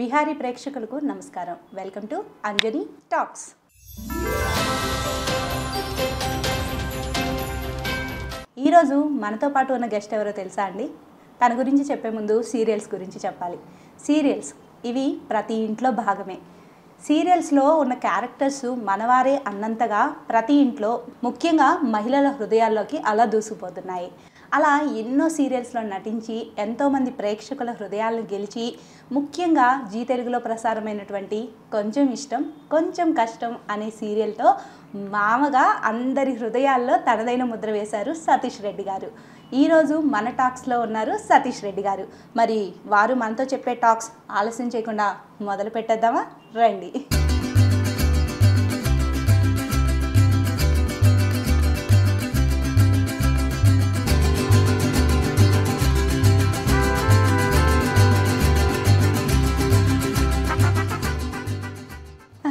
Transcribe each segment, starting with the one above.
విహారీ ప్రేక్షకులకు నమస్కారం. Welcome to Anjani talks. ఈరోజు మనతో పాటు ఉన్న గెస్ట్ ఎవరో తెలుసా అండి? తన గురించి చెప్పే ముందు సీరియల్స్ గురించి చెప్పాలి. సీరియల్స్ ఇవి ప్రతి ఇంట్లో భాగమే. సీరియల్స్లో ఉన్న క్యారెక్టర్స్ మనవారే అన్నంతగా ప్రతి ఇంట్లో ముఖ్యంగా మహిళల హృదయాల్లోకి అలా దూసుకుపోతున్నాయి. అలా ఎన్నో సీరియల్స్లో నటించి ఎంతోమంది ప్రేక్షకుల హృదయాలను గెలిచి ముఖ్యంగా జీ తెలుగులో ప్రసారమైనటువంటి కొంచెం ఇష్టం కొంచెం కష్టం అనే సీరియల్తో మామగా అందరి హృదయాల్లో తనదైన ముద్ర వేశారు సతీష్ రెడ్డి గారు. ఈరోజు మన టాక్స్లో ఉన్నారు సతీష్ రెడ్డి గారు. మరి వారు మనతో చెప్పే టాక్స్ ఆలస్యం చేయకుండా మొదలు పెట్టేద్దామా? రండి.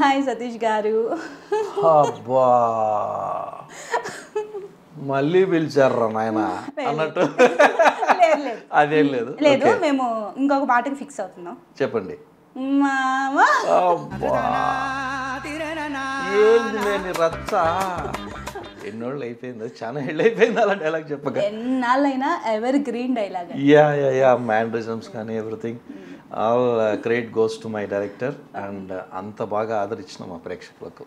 హాయ్ సతీష్ గారు. అబ్బా మళ్ళీ పిలిచారా నాయన అన్నట్టు అదేం లేదు లేదు, మేము ఇంకొక పాటకి ఫిక్స్ అవుతున్నాం. చెప్పండి. మామా ఏంది నేను రచ్చ ఎన్నోళ్ళు అయిపోయింది, చాలా ఏళ్ళు అయిపోయింది అలా డైలాగ్ చెప్పక. ఎన్నాళ్ళైనా evergreen dialogue. Yeah mannerisms కానీ everything all credit goes to my director and అంత బాగా ఆదరించిన మా ప్రేక్షకులకు.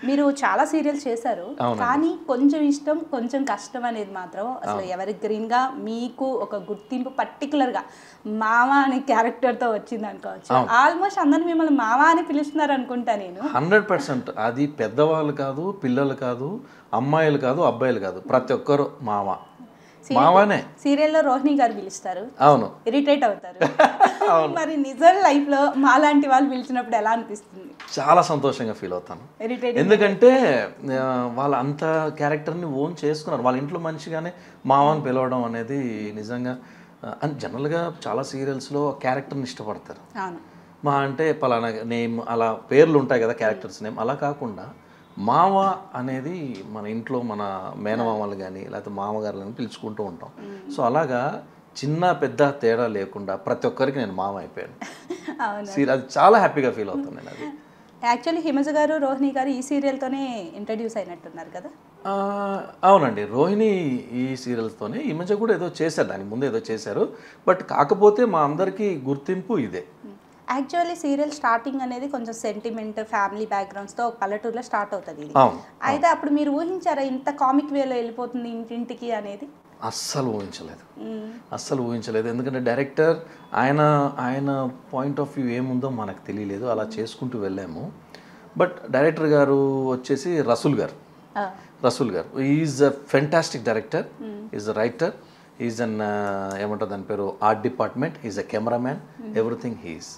మీరు చాలా సీరియల్స్ చేశారు, కానీ కొంచెం ఇష్టం కొంచెం కష్టం అనేది మాత్రం అసలు ఎవరి గ్రీన్ గా మీకు ఒక గుర్తింపు పర్టికులర్ గా మామ అనే క్యారెక్టర్ తో వచ్చింది అనుకోవచ్చు. ఆల్మోస్ట్ అందరు మిమ్మల్ని మామ అని పిలుస్తున్నారు అనుకుంటా నేను. 100%. అది పెద్దవాళ్ళు కాదు, పిల్లలు కాదు, అమ్మాయిలు కాదు, అబ్బాయిలు కాదు, ప్రతి ఒక్కరు మామ మావానే. సీరియల్లో రోహిణి గారు పిలుస్తారు, అవును, ఇరిటేట్ అవుతారు. మరి నిజం లైఫ్ లో మాలాంటి వాళ్ళు పిలిచినప్పుడు ఎలా అనిపిస్తుంది? చాలా సంతోషంగా ఫీల్ అవుతాను. ఎందుకంటే వాళ్ళ అంత క్యారెక్టర్ని ఓన్ చేసుకున్నారు. వాళ్ళ ఇంట్లో మంచిగానే మామని పిలవడం అనేది నిజంగా అని జనరల్గా చాలా సీరియల్స్లో క్యారెక్టర్ని ఇష్టపడతారు. మా అంటే పలానా నేమ్ అలా పేర్లు ఉంటాయి కదా, క్యారెక్టర్స్ నేమ్. అలా కాకుండా మావ అనేది మన ఇంట్లో మన మేనమామలు కానీ లేకపోతే మామగారులని పిలుచుకుంటూ ఉంటాం. సో అలాగా చిన్న పెద్ద తేడా లేకుండా ప్రతి ఒక్కరికి నేను మామ అయిపోయాను. అది చాలా హ్యాపీగా ఫీల్ అవుతాను నేను. అది యాక్చువల్లీ హిమజ గారు రోహిణి గారు ఈ సీరియల్తోనే ఇంట్రడ్యూస్ అయినట్టున్నారు కదా? అవునండి, రోహిణి ఈ సీరియల్స్తోనే, హిమజ కూడా ఏదో చేశారు, దాని ముందు ఏదో చేశారు. బట్ కాకపోతే మా అందరికీ గుర్తింపు ఇదే. యాక్చువల్లీ సీరియల్ స్టార్టింగ్ అనేది కొంచెం సెంటిమెంట్ ఫ్యామిలీ బ్యాక్గ్రౌండ్స్తో ఒక పల్లెటూరులో స్టార్ట్ అవుతుంది ఇది. అయితే అప్పుడు మీరు ఊహించారా ఇంత కామిక్ వేలో వెళ్ళిపోతుంది ఇంటింటికి అనేది? అస్సలు ఊహించలేదు. ఎందుకంటే డైరెక్టర్ ఆయన పాయింట్ ఆఫ్ వ్యూ ఏముందో మనకు తెలియలేదు, అలా చేసుకుంటూ వెళ్ళాము. బట్ డైరెక్టర్ గారు వచ్చేసి రసూల్ గారు is a fantastic director, is a writer, is an ఏమంటారు దాని పేరు, art department, is a cameraman, everything he's.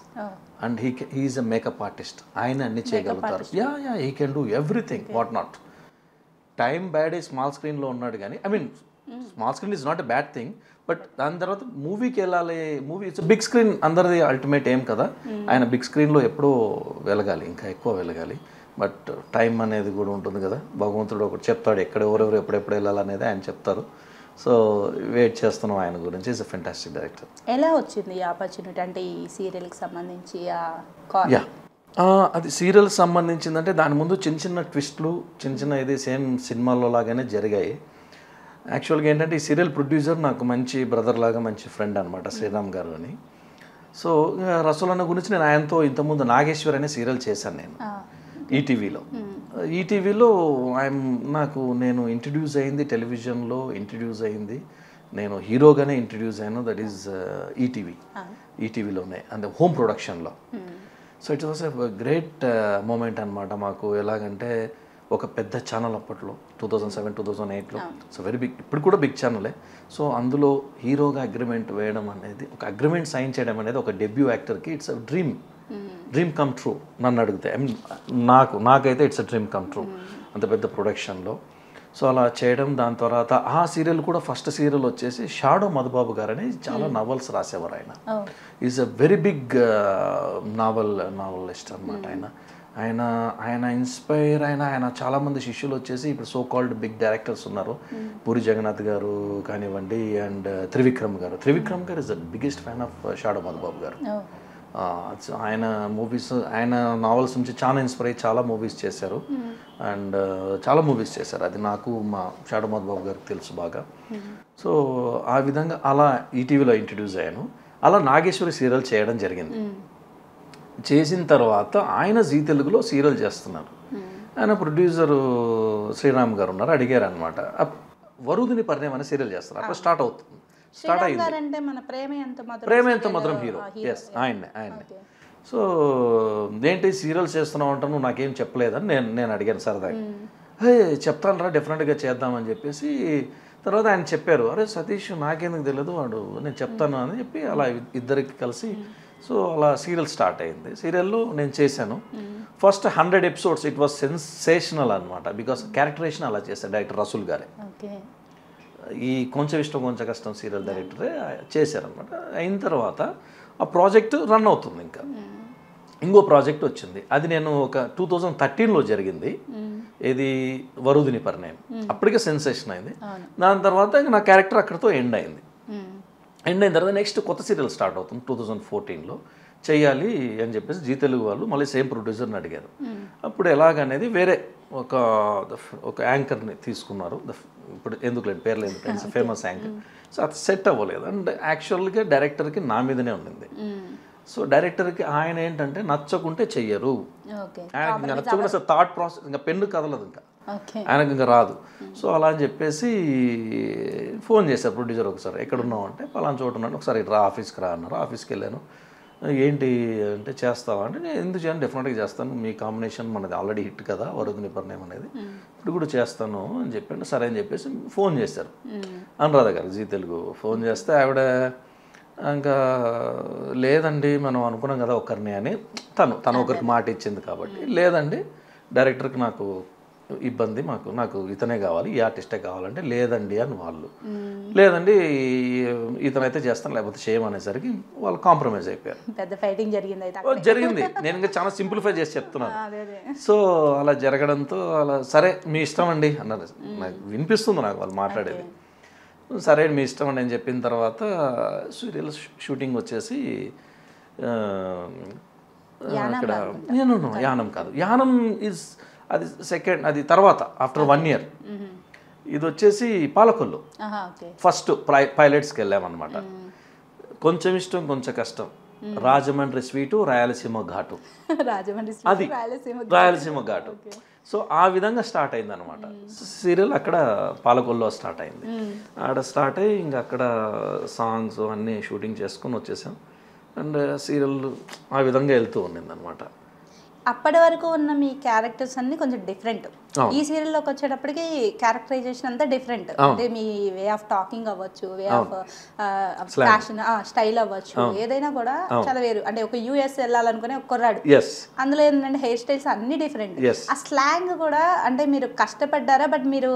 And he's a makeup artist. ఆయన అన్ని చేయగలుగుతారు. He can do everything what not. Time bad small స్క్రీన్లో ఉన్నాడు కానీ, I mean small screen is not a bad thing, but దాని తర్వాత మూవీకి వెళ్ళాలి. మూవీ ఇట్స్ బిగ్ స్క్రీన్, అందరిది అల్టిమేట్ ఏం కదా. ఆయన బిగ్ స్క్రీన్లో ఎప్పుడో వెలగాలి, ఇంకా ఎక్కువ వెలగాలి. బట్ టైం అనేది కూడా ఉంటుంది కదా, భగవంతుడు ఒకటి చెప్తాడు ఎక్కడ ఎవరెవరు ఎప్పుడెప్పుడు వెళ్ళాలనేది ఆయన చెప్తారు. సో వెయిట్ చేస్తున్నాం ఆయన గురించి. Is a fantastic director. ఎలా వచ్చింది ఈ ఆపర్చునిటీ అంటే ఈ సీరియల్కి సంబంధించి? అది సీరియల్ సంబంధించిందంటే దాని ముందు చిన్న చిన్న ట్విస్ట్లు, చిన్న ఇది సేమ్ సినిమాల్లో లాగానే జరిగాయి. యాక్చువల్గా ఏంటంటే ఈ సీరియల్ ప్రొడ్యూసర్ నాకు మంచి బ్రదర్ లాగా మంచి ఫ్రెండ్ అనమాట, శ్రీరామ్ గారు అని. సో రసూల్ అన్న గురించి నేను ఆయనతో ఇంతకుముందు నాగేశ్వర్ అనే సీరియల్ చేశాను నేను ఈటీవీలో. నేను ఇంట్రడ్యూస్ అయింది టెలివిజన్లో, ఇంట్రడ్యూస్ అయింది నేను హీరోగానే ఇంట్రడ్యూస్ అయ్యాను. దట్ ఈస్ ఈటీవీలోనే అండ్ హోమ్ ప్రొడక్షన్లో. So it was a great moment అనమాట మాకు. ఎలాగంటే ఒక పెద్ద ఛానల్ అప్పట్లో 2007, 2008లో. సో వెరీ బిగ్, ఇప్పుడు కూడా బిగ్ ఛానలే. సో అందులో హీరోగా అగ్రిమెంట్ వేయడం అనేది, ఒక అగ్రిమెంట్ సైన్ చేయడం అనేది ఒక డెబ్యూ యాక్టర్కి it's a dream come true. నన్ను అడిగితే ఐ మీన్ నాకైతే it's a dream come true అంత పెద్ద ప్రొడక్షన్లో. సో అలా చేయడం. దాని తర్వాత ఆ సీరియల్ కూడా ఫస్ట్ సీరియల్ వచ్చేసి షాడో మధుబాబు గారు అని చాలా నవల్స్ రాసేవారు. ఆయన is a very big novelist అనమాట. ఆయన ఇన్స్పైర్ ఆయన చాలామంది శిష్యులు వచ్చేసి ఇప్పుడు సో కాల్డ్ బిగ్ డైరెక్టర్స్ ఉన్నారు. పూరి జగన్నాథ్ గారు కానివ్వండి అండ్ త్రివిక్రమ్ గారు is the biggest fan of shadow Madhubabu గారు. ఆయన మూవీస్, ఆయన నావెల్స్ నుంచి చాలా ఇన్స్పైర్ అయ్యి చాలా మూవీస్ చేశారు. అండ్ చాలా మూవీస్ చేశారు. అది నాకు మా షాడో మధుబాబు గారికి తెలుసు బాగా. సో ఆ విధంగా అలా ఈటీవీలో ఇంట్రడ్యూస్ అయ్యాను. అలా నాగేశ్వరి సీరియల్ చేయడం జరిగింది. చేసిన తర్వాత ఆయన జీ తెలుగులో సీరియల్ చేస్తున్నారు. ఆయన ప్రొడ్యూసరు శ్రీరామ్ గారు ఉన్నారు. అడిగారు అనమాట, వరుదిని పరిణయం అనే సీరియల్ చేస్తారు. అక్కడ స్టార్ట్ అవుతుంది. స్టార్ట్ అయింది ప్రేమ ఎంత మధురం హీరో. ఎస్, ఆయన్నే. సో ఏంటి సీరియల్ చేస్తున్నావు అంటా, నువ్వు నాకేం చెప్పలేదని నేను అడిగాను సరదాగా. చెప్తాను రా, డెఫినెట్గా చేద్దామని చెప్పేసి. తర్వాత ఆయన చెప్పారు, అరే సతీష్ నాకెందుకు తెలియదు, వాడు నేను చెప్తాను అని చెప్పి అలా ఇద్దరికి కలిసి సో అలా సీరియల్ స్టార్ట్ అయింది. సీరియల్లో నేను చేశాను. First 100 episodes it was sensational అనమాట. బికాస్ క్యారెక్టరేషన్ అలా చేశారు డైరెక్టర్ రసూల్ గారే. ఈ కొంచెం ఇష్టం కొంచెం కష్టం సీరియల్ డైరెక్టరే చేశారనమాట. అయిన తర్వాత ఆ ప్రాజెక్ట్ రన్ అవుతుంది. ఇంకా ఇంకో ప్రాజెక్ట్ వచ్చింది. అది నేను ఒక 2013లో జరిగింది. ఇది వరుదిని పరిణయం. అప్పటికే సెన్సేషన్ అయింది. దాని తర్వాత నా క్యారెక్టర్ అక్కడితో ఎండ్ అయింది. ఎండ్ అయిన తర్వాత నెక్స్ట్ కొత్త సీరియల్ స్టార్ట్ అవుతుంది 2014లో. చెయ్యాలి అని చెప్పేసి జీ తెలుగు వాళ్ళు మళ్ళీ సేమ్ ప్రొడ్యూసర్ని అడిగారు. అప్పుడు ఎలాగనేది వేరే ఒక యాంకర్ని తీసుకున్నారు. ఇప్పుడు ఎందుకులేండి పేర్లు ఎందుకు, ఫేమస్ యాంకర్. సో అది సెట్ అవ్వలేదు. అండ్ యాక్చువల్గా డైరెక్టర్కి నా మీదనే ఉండింది. సో డైరెక్టర్కి ఆయన ఏంటంటే నచ్చకుంటే చెయ్యరు. ఆయనకి ఇంకా నచ్చకుండా అసలు థాట్ ప్రాసెస్ ఇంకా పెన్ను కదలదు, ఇంకా ఆయనకు ఇంకా రాదు. సో అలా అని చెప్పేసి ఫోన్ చేశారు ప్రొడ్యూసర్ ఒకసారి, ఎక్కడున్నావు అంటే పలానా చోటు ఉన్నాను, ఒకసారి రా ఆఫీస్కి రా అన్నారు. ఆఫీస్కి వెళ్ళాను. ఏంటి అంటే చేస్తావా అంటే, నేను ఎందుకు చేయను, డెఫినెట్గా చేస్తాను, మీ కాంబినేషన్ మనది ఆల్రెడీ హిట్ కదా వరుదిని పరిణయం అనేది, ఇప్పుడు కూడా చేస్తాను అని చెప్పండి. సరే అని చెప్పేసి ఫోన్ చేశారు అనురాధ గారు జీ తెలుగు. ఫోన్ చేస్తే ఆవిడ ఇంకా లేదండి మనం అనుకున్నాం కదా ఒకరిని అని, తను ఒకరికి మాట ఇచ్చింది కాబట్టి, లేదండి డైరెక్టర్కి నాకు ఇబ్బంది, నాకు ఇతనే కావాలి, ఈ ఆర్టిస్టే కావాలంటే, లేదండి అని వాళ్ళు, లేదండి ఇతనైతే చేస్తాను లేకపోతే చేయమనేసరికి వాళ్ళు కాంప్రమైజ్ అయిపోయారు. పెద్ద ఫైటింగ్ జరిగింది. నేను ఇంకా చాలా సింప్లిఫై చేసి చెప్తున్నాను. సో అలా జరగడంతో అలా సరే మీ ఇష్టం అండి అన్నారు. నాకు వినిపిస్తుంది నాకు వాళ్ళు మాట్లాడేది. సరే మీ ఇష్టం అండి అని చెప్పిన తర్వాత సీరియల్ షూటింగ్ వచ్చేసి అక్కడ యానం కాదు, యానం ఈజ్ అది సెకండ్, అది తర్వాత ఆఫ్టర్ 1 year. ఇది వచ్చేసి పాలకొల్లు. ఫస్ట్ పైలట్స్కి వెళ్ళామన్నమాట. కొంచెం ఇష్టం కొంచెం కష్టం, రాజమండ్రి స్వీటు, రాయలసీమ ఘాటు, అది రాయలసీమ ఘాటు. సో ఆ విధంగా స్టార్ట్ అయింది అనమాట సీరియల్. అక్కడ పాలకొల్లో స్టార్ట్ అయింది. ఆడ స్టార్ట్ అయ్యి ఇంకా అక్కడ సాంగ్స్ అన్నీ షూటింగ్ చేసుకొని వచ్చేసాం. అండ్ సీరియల్ ఆ విధంగా వెళ్తూ ఉండింది అనమాట. అప్పటి వరకు ఉన్న మీ క్యారెక్టర్స్ అన్ని కొంచెం డిఫరెంట్. ఈ సీరియల్లోకి వచ్చేటప్పటికి క్యారెక్టరైజేషన్ అంతా డిఫరెంట్. అంటే మీ వే ఆఫ్ టాకింగ్ అవ్వచ్చు, వే ఆఫ్ ఫ్యాషన్ స్టైల్ అవ్వచ్చు, ఏదైనా కూడా చాలా వేరు. అంటే ఒక యూఎస్ వెళ్ళాలనుకునే ఒక కుర్రాడు, అందులో ఏంటంటే హెయిర్ స్టైల్స్ అన్ని డిఫరెంట్. ఆ స్లాంగ్ కూడా అంటే మీరు కష్టపడ్డారా? బట్ మీరు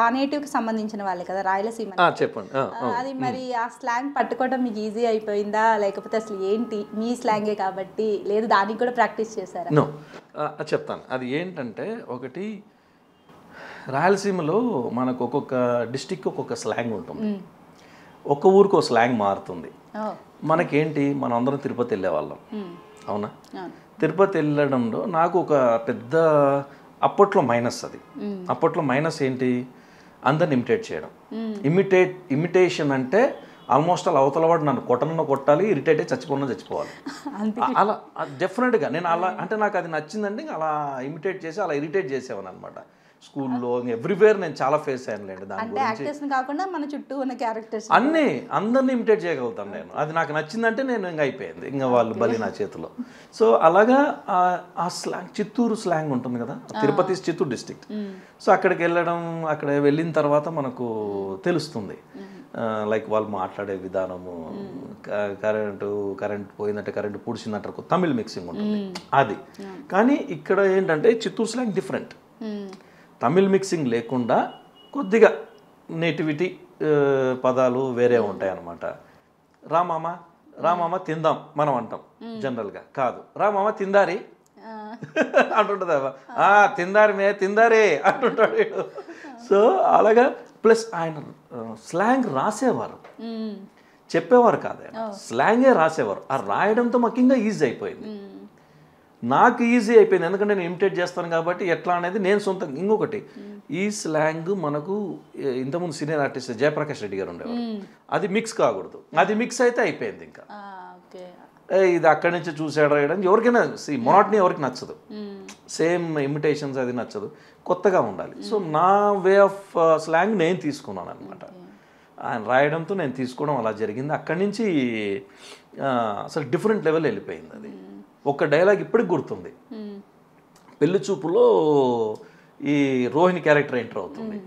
ఆ నేటివ్ కి సంబంధించిన వాళ్ళే కదా, రాయలసీమ. చెప్పండి, అది మరి ఆ స్లాంగ్ పట్టుకోవడం మీకు ఈజీ అయిపోయిందా, లేకపోతే అసలు ఏంటి మీ స్లాంగే కాబట్టి లేదు దానికి కూడా ప్రాక్టీస్ చేశారా? చెప్తాను. అది ఏంటంటే, ఒకటి రాయలసీమలో మనకు ఒక్కొక్క డిస్టిక్ ఒక్కొక్క స్లాంగ్ ఉంటుంది. ఒక్క ఊరికి ఒక స్లాంగ్ మారుతుంది. మనకేంటి, మనం అందరం తిరుపతి వెళ్ళేవాళ్ళం, అవునా? తిరుపతి వెళ్ళడంలో నాకు ఒక పెద్ద అప్పట్లో మైనస్, అది అప్పట్లో మైనస్ ఏంటి, అందరిని ఇమిటేట్ చేయడం. ఇమిటేషన్ అంటే ఆల్మోస్ట్ అలా అవతల వాడు నన్ను కొట్టాలి, ఇరిటేట్ అయ్యి చచ్చిపోవాలి. అలా డెఫినెట్గా నేను అలా అంటే నాకు అది నచ్చిందండి. అలా ఇమిటేట్ చేసి అలా ఇరిటేట్ చేసేవాను అనమాట. స్కూల్లో ఎవ్రీవేర్ నేను చాలా ఫేస్ అయ్యానులేండి. దాని గురించి కాకుండా మన చుట్టూ ఉన్న క్యారెక్టర్స్ అందరినీ ఇమిటేట్ చేయగలుగుతాను నేను. అది నాకు నచ్చిందంటే నేను ఇంకా అయిపోయింది, ఇంకా వాళ్ళు బలి నా చేతిలో. సో అలాగా ఆ స్లాంగ్, చిత్తూరు స్లాంగ్ ఉంటుంది కదా, తిరుపతి చిత్తూరు డిస్ట్రిక్ట్. సో అక్కడికి వెళ్ళడం, అక్కడ వెళ్ళిన తర్వాత మనకు తెలుస్తుంది లైక్ వాళ్ళు మాట్లాడే విధానము, కరెంట్ పోయిందంటే కరెంట్ పూడ్చిందంటారు, తమిళ్ మిక్సింగ్ ఉంటుంది అది. కానీ ఇక్కడ ఏంటంటే Chittoor slang different, Tamil mixing లేకుండా కొద్దిగా నేటివిటీ పదాలు వేరే ఉంటాయి అన్నమాట. రామామ తిందాం మనం అంటాం జనరల్గా, కాదు రామామ తిందారి అంటుంటుంది. తిందారే అంటుంటాడు. సో అలాగా ప్లస్ ఆయన స్లాంగ్ రాసేవారు, చెప్పేవారు కాదు, స్లాంగే రాసేవారు. ఆ రాయడంతో మాకు ఇంకా ఈజీ అయిపోయింది. నాకు ఈజీ అయిపోయింది ఎందుకంటే నేను ఇమిటేట్ చేస్తాను కాబట్టి ఎట్లా అనేది నేను సొంతంగా. ఇంకొకటి, ఈ స్లాంగ్ మనకు ఇంతకుముందు సీనియర్ ఆర్టిస్ట్ జయప్రకాష్ రెడ్డి గారు ఉండేవారు, అది మిక్స్ కాకూడదు. అది మిక్స్ అయితే అయిపోయింది ఇంకా. ఇది అక్కడి నుంచి చూసాడు రాయడం ఎవరికైనా మొనాటనీ ఎవరికి నచ్చదు, సేమ్ ఇమిటేషన్స్ అది నచ్చదు, కొత్తగా ఉండాలి. సో నా వే ఆఫ్ స్లాంగ్ నేను తీసుకున్నాను అనమాట. ఆయన రాయడంతో నేను తీసుకోవడం అలా జరిగింది. అక్కడి నుంచి అసలు డిఫరెంట్ లెవెల్ వెళ్ళిపోయింది. అది ఒక డైలాగ్ ఇప్పటికి గుర్తుంది. పెళ్లి చూపులో ఈ రోహిణి క్యారెక్టర్ ఎంటర్ అవుతుంది,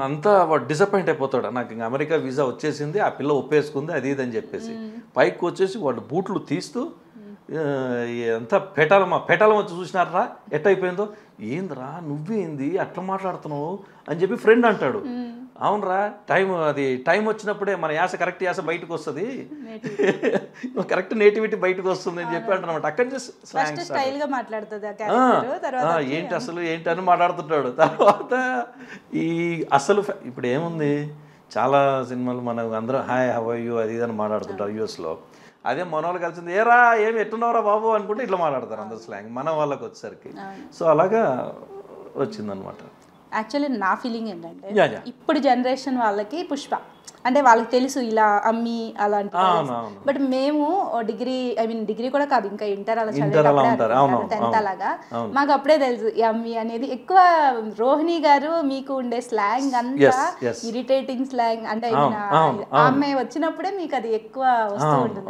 అంతా వాడు డిసప్పాయింట్ అయిపోతాడు. నాకు ఇంకా అమెరికా వీసా వచ్చేసింది, ఆ పిల్ల ఒప్పేసుకుంది, అది ఇది అని చెప్పేసి పైకి వచ్చేసి వాడు బూట్లు తీస్తూ అంతా పెటాలం వచ్చి చూసినారా ఎట్టయిపోయిందో, ఏందిరా నువ్వేంది అట్లా మాట్లాడుతున్నావు అని చెప్పి ఫ్రెండ్ అంటాడు. అవునరా, టైం వచ్చినప్పుడే మన యాస కరెక్ట్ యాస బయటకు వస్తుంది, కరెక్ట్ నేటివిటీ బయటకు వస్తుంది అని చెప్పి అంటున్నమాట. అక్కడి నుంచి ఏంటి అసలు ఏంటి అని మాట్లాడుతుంటాడు. తర్వాత ఈ అసలు ఇప్పుడు ఏముంది, చాలా సినిమాలు మనం అందరూ హాయ్ హౌ ఆర్ యు అది ఇదని మాట్లాడుతుంటారు యూఎస్లో. అదే మన వాళ్ళు కలిసింది ఏరా ఏమి ఎట్టున్నారా బాబు అనుకుంటే ఇట్లా మాట్లాడతారు అందరు స్లాంగ్ మన వాళ్ళకి వచ్చేసరికి. సో అలాగా వచ్చిందనమాట. యాక్చువల్లీ నా ఫీలింగ్ ఏంటంటే ఇప్పుడు జనరేషన్ వాళ్ళకి పుష్ప అంటే వాళ్ళకి తెలుసు ఇలా అమ్మి అలాంటి, బట్ మేము డిగ్రీ కూడా కాదు, ఇంకా ఇంటర్ అలా చదివేటప్పుడు 10th అలాగా మాకు అప్పుడే తెలుసు ఈ అమ్మి అనేది. ఎక్కువ రోహిణి గారు మీకు ఉండే స్లాంగ్ అంతా ఇరిటేటింగ్ స్లాంగ్ అంటే ఆమె వచ్చినప్పుడే మీకు అది ఎక్కువ వస్తూ ఉంటుంది.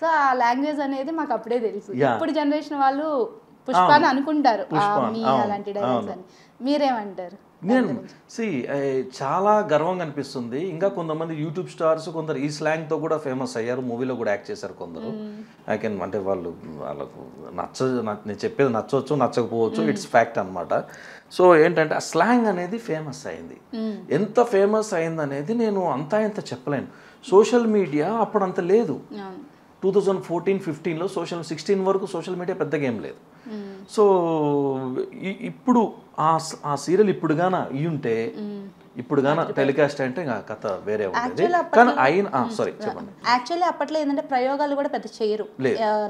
సో ఆ లాంగ్వేజ్ అనేది మాకు అప్పుడే తెలుసు. ఇప్పుడు జనరేషన్ వాళ్ళు పుష్ప అని అనుకుంటారు అమ్మి అలాంటి డైలాగ్స్ అని. మీరేమంటారు? నేను చాలా గర్వంగా అనిపిస్తుంది. ఇంకా కొంతమంది యూట్యూబ్ స్టార్స్ కొందరు ఈ స్లాంగ్తో కూడా ఫేమస్ అయ్యారు, మూవీలో కూడా యాక్ట్ చేశారు కొందరు. అంటే వాళ్ళకు నేను చెప్పేది నచ్చవచ్చు నచ్చకపోవచ్చు, ఇట్స్ ఫ్యాక్ట్ అనమాట. సో ఏంటంటే ఆ స్లాంగ్ అనేది ఫేమస్ అయింది. ఎంత ఫేమస్ అయింది అనేది నేను అంతా ఎంత చెప్పలేను. సోషల్ మీడియా అప్పుడు అంత లేదు. 2014-15లో 16 వరకు సోషల్ మీడియా పెద్దగా ఏం లేదు. సో ఇప్పుడు ఆ సీరియల్ ఇప్పుడు గాన ఇయ్యుంటే ఇప్పుడు గాన టెలికాస్ట్ అంటే ఇంకా కథ వేరే ఉంటుంది. కానీ సారీ చెప్పండి. యాక్చువల్లీ అప్పట్లో ఏంటంటే ప్రయోగాలు కూడా పెద్ద చేయరు,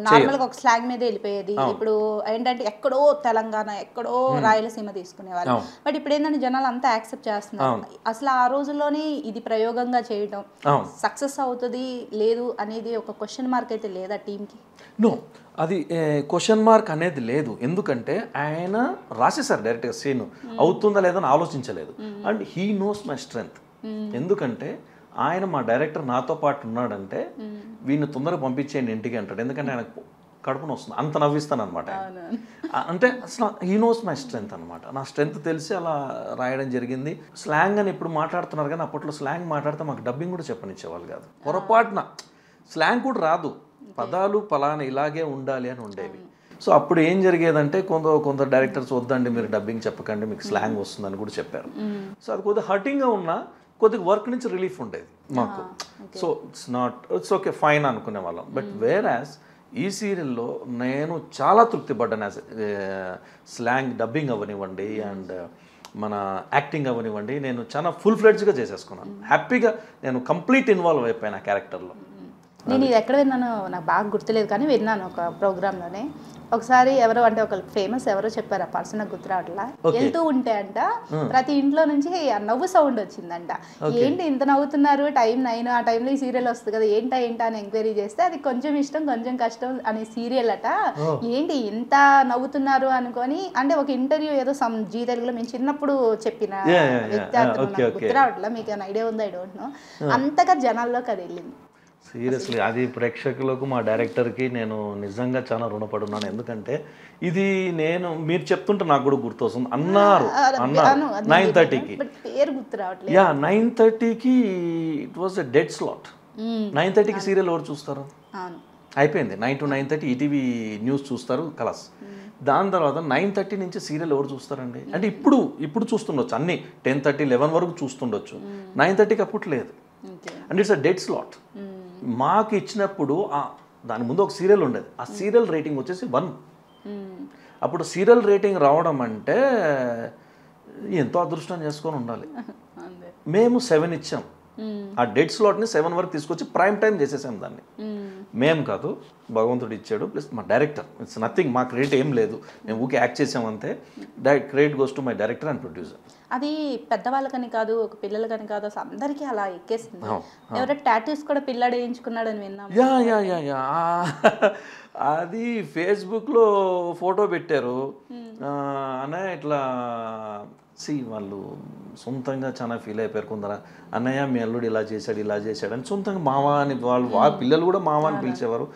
నార్మల్గా ఒక స్లాంగ్ మీద వెళ్ళిపోయేది. ఇప్పుడు ఏంటంటే ఎక్కడో తెలంగాణ ఎక్కడో రాయలసీమ తీసుకునేవాళ్ళు, బట్ ఇప్పుడు ఏంటంటే జనాలు అంతా యాక్సెప్ట్ చేస్తున్నారు. అసలు ఆ రోజుల్లోనే ఇది ప్రయోగంగా చేయడం సక్సెస్ అవుతుంది లేదు అనేది ఒక క్వశ్చన్ మార్క్ అయితే లేదా టీంకి? నో, అది క్వశ్చన్ మార్క్ అనేది లేదు. ఎందుకంటే ఆయన రాసేసారు డైరెక్ట్గా సీన్, అవుతుందా లేదని ఆలోచించలేదు. And he knows my strength. ఎందుకంటే ఆయన మా డైరెక్టర్ నాతో పాటు ఉన్నాడంటే వీడిని తొందరగా పంపించేయండి ఇంటికి అంటాడు. ఎందుకంటే ఆయనకు కడుపున వస్తుంది, అంత నవ్విస్తాను అనమాట. అంటే అసలు హీ నోస్ మై స్ట్రెంగ్త్ అనమాట. నా స్ట్రెంగ్త్ తెలిసి అలా రాయడం జరిగింది. స్లాంగ్ అని ఇప్పుడు మాట్లాడుతున్నారు కానీ అప్పట్లో స్లాంగ్ మాట్లాడితే మాకు డబ్బింగ్ కూడా చెప్పనిచ్చేవాళ్ళు కాదు. పొరపాటున స్లాంగ్ కూడా రాదు, పదాలు పలానా ఇలాగే ఉండాలి అని ఉండేవి. సో అప్పుడు ఏం జరిగేదంటే కొందరు డైరెక్టర్స్ వద్దండి మీరు డబ్బింగ్ చెప్పకండి మీకు స్లాంగ్ వస్తుందని కూడా చెప్పారు. సో అది కొద్దిగా హర్టింగ్గా ఉన్నా కొద్దిగా వర్క్ నుంచి రిలీఫ్ ఉండేది మాకు. సో ఇట్స్ ఓకే ఫైన్ అనుకునే వాళ్ళం. బట్ వేరాస్ ఈ సీరియల్లో నేను చాలా తృప్తి పడ్డాను. స్లాంగ్ డబ్బింగ్ అవ్వనివ్వండి అండ్ మన యాక్టింగ్ అవ్వనివ్వండి, నేను చాలా ఫుల్ ఫ్లెడ్జ్గా చేసేసుకున్నాను. హ్యాపీగా నేను కంప్లీట్ ఇన్వాల్వ్ అయిపోయాను ఆ క్యారెక్టర్లో. నేను ఇది ఎక్కడ విన్నానో నాకు బాగా గుర్తులేదు కానీ విన్నాను ఒక ప్రోగ్రాంలోనే. ఒకసారి ఎవరో అంటే ఒక ఫేమస్ ఎవరో చెప్పారు, ఆ పర్సన్ నాకు గుర్తు రావట్లా. వెళ్తూ ఉంటే అంట ప్రతి ఇంట్లో నుంచి నవ్వు సౌండ్ వచ్చిందంట. ఏంటి ఇంత నవ్వుతున్నారు, టైం 9 ఆ టైంలో ఈ సీరియల్ వస్తుంది కదా ఏంటా అని ఎంక్వైరీ చేస్తే అది కొంచెం ఇష్టం కొంచెం కష్టం అనే సీరియల్ అట. ఏంటి ఇంత నవ్వుతున్నారు అనుకొని అంటే ఒక ఇంటర్వ్యూ ఏదో జీ తెలుగులో మేము చిన్నప్పుడు చెప్పిన వ్యక్తి గుర్తు రావట్లా. మీకు ఏమైనా ఐడియా ఉందో ఐ డోంట్ నో. అంతగా జనాల్లోకి అది వెళ్ళింది. సీరియస్లీ అది ప్రేక్షకులకు మా డైరెక్టర్కి నేను నిజంగా చాలా రుణపడి ఉన్నాను. ఎందుకంటే ఇది మీరు చెప్తుంటే నాకు కూడా గుర్తొస్తుంది. అన్నారు 9:30కి, 9:30కి it was a dead slot. 9:30కి సీరియల్ ఎవరు చూస్తారు? అయిపోయింది. 9 to 9:30 ఈటీవీ న్యూస్ చూస్తారు కలాస్. దాని తర్వాత 9:30 నుంచి సీరియల్ ఎవరు చూస్తారండి? అంటే ఇప్పుడు చూస్తుండొచ్చు, అన్ని 10:30, 11 వరకు చూస్తుండొచ్చు. 9:30కి అప్పుడు లేదు. And it's a dead slot. మాకు ఇచ్చినప్పుడు దాని ముందు ఒక సీరియల్ ఉండేది, ఆ సీరియల్ రేటింగ్ వచ్చేసి 1. అప్పుడు సీరియల్ రేటింగ్ రావడం అంటే ఎంతో అదృష్టం చేసుకొని ఉండాలి. మేము 7 ఇచ్చాం. ఆ డెడ్ స్లాట్ని 7 వరకు తీసుకొచ్చి ప్రైమ్ టైం చేసేసాం దాన్ని. మేం కాదు, భగవంతుడు ఇచ్చాడు, ప్లస్ మా డైరెక్టర్. ఇట్స్ నథింగ్, మా క్రెడిట్ ఏం లేదు, మేము ఊకే యాక్ట్ చేసామంతే. Credit goes to my director and producer. అది పెద్దవాళ్ళకని కాదు, ఒక పిల్లలకని కాదు, అసలు అందరికీ అలా ఎక్కేసింది. ఎవరో టాటూస్ కూడా పిల్లాడు వేయించుకున్నాడని విన్నాం. యా అది ఫేస్బుక్లో ఫోటో పెట్టారు అన్నయ్య ఇట్లా. వాళ్ళు సొంతంగా చాలా ఫీల్ అయిపోయారు కొందరు. అన్నయ్య మీ అల్లుడు ఇలా చేశాడు అని సొంతంగా మామ అని వాళ్ళ పిల్లలు కూడా మామ అని పిలిచేవారు.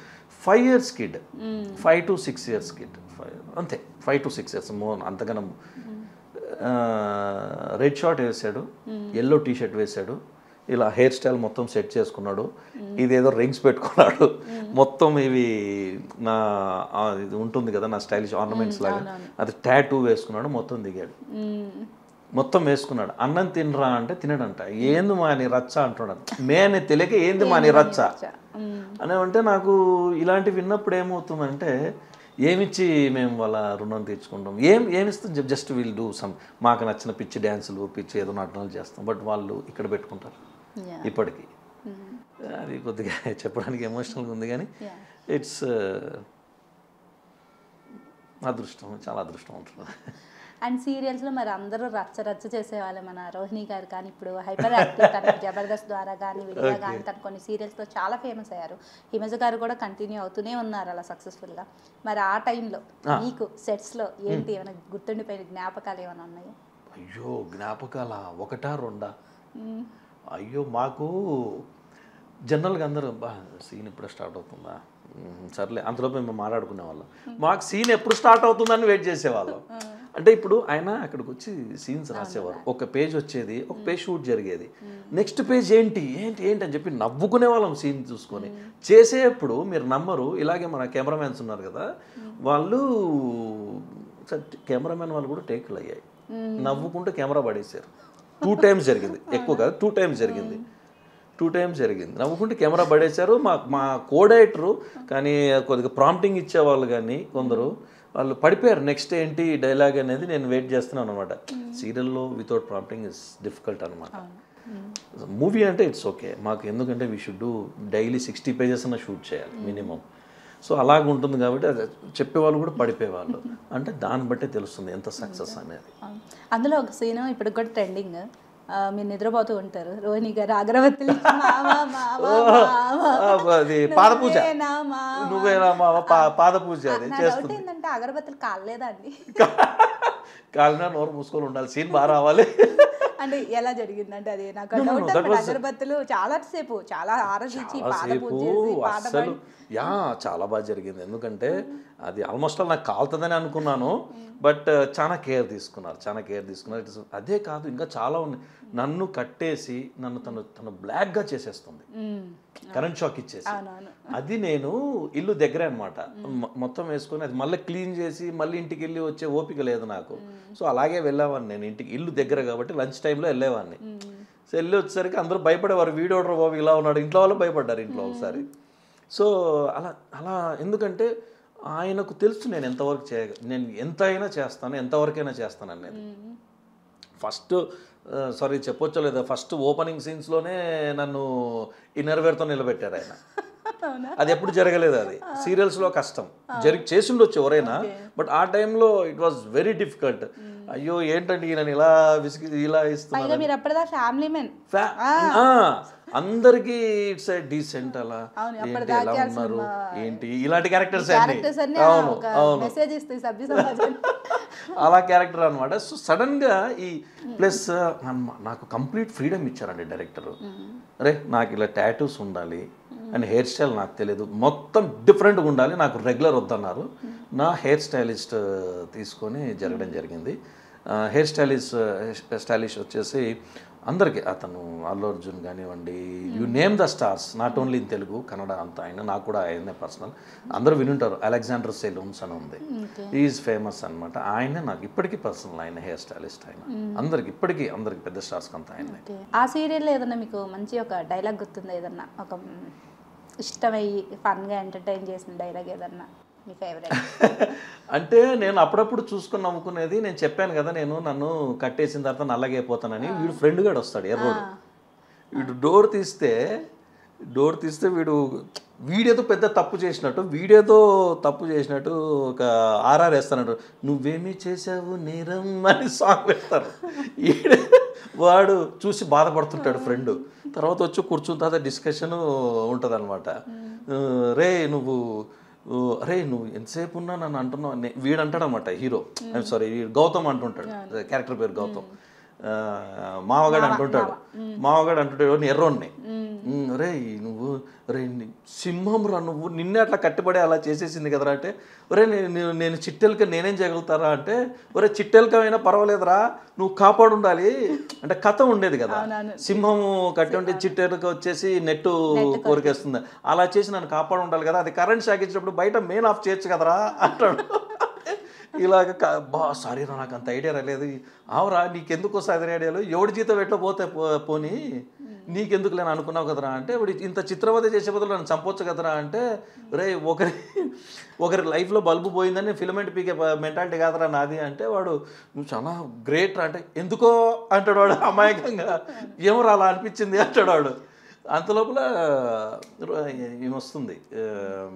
5 years kid, 5 to 6 years kid, అంతే, 5 to 6 years అంతకన్నా. రెడ్ షార్ట్ వేసాడు, ఎల్లో టీషర్ట్ వేసాడు, ఇలా హెయిర్ స్టైల్ మొత్తం సెట్ చేసుకున్నాడు, ఇదేదో రింగ్స్ పెట్టుకున్నాడు, మొత్తం ఇవి నా ఇది ఉంటుంది కదా నా స్టైలిష్ ఆర్నమెంట్స్ లాగా, అది టాటూ వేసుకున్నాడు, మొత్తం దిగాడు, మొత్తం వేసుకున్నాడు. అన్నం తినరా అంటే తినడంట. ఏంది మా నీ రచ్చ అంటున్నాడు. మేనే తెలియక ఏంది మా నీ రచ్చ అనేవంటే నాకు ఇలాంటివి విన్నప్పుడు ఏమవుతుందంటే, ఏమిచ్చి మేము వాళ్ళ రుణం తీర్చుకుంటాం, ఏమిస్తాం, జస్ట్ విల్ డూ సమ్, మాకు నచ్చిన పిచ్చి డ్యాన్సులు, పిచ్చి ఏదో నటనలు చేస్తాం. బట్ వాళ్ళు ఇక్కడ పెట్టుకుంటారు ఇప్పటికీ. అది కొద్దిగా చెప్పడానికి ఎమోషనల్గా ఉంది, కానీ ఇట్స్ అదృష్టం, చాలా అదృష్టం ఉంటుంది. అండ్ సీరియల్స్లో మరి అందరూ రచ్చ చేసేవాళ్ళు. మన రోహిణి గారు కానీ ఇప్పుడు హైపర్ యాక్టివ్ తన జబర్దస్త్ ద్వారా కానీ విడిగా కానీ తను కొన్ని సీరియల్స్తో చాలా ఫేమస్ అయ్యారు. హిమజ గారు కూడా కంటిన్యూ అవుతూనే ఉన్నారు అలా సక్సెస్ఫుల్గా. మరి ఆ టైంలో మీకు సెట్స్లో ఏంటి ఏమైనా గుర్తుండిపోయిన జ్ఞాపకాలు ఏమైనా ఉన్నాయా? అయ్యో జ్ఞాపకాల 1, 2. అయ్యో మాకు జనరల్గా అందరూ సీన్ ఎప్పుడు స్టార్ట్ అవుతుందా, సర్లే అంతలోపు మేము మాట్లాడుకునే వాళ్ళం. మాకు సీన్ ఎప్పుడు స్టార్ట్ అవుతుందని వెయిట్ చేసేవాళ్ళం. అంటే ఇప్పుడు ఆయన అక్కడికి వచ్చి సీన్స్ రాసేవారు, ఒక పేజ్ వచ్చేది, ఒక పేజ్ షూట్ జరిగేది, నెక్స్ట్ పేజ్ ఏంటి అని చెప్పి నవ్వుకునే వాళ్ళం సీన్ చూసుకొని. చేసేప్పుడు మీరు నమ్మరు, ఇలాగే మన కెమెరామెన్స్ ఉన్నారు కదా, వాళ్ళు కెమెరామెన్ వాళ్ళు కూడా టేకులు అయ్యాయి, నవ్వుకుంటూ కెమెరా పడేసారు. 2 times జరిగింది, ఎక్కువ కాదు, 2 times జరిగింది, 2 times జరిగింది. నవ్వుకుంటే కెమెరా పడేశారు. మా కోడైటరు కానీ కొద్దిగా ప్రాంప్టింగ్ ఇచ్చేవాళ్ళు కానీ కొందరు వాళ్ళు పడిపోయారు. నెక్స్ట్ ఏంటి డైలాగ్ అనేది నేను వెయిట్ చేస్తున్నాను అనమాట. సీరియల్లో వితౌట్ ప్రాంప్టింగ్ ఇస్ డిఫికల్ట్ అనమాట. మూవీ అంటే ఇట్స్ ఓకే మాకు, ఎందుకంటే we should do daily 60 pages అన్న షూట్ చేయాలి మినిమం. సో అలాగ ఉంటుంది కాబట్టి అది చెప్పేవాళ్ళు కూడా పడిపోయేవాళ్ళు. అంటే దాన్ని బట్టే తెలుస్తుంది ఎంత సక్సెస్ అనేది. అందులో ఒక సీన్ ఇప్పుడు కూడా ట్రెండింగ్, మీరు నిద్రపోతూ ఉంటారు, రోహిణి గారు అగరబత్తులు అది పాదపూజ, నువ్వేనా పాదపూజ అది చేస్తుంది. ఏంటంటే అగరబత్తులు కాలేదా అండి? కాలినా నోరు మూసుకొని ఉండాలి, సీన్ బాగా రావాలి. అంటే ఎలా జరిగిందంటే అది నాకు అగరబత్తులు చాలా సేపు చాలా ఆరగించి అసలు చాలా బాగా జరిగింది. ఎందుకంటే అది ఆల్మోస్ట్ నాకు కాలుతుందని అనుకున్నాను, బట్ చాలా కేర్ తీసుకున్నారు. అదే కాదు ఇంకా చాలా ఉన్నాయి. నన్ను కట్టేసి తను బ్లాక్గా చేసేస్తుంది, కరెంట్ షాక్ ఇచ్చేసి. అది నేను ఇల్లు దగ్గరే అనమాట, మొత్తం వేసుకొని అది మళ్ళీ క్లీన్ చేసి మళ్ళీ ఇంటికి వెళ్ళి వచ్చే ఓపిక లేదు నాకు. సో అలాగే వెళ్ళేవాడిని నేను ఇంటికి, ఇల్లు దగ్గర కాబట్టి లంచ్ టైంలో వెళ్ళేవాడిని. సో వెళ్ళి వచ్చేసరికి అందరూ భయపడేవారు, వీడియోడర్ బాబు ఇలా ఉన్నాడు, ఇంట్లో వాళ్ళు భయపడ్డారు ఇంట్లో ఒకసారి. సో అలా ఎందుకంటే ఆయనకు తెలుసు నేను ఎంతవరకు నేను ఎంతవరకైనా చేస్తాను అనేది. ఫస్ట్ సారీ చెప్పొచ్చో లేదా, ఫస్ట్ ఓపెనింగ్ సీన్స్లోనే నన్ను ఇన్నర్వేర్తో నిలబెట్టారు ఆయన. అది ఎప్పుడు జరగలేదు, అది సీరియల్స్లో కష్టం చేసి ఉండొచ్చు ఎవరైనా, బట్ ఆ టైంలో ఇట్ వాజ్ వెరీ డిఫికల్ట్. అయ్యో ఏంటంటే ఈయన ఇలా ఇస్తున్నారు. అందరికి ఇట్స్ డీసెంట్ అలా ఏంటి ఎలా ఉన్నారు ఏంటి ఇలాంటి క్యారెక్టర్స్ అన్ని. అవును అలా క్యారెక్టర్ అనమాట. సో సడన్గా ఈ ప్లస్ నాకు కంప్లీట్ ఫ్రీడమ్ ఇచ్చారండి డైరెక్టర్. అరే నాకు ఇలా టాటూస్ ఉండాలి అండ్ హెయిర్ స్టైల్ నాకు తెలియదు, మొత్తం డిఫరెంట్గా ఉండాలి, నాకు రెగ్యులర్ వద్దన్నారు. నా హెయిర్ స్టైలిస్ట్ తీసుకొని జరగడం జరిగింది. హెయిర్ స్టైలిష్ వచ్చేసి అందరికీ, అతను అల్లు అర్జున్ కానివ్వండి, you name the stars, not only in Telugu Kannada అంతా ఆయన, నాకు కూడా ఆయనే పర్సనల్, అందరూ వినుంటారు. అలెగ్జాండర్ సెలూన్స్ అని ఉంది, ఈజ్ ఫేమస్ అనమాట. ఆయనే నాకు ఇప్పటికీ పర్సనల్, ఆయన హెయిర్ స్టైలిస్ట్ ఆయన. అందరికి పెద్ద స్టార్స్కి అంతా ఆయన. ఆ సీరియల్లో ఏదన్నా మీకు మంచి ఒక డైలాగ్ గుర్తుందా, ఏదన్నా ఒక ఇష్టమయ్యి ఫన్గా ఎంటర్టైన్ చేసిన డైలాగ్ ఏదన్నా మీ ఫేవరెట్? అంటే నేను అప్పుడప్పుడు చూసుకుని నవ్వుకునేది, నేను చెప్పాను కదా నన్ను కట్టేసిన తర్వాత నల్లగైపోతానని, వీడు ఫ్రెండ్ గాడు వస్తాడు ఎర్రోడు, వీడు డోర్ తీస్తే వీడేదో పెద్ద తప్పు చేసినట్టు ఒక ఆర్ఆర్ వేస్తాడు, నువ్వేమీ చేసావు నేరం అని సాంగ్ వేస్తారు. వాడు చూసి బాధపడుతుంటాడు ఫ్రెండ్. తర్వాత వచ్చి కూర్చున్న తర్వాత డిస్కషన్ ఉంటుంది అనమాట. నువ్వు ఎంతసేపు ఉన్నా నన్ను అంటున్నావు, వీడు అంటాడు అనమాట హీరో, సారీ గౌతమ్ అంటుంటాడు, క్యారెక్టర్ పేరు గౌతమ్. మావగాడు అంటుంటాడు ఎర్రోన్ని, నువ్వు సింహం రా, నువ్వు నిన్నే అట్లా కట్టుబడి అలా చేసేసింది కదరా అంటే, నేను చిట్టెలక నేనేం చేయగలుగుతారా అంటే, చిట్టెలకమైనా పర్వాలేదురా నువ్వు కాపాడుండాలి అంటే కథ ఉండేది కదా. సింహము కట్టి ఉంటే చిట్టెలక వచ్చేసి నెట్టు కోరికేస్తుంది, అలా చేసి నన్ను కాపాడు ఉండాలి కదా, అది కరెంట్ షాక్ ఇచ్చినప్పుడు బయట మెయిన్ ఆఫ్ చేయొచ్చు కదరా అంటాడు. ఇలాగ సారీ రా నాకు అంత ఐడియా రాలేదు. ఆవురా నీకెందుకు వస్తుంది ఐడియాలు, ఎవడి జీతం ఎట్లా పోనీ నీకెందుకు లేని అనుకున్నావు కదరా అంటే, వాడు ఇంత చిత్రవద చేసే బదులు నన్ను చంపొచ్చు కదరా అంటే, ఒకరి లైఫ్లో బల్బు పోయిందని ఫిలమెంట్ పీకే మెంటాలిటీ కాదరా నాది అంటే, వాడు నువ్వు చాలా గ్రేట్ రా అంటే, ఎందుకో అంటాడు వాడు అమాయకంగా, ఏమో అలా అనిపించింది అంటాడు వాడు. అంత లోపల ఏమి వస్తుంది,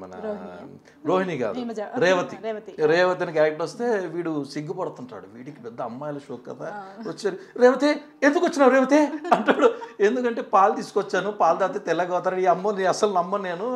మన రోహిణి కాదు రేవతిని క్యారెక్టర్ వస్తే వీడు సిగ్గుపడుతుంటాడు, వీడికి పెద్ద అమ్మాయిల షో కదా, వచ్చారు రేవతి ఎందుకు వచ్చినావు రేవతి అంటాడు, ఎందుకంటే పాలు తీసుకొచ్చాను, పాలు తాగితే తెల్లగా అవుతారు, ఈ అమ్మని అసలు నమ్మను నేను,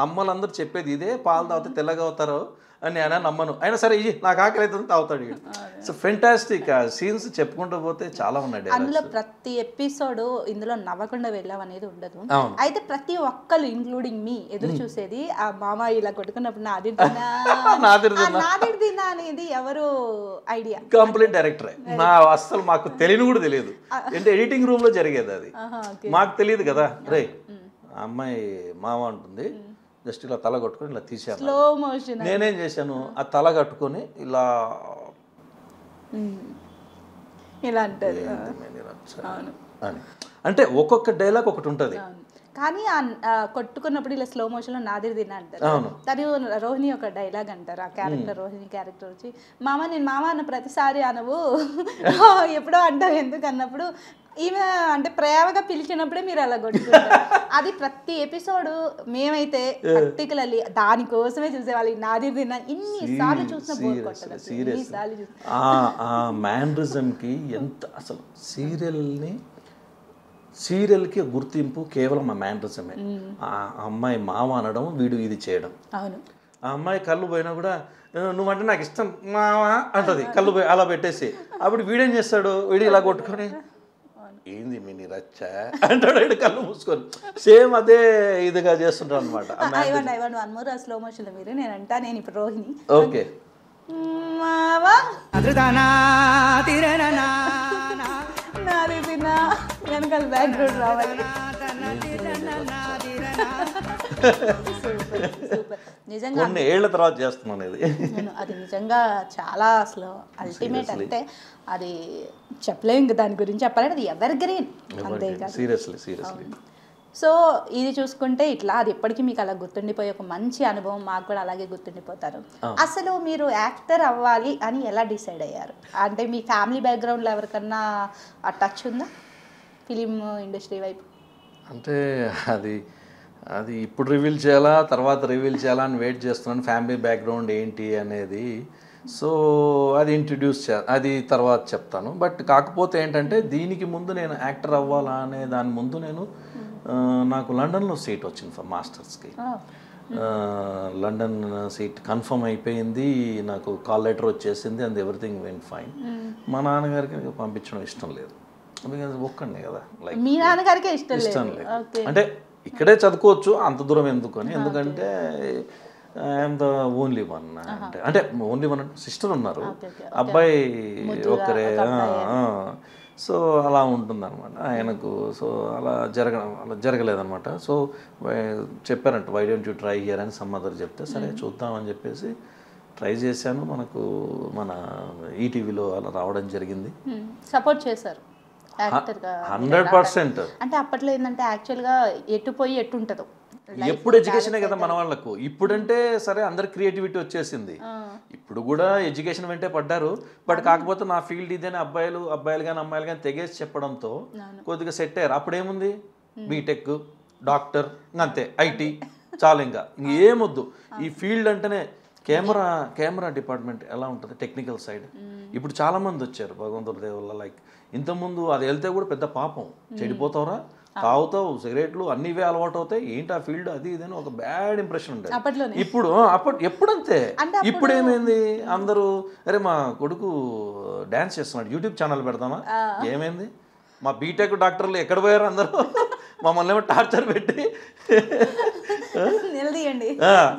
అమ్మలందరూ చెప్పేది ఇదే, పాలు తాగితే తెల్లగా అవుతారు అని ఆయన నమ్మను, అయినా సరే నాకు ఆకలి అయితే తాగుతాడు వీడు. సో ఫెంటాస్టిక్ సీన్స్ చెప్పుకుంటూ పోతే చాలా ఉన్నాయి. అందులో ప్రతి ఎపిసోడ్ ఇందులో నవ్వకుండా వెళ్ళాం అనేది ఉండదు. అయితే ప్రతి ఒక్కరు ఇంక్లూడింగ్ మీ ఎదురు చూసేది ఆ మామ ఇలా కొట్టుకున్నప్పుడు నాదిర్దినా అనేది ఎవరు ఐడియా? కంప్లీట్ డైరెక్టరే. అస్సలు మాకు తెలియని కూడా తెలియదు, అంటే ఎడిటింగ్ రూమ్ లో జరిగేది అది, మాకు తెలియదు కదా. అమ్మాయి మామ ఉంటుంది, జస్ట్ ఇలా తల కట్టుకొని ఇలా తీసాను, స్లో మోషన్. నేనేం చేశాను, ఆ తల కట్టుకొని ఇలా అంటారు అని, అంటే ఒక్కొక్క డైలాగ్ ఒకటి ఉంటుంది. కానీ కొట్టుకున్నప్పుడు ఇలా స్లో మోషన్ లో నాదిర్ తిన్నా అంటారు. తను రోహిణి ఒక డైలాగ్ అంటారు, ఆ క్యారెక్టర్ రోహిణి క్యారెక్టర్ వచ్చి, నేను మామ అన్న ప్రతిసారి అనవు ఎప్పుడో అంటావు ఎందుకు అన్నప్పుడు, ఈమె అంటే ప్రేమగా పిలిచినప్పుడే మీరు అలా కొట్టుకుంటారు. అది ప్రతి ఎపిసోడ్ మేమైతే పర్టికులర్లీ దానికోసమే చూసేవాళ్ళు. నాదిర్ తిన్నా ఇన్నిసార్లు చూసిన బోర్ కొట్టదు. మ్యానరిజంకి ఎంత అసలు సీరియల్కి గుర్తింపు కేవలం ఆ మ్యానరిజమే. ఆ అమ్మాయి మామ అనడం, వీడు ఇది చేయడం. అవును, ఆ అమ్మాయి కళ్ళు పోయినా కూడా నువ్వంటే నాకు ఇష్టం మావా అంటది, కళ్ళు పోయి అలా పెట్టేసి. అప్పుడు వీడేం చేస్తాడు, వీడు ఇలా కొట్టుకొని ఏంది మీ రచ్చ అంటాడు, వీడు కళ్ళు మూసుకొని. సేమ్ అదే ఇదిగా చేస్తుంటాడు అనమాట. స్లో మోషన్ మీరు నేను ఇప్పుడు రోహిణి ఓకే వెనకాల బ్యాక్గ్రౌండ్ రావాలి. నిజంగా కొన్ని ఏళ్ల తర్వాత చేస్తున్నాను ఇది. అది నిజంగా చాలా అసలు అల్టిమేట్. అంటే అది చెప్పలేము ఇంకా దాని గురించి చెప్పాలంటే అది ఎవర్ గ్రీన్ అంతే. సీరియస్లీ. సో ఇది చూసుకుంటే ఇట్లా అది ఎప్పటికీ మీకు అలా గుర్తుండిపోయే ఒక మంచి అనుభవం, మాకు కూడా అలాగే గుర్తుండిపోతారు. అసలు మీరు యాక్టర్ అవ్వాలి అని ఎలా డిసైడ్ అయ్యారు? అంటే మీ ఫ్యామిలీ బ్యాక్గ్రౌండ్లో ఎవరికన్నా ఆ టచ్ ఉందా ఫిలిం ఇండస్ట్రీ వైపు? అంటే అది ఇప్పుడు రివీల్ చేయాలా తర్వాత రివీల్ చేయాలా అని వెయిట్ చేస్తున్నాను, ఫ్యామిలీ బ్యాక్గ్రౌండ్ ఏంటి అనేది. సో అది అది తర్వాత చెప్తాను. బట్ కాకపోతే ఏంటంటే దీనికి ముందు నేను యాక్టర్ అవ్వాలా అనే దాని ముందు నాకు లండన్లో సీట్ వచ్చింది ఫర్ మాస్టర్స్కి. లండన్ సీట్ కన్ఫర్మ్ అయిపోయింది, నాకు కాల్ లెటర్ వచ్చేసింది, అండ్ ఎవ్రీథింగ్ వెంట్ ఫైన్. మా నాన్నగారికి పంపించడం ఇష్టం లేదు, ఒక్కడే కదా, లైక్ మీ నాన్నగారికి ఇష్టం లేదు. అంటే ఇక్కడే చదువుకోవచ్చు అంత దూరం ఎందుకు అని, ఎందుకంటే ఐఎమ్ ద ఓన్లీ వన్. అంటే ఓన్లీ వన్ అంటే సిస్టర్ ఉన్నారు, అబ్బాయి ఒకరే. సో అలా ఉంటుందన్నమాట ఆయనకు. సో అలా జరగలేదన్నమాట. సో చెప్పారంట why don't you try here అని సమ్ అదర్ చెప్తే, సరే చూద్దామని చెప్పేసి ట్రై చేశాను. మన ఈటీవీలో అలా రావడం జరిగింది. సపోర్ట్ చేశారు 100%. అంటే అప్పట్లో ఏంటంటే యాక్చువల్గా ఎటు పోయి ఎటు ఉంటుందో ఎప్పుడు ఎడ్యుకేషనే కదా మన వాళ్ళకు. ఇప్పుడంటే సరే అందరు క్రియేటివిటీ వచ్చేసింది, ఇప్పుడు కూడా ఎడ్యుకేషన్ వెంటే పడ్డారు. బట్ కాకపోతే నా ఫీల్డ్ ఇదేని అబ్బాయిలు కానీ అమ్మాయిలు కానీ తెగేసి చెప్పడంతో కొద్దిగా సెట్ అయ్యారు. అప్పుడేముంది బీటెక్, డాక్టర్, అంతే, ఐటీ చాలు, ఇంకా ఏమొద్దు. ఈ ఫీల్డ్ అంటేనే కెమెరా డిపార్ట్మెంట్ ఎలా ఉంటుంది, టెక్నికల్ సైడ్. ఇప్పుడు చాలా మంది వచ్చారు భగవంతుడి దయ వల్ల. లైక్ ఇంతకుముందు అది వెళ్తే కూడా పెద్ద పాపం, చెడిపోతావురా, తాగుతావు, సిగరెట్లు అన్ని ఇవే అలవాటు అవుతాయి, ఏంటి ఆ ఫీల్డ్ అది ఇదని ఒక బ్యాడ్ ఇంప్రెషన్ ఉండేది. ఇప్పుడు ఎప్పుడంతే. ఇప్పుడు ఏమైంది, అందరూ అరే మా కొడుకు డ్యాన్స్ చేస్తున్నాడు, యూట్యూబ్ ఛానల్ పెడతామా, ఏమైంది, మా బీటెక్ డాక్టర్లు ఎక్కడ పోయారు అందరూ, మమ్మల్ని ఏమో టార్చర్ పెట్టి నిలదీయండి,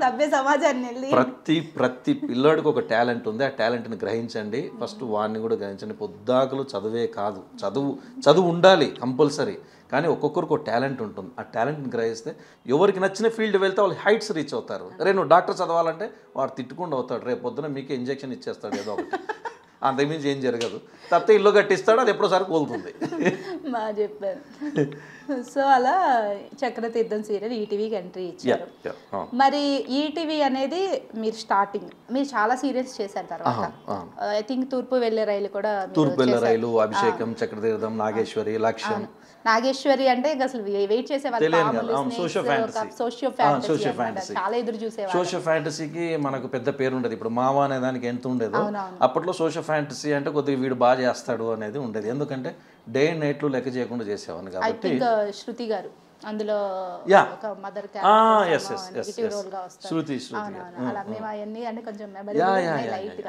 సభ్య సమాజాన్ని ప్రతి పిల్లాడికి ఒక టాలెంట్ ఉంది, ఆ టాలెంట్ని గ్రహించండి. ఫస్ట్ వాడిని కూడా గ్రహించండి. పొద్దాకలు చదువే కాదు, చదువు ఉండాలి కంపల్సరీ, కానీ ఒక్కొక్కరికి ఒక టాలెంట్ ఉంటుంది. ఆ టాలెంట్ని గ్రహిస్తే ఎవరికి నచ్చిన ఫీల్డ్ వెళ్తే వాళ్ళు హైట్స్ రీచ్ అవుతారు. నువ్వు డాక్టర్ చదవాలంటే వాడు తిట్టుకుండా అవుతాడు, రేపు పొద్దున మీకే ఇంజెక్షన్ ఇచ్చేస్తాడు ఏదో ఒకటి, అంతకుమించి ఏం జరగదు. తప్పితే ఇల్లు కట్టిస్తాడు, అది ఎప్పుడోసారి కోలుతుంది. బాగా చెప్పారు. సో అలా చక్రతీర్థం సీరియల్ ఈటీవీకి ఎంట్రీ ఇచ్చారు. మరి ఈటీవీ అనేది మీరు చాలా సీరియల్స్ చేశారు తర్వాత. ఐ థింక్ తూర్పు వెళ్ళే రైలు కూడా, తూర్పు వెళ్ళే రైలు, అభిషేకం, చక్రతీర్థం, నాగేశ్వరి, లక్ష్యం. నాగేశ్వరి అంటే అసలు వెయిట్ చేసేవాళ్ళు, చాలా ఎదురు చూసేవాళ్ళు. సోషియో ఫ్యాంటసీకి మనకు పెద్ద పేరు ఉండేది. ఇప్పుడు మావా అనే దానికి ఎంత ఉండేదో అప్పట్లో సోషియో ఫ్యాంటసీ అంటే కొద్దిగా వీడు బాగా చేస్తాడు అనేది ఉండేది. ఎందుకంటే డే అండ్ నైట్లు లెక్క చేయకుండా చేసేవాడిని కాబట్టి. శృతి గారు అందులో మదర్ శృతి కొంచెం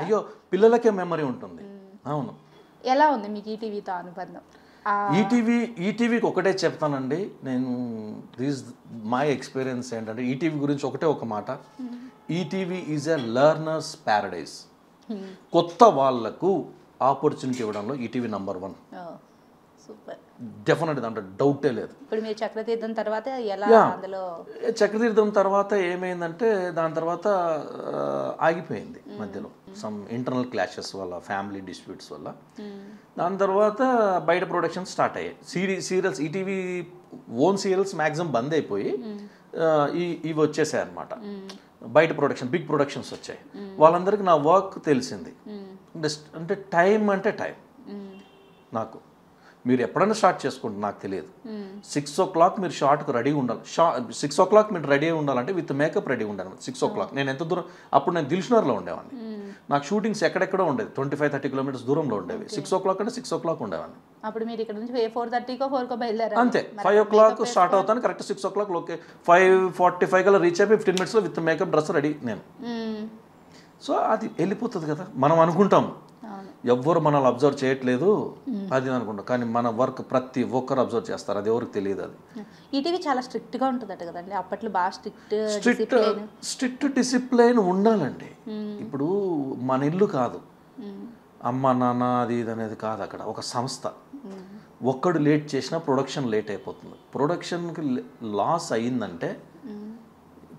అయ్యో పిల్లలకే మెమరీ ఉంటుంది. అవును. ఎలా ఉంది మీకు ఈటీవీతో అనుబంధం? ఈటీవీకి ఒకటే చెప్తానండి నేను, దిస్ మై ఎక్స్పీరియన్స్ ఏంటంటే ఈటీవీ గురించి ఒక మాట, ETV is a learners Paradise. కొత్త వాళ్లకు ఆపర్చునిటీ ఇవ్వడంలో ఈటీవీ నంబర్ 1. డెఫినెట్, దాంట్లో డౌటే లేదు. ఇప్పుడు మీరు చక్రతీర్థం తర్వాత చక్రతీర్థం తర్వాత ఏమైందంటే దాని తర్వాత ఆగిపోయింది మధ్యలో, సమ్ ఇంటర్నల్ క్లాషెస్ వల్ల, ఫ్యామిలీ డిస్ప్యూట్స్ వల్ల. దాని తర్వాత బయట ప్రొడక్షన్స్ స్టార్ట్ అయ్యాయి. Serials ETV own serials maximum బంద్ అయిపోయి ఇవి వచ్చేసాయి అనమాట. బయట బిగ్ ప్రొడక్షన్స్ వచ్చాయి. వాళ్ళందరికీ నా వర్క్ తెలిసింది. అంటే టైం నాకు, మీరు ఎప్పుడైనా స్టార్ట్ చేసుకుంటే నాకు తెలియదు, 6 o'clock మీరు షార్ట్కి రెడీ ఉండాలి. 6 o'clock మీరు రెడీ ఉండాలంటే విత్ మేకప్ రెడీ ఉండాలి. 6 o'clock నేను ఎంత దూరం, అప్పుడు నేను దిల్షునర్లో ఉండేవాడిని, నాకు షూటింగ్స్ ఎక్కడెక్కడో ఉండేది, 25-30 kilometers దూరంలో ఉండేవి. 6 o'clock అంటే 6 o'clock ఉండేవాడిని. అప్పుడు మీరు ఇక్కడ నుంచి 4:30 బయలుదేరారు అంతే. 5 o'clock స్టార్ట్ అవుతాను, కరెక్ట్ 6 o'clock 5:45 కల్లా రీచ్ అయిపోయి 15 minutes with makeup dress ready నేను. సో అది వెళ్ళిపోతుంది కదా, మనం అనుకుంటాం ఎవ్వరు మనల్ని అబ్జర్వ్ చేయట్లేదు అది అనుకుంటాం, కానీ మన వర్క్ ప్రతి ఒక్కరు అబ్జర్వ్ చేస్తారు, అది ఎవరికి తెలియదు. అది ఈటీవీ చాలా స్ట్రిక్ట్గా ఉంటుందట కదండి అప్పట్లో, బాగా స్ట్రిక్ట్ డిసిప్లైన్ ఉండాలండి. ఇప్పుడు మన ఇల్లు కాదు, అమ్మ నాన్న అది ఇది అనేది కాదు, అక్కడ ఒక సంస్థ. ఒక్కడు లేట్ చేసినా ప్రొడక్షన్ లేట్ అయిపోతుంది. ప్రొడక్షన్కి లాస్ అయ్యిందంటే,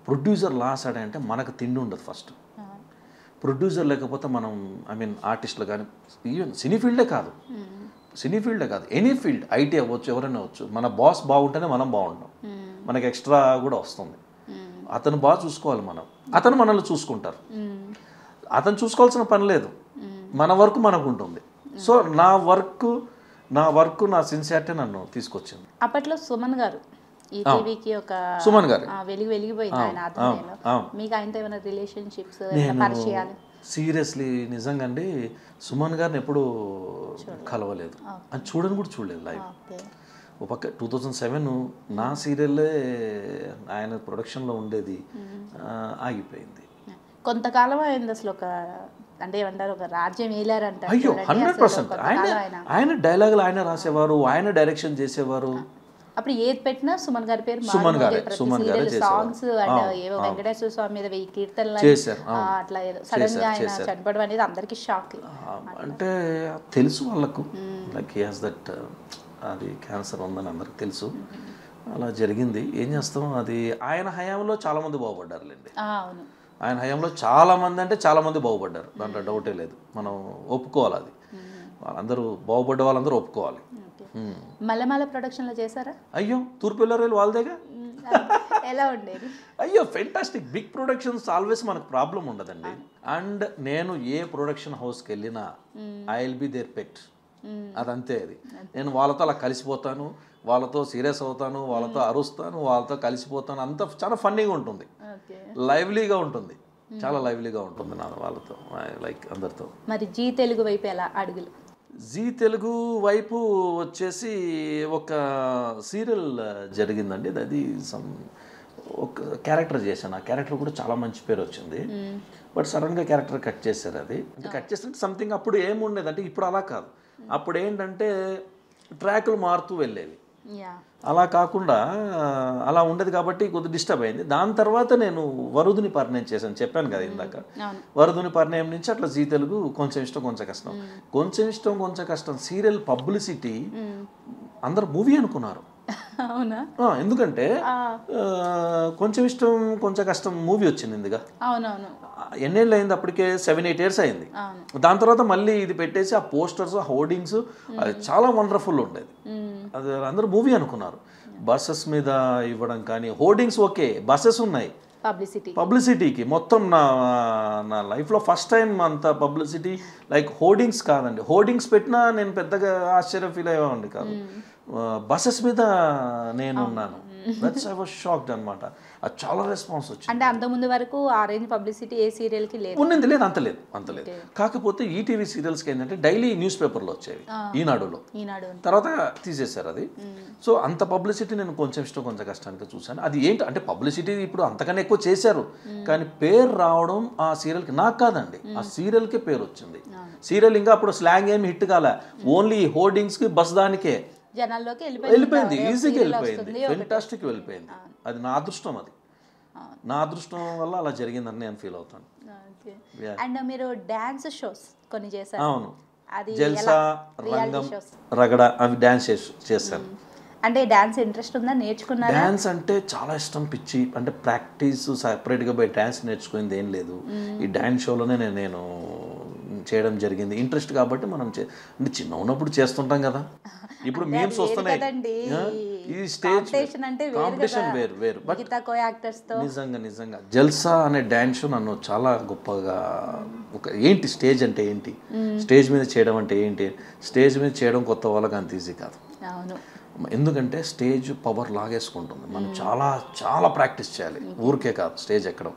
ప్రొడ్యూసర్ లాస్ అంటే మనకు తిండి ఉండదు ఫస్ట్. ప్రొడ్యూసర్ లేకపోతే మనం ఆర్టిస్టులు కానీ, ఈవెన్ సినీ ఫీల్డే కాదు, ఎనీ ఫీల్డ్, ఐటీ అవ్వచ్చు, ఎవరైనా అవ్వచ్చు, మన బాస్ బాగుంటేనే మనం బాగుంటాం, మనకి ఎక్స్ట్రా కూడా వస్తుంది. అతను బాగా చూసుకోవాలి, అతను మనల్ని చూసుకుంటారు. అతను చూసుకోవాల్సిన పని లేదు, మన వర్క్ మనకు ఉంటుంది. సో నా వర్క్ నా సిన్సియారిటీ నన్ను తీసుకొచ్చింది. అప్పట్లో సుమన్ గారు ఈటీవీకి ఒక సుమన్ గారు వెలిగిపోయింది ఆయన ఆధ్వర్యంలో. మీకు ఆయనతో ఏమైనా రిలేషన్షిప్స్, పరిచయాలు? సీరియస్లీ నిజంగా అండి, సుమన్ గారిని ఎప్పుడు కలవలేదు, అని కూడా చూడలేదు లైవ్. ఒక పక్క 2007 నా సీరియల్లే ఆయన ప్రొడక్షన్లో ఉండేది, ఆగిపోయింది. కొంతకాలం అయింది అసలు, అంటే ఏమంటారు, ఒక రాజ్యం వేలారంట. అయ్యో 100%. ఆయన డైలాగులు ఆయన రాసేవారు, ఆయన డైరెక్షన్ చేసేవారు. అప్పుడు ఏది పెట్టినా సుమన్ గారి పేరు, సుమన్ గారే సాంగ్స్ అండ్ ఏవో వెంకటేశ్వర స్వామి మీద 1000 కీర్తనలు చేశారు. అట్లా సడన్ గా ఆయన చనిపోవడం అనేది అందరికి షాక్. అంటే తెలుసు వాళ్ళకు, లైక్ హి హాస్ దట్, అది క్యాన్సర్ ఉందని అందరికి తెలుసు, అలా జరిగింది. ఏం చేస్తాం, అది ఆయన హయాంలో చాలా మంది బాగుపడ్డారులేండి. ఆయన హయాంలో చాలా మంది బాగుపడ్డారు, దాంట్లో డౌటే లేదు, మనం ఒప్పుకోవాలి. అది వాళ్ళందరూ బాగుపడ్డ వాళ్ళందరూ ఒప్పుకోవాలి. మల్లెమాల ప్రొడక్షన్ లో చేశారా? అయ్యో తూర్పు వెళ్ళారు వాళ్ళదేగా. ఎలా ఉండేది? అయ్యో ఫెంటాస్టిక్. బిగ్ ప్రొడక్షన్స్ ఆల్వేస్ మనకు ప్రాబ్లం ఉండదండి. అండ్ నేను ఏ ప్రొడక్షన్ హౌస్కి వెళ్ళినా ఐ విల్ బి దేర్ పెట్. అదంతే. అది నేను వాళ్ళతో అలా కలిసిపోతాను, వాళ్ళతో సీరియస్ అవుతాను, వాళ్ళతో అరుస్తాను, వాళ్ళతో కలిసిపోతాను. అంత చాలా ఫన్నీగా ఉంటుంది, లైవ్లీగా ఉంటుంది, చాలా లైవ్లీగా ఉంటుంది నా వాళ్ళతో, లైక్ అందరితో. మరి జీ తెలుగు వైపు ఎలా అడుగులు? జీ తెలుగు వైపు వచ్చేసి ఒక సీరియల్ జరిగిందండి. అది ఒక క్యారెక్టర్ చేశాను. ఆ క్యారెక్టర్ కూడా చాలా మంచి పేరు వచ్చింది. బట్ సడన్గా క్యారెక్టర్ కట్ చేశారు. అది అంటే కట్ చేస్తుంటే సంథింగ్ అప్పుడు ఏముండేది అంటే ఇప్పుడు అలా కాదు. అప్పుడు ఏంటంటే ట్రాకులు మారుతూ వెళ్ళేవి. అలా కాకుండా అలా ఉండేది కాబట్టి కొద్దిగా డిస్టర్బ్ అయింది. దాని తర్వాత నేను వరుదుని పరిణయం చేశాను, చెప్పాను కదా ఇందాక. వరుదుని పరిణయం నుంచి అట్లా జీ తెలుగు కొంచెం ఇష్టం కొంచెం కష్టం, కొంచెం ఇష్టం కొంచెం కష్టం సీరియల్ పబ్లిసిటీ అందరు మూవీ అనుకున్నారు. అవునా? ఎందుకంటే కొంచెం ఇష్టం కొంచెం కష్టం మూవీ వచ్చింది ఇందుగా. అవునవును. ఎన్నేళ్ళు అయింది అప్పటికే? 7-8 years అయింది. దాని తర్వాత మళ్ళీ ఇది పెట్టేసి ఆ పోస్టర్స్ హోర్డింగ్స్ అది చాలా వండర్ఫుల్ ఉండేది. అది అందరూ మూవీ అనుకున్నారు. బస్సెస్ మీద ఇవ్వడం కానీ హోర్డింగ్స్ ఓకే, బస్సెస్ ఉన్నాయి పబ్లిసిటీకి. మొత్తం నా లైఫ్లో ఫస్ట్ టైం అంత పబ్లిసిటీ లైక్ హోర్డింగ్స్ కాదండి. హోర్డింగ్స్ పెట్టినా నేను పెద్దగా ఆశ్చర్యం ఫీల్ అయ్యేవాడిని కాదు. బస్సెస్ మీద నేను ఉన్నాను. దట్స్ ఐ వాస్ షాక్డ్ అనమాట. అది చాలా రెస్పాన్స్ వచ్చింది. అంటే అంత ముందు వరకు ఆ రేంజ్ పబ్లిసిటీ ఏ సీరియల్కి లేదు. ఉన్నది లేదు, అంత లేదు. కాకపోతే ఈటీవీ సీరియల్స్కి ఏంటంటే డైలీ న్యూస్ పేపర్లో వచ్చేవి, ఈనాడులో. తర్వాత తీసేశారు అది. సో అంత పబ్లిసిటీ నేను కొంచెం ఇష్టం కొంచెం కష్టానికి చూశాను. అది ఏంటి అంటే పబ్లిసిటీ ఇప్పుడు అంతకన్నా ఎక్కువ చేశారు, కానీ పేరు రావడం ఆ సీరియల్కి నాకు కాదండి, ఆ సీరియల్కే పేరు వచ్చింది. సీరియల్ ఇంకా అప్పుడు స్లాంగ్ ఏమి హిట్ కాలే, ఓన్లీ హోర్డింగ్స్కి బస్ దానికే జనాల్లోకి వెళ్ళిపోయింది, ఈజీగా వెళ్ళిపోయింది, ఫెంటాస్టిక్ వెళ్ళిపోయింది. అది నా అదృష్టం, అది నా అదృష్టం వల్ల అలా జరిగిందని నేను ఫీల్ అవుతాను. అండ్ మీరు డాన్స్ షోస్ కొన్ని చేశారు. అవును, జల్సా, రంగం, రగడ అవి డాన్స్ చేశాను. అంటే డాన్స్ ఇంట్రెస్ట్ ఉందా, నేర్చుకున్నారా? డాన్స్ అంటే చాలా ఇష్టం, పిచ్చి. అంటే ప్రాక్టీస్ సెపరేట్గా పోయి డాన్స్ నేర్చుకునేది ఏం లేదు. ఈ డాన్స్ షోలోనే నేను చేయడం జరిగింది. ఇంట్రెస్ట్ కాబట్టి మనం అంటే చిన్న ఉన్నప్పుడు చేస్తుంటాం కదా. ఇప్పుడు మీమ్స్ వస్తున్నాయి, ఈ స్టేజ్ కాంపిటీషన్ వేరు. బట్ నిజంగా జల్సా అనే డాన్స్ షో నన్ను చాలా గొప్పగా ఏంటి స్టేజ్ అంటే ఏంటి, స్టేజ్ మీద చేయడం అంటే ఏంటి, స్టేజ్ మీద చేయడం కొత్త వాళ్ళకి అంత ఈజీ కాదు. ఎందుకంటే స్టేజ్ పవర్ లాగేసుకుంటుంది. మనం చాలా చాలా ప్రాక్టీస్ చేయాలి, ఊరికే కాదు స్టేజ్ ఎక్కడం.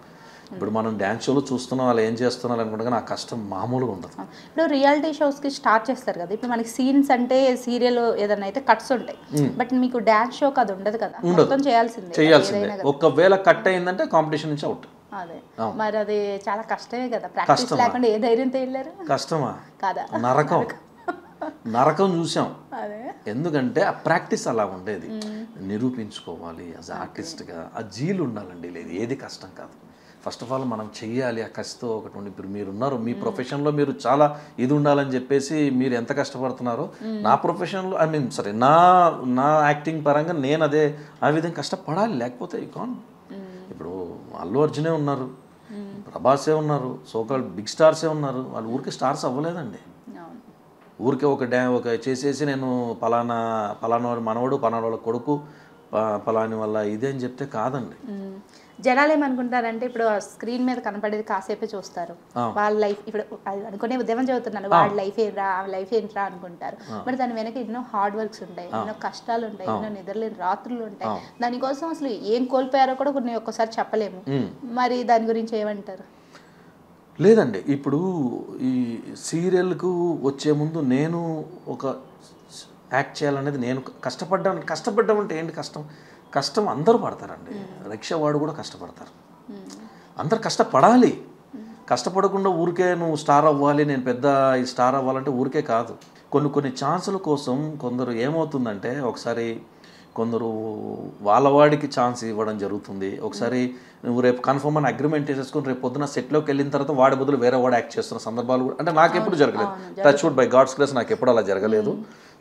ఇప్పుడు మనం డ్యాన్స్ షోలో చూస్తున్నాం, వాళ్ళు ఏం చేస్తున్నారు అనుకుంటే ఆ కష్టం మామూలుగా ఉండదు. ఇప్పుడు రియాలిటీ షోస్కి స్టార్ట్ చేస్తారు కదా, ఇప్పుడు మనకి సీన్స్ అంటే సీరియల్ ఏదైనా అయితే కట్స్ ఉంటాయి, బట్ మీకు డ్యాన్స్ షోకి అది ఉండదు కదా, మొత్తం చేయాల్సిందే. ఒకవేళ కట్ అయిందంటే కాంపిటీషన్ నుంచి అవుట్. అదే మరి అది చాలా కష్టమే కదా, ప్రాక్టీస్ లేకుండా ఏ ధైర్యంతో వెళ్ళారు? కష్టమా కాదా? నరకం చూసాం. ఎందుకంటే ఆ ప్రాక్టీస్ అలా ఉండేది. నిరూపించుకోవాలి యాజ్ ఆర్టిస్ట్గా, ఆ జీలు ఉండాలండి. లేదు ఏది కష్టం కాదు. ఫస్ట్ ఆఫ్ ఆల్ మనం చెయ్యాలి, ఆ కసితో ఒకటి ఉండి. ఇప్పుడు మీరున్నారు, మీ ప్రొఫెషన్లో మీరు చాలా ఇది ఉండాలని చెప్పేసి మీరు ఎంత కష్టపడుతున్నారో, నా ప్రొఫెషన్లో ఐ మీన్ సరే నా యాక్టింగ్ పరంగా నేను అదే ఆ విధంగా కష్టపడాలి, లేకపోతే కాన్. ఇప్పుడు అల్లు అర్జునే ఉన్నారు, ప్రభాసే ఉన్నారు, సోకాల్ బిగ్ స్టార్సే ఉన్నారు. వాళ్ళు ఊరికే స్టార్స్ అవ్వలేదండి. ఊరికే ఒక చేసేసి నేను పలానా వాడు మనవడు, పలానా వాళ్ళ కొడుకు, పలాని వల్ల ఇదే అని చెప్తే కాదండి. జనాలు ఏమనుకుంటారంటే ఇప్పుడు స్క్రీన్ మీద కనపడేది కాసేపే చూస్తారు, వాళ్ళ లైఫ్ ఇప్పుడు అనుకునే ఉద్యమం చదువుతున్నాను, వాళ్ళ లైఫ్ ఏంట్రా లైఫ్ ఏంట్రా అనుకుంటారు. మరి దాని వెనక ఎన్నో హార్డ్ వర్క్స్ ఉంటాయి, ఎన్నో కష్టాలు ఉంటాయి, ఎన్నో నిద్రలేని రాత్రులు ఉంటాయి. దానికోసం అసలు ఏం కోల్పోయారో కూడా కొన్ని ఒక్కసారి చెప్పలేము. మరి దాని గురించి ఏమంటారు? లేదండి, ఇప్పుడు ఈ సీరియల్కు వచ్చే ముందు నేను ఒక యాక్ట్ చేయాలనేది నేను కష్టపడ్డం అంటే ఏంటి కష్టం అందరూ పడతారండి. రిక్షావాడు కూడా కష్టపడతారు, అందరు కష్టపడాలి. కష్టపడకుండా ఊరికే నువ్వు స్టార్ అవ్వాలి, నేను పెద్ద ఈ స్టార్ అవ్వాలంటే ఊరికే కాదు. కొన్ని ఛాన్సుల కోసం కొందరు ఏమవుతుందంటే ఒకసారి కొందరు వాళ్ళ వాడికి ఛాన్స్ ఇవ్వడం జరుగుతుంది. ఒకసారి నువ్వు రేపు కన్ఫర్మ్ అని అగ్రిమెంట్ చేసేసుకుని రేపు పొద్దున సెట్లోకి వెళ్ళిన తర్వాత వాడి బదులు వేరే వాడు యాక్ట్ చేస్తున్న సందర్భాలు కూడా అంటే నాకెప్పుడు జరగలేదు. Touch wood by God's grace నాకు ఎప్పుడు అలా జరగలేదు.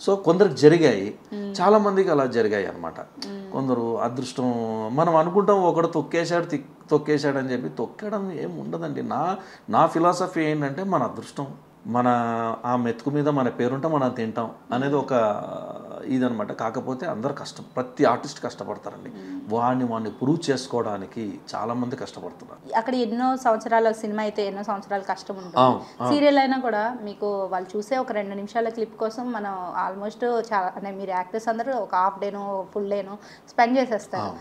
సో కొందరికి జరిగాయి, చాలామందికి అలా జరిగాయి అనమాట. కొందరు అదృష్టం మనం అనుకుంటాం ఒకడు తొక్కేశాడు అని చెప్పి, తొక్కడం ఏం ఉండదండి. నా ఫిలాసఫీ ఏంటంటే మన అదృష్టం, మన ఆ మెతుకు మీద మన పేరుంటే మనం తింటాం అనేది ఒక ఇదనమాట. కాకపోతే అందరు ప్రతి ఆర్టిస్ట్ కష్టపడతారండి. వాడిని ప్రూవ్ చేసుకోవడానికి చాలామంది కష్టపడుతున్నారు. అక్కడ ఎన్నో సంవత్సరాల సినిమా అయితే ఎన్నో సంవత్సరాల కష్టం ఉంటుంది. సీరియల్ అయినా కూడా మీకు వాళ్ళు చూసే ఒక 2 నిమిషాల క్లిప్ కోసం మనం ఆల్మోస్ట్ చాలా అంటే మీరు యాక్టర్స్ అందరూ ఒక హాఫ్ డేనో ఫుల్ డేనో స్పెండ్ చేసేస్తారు.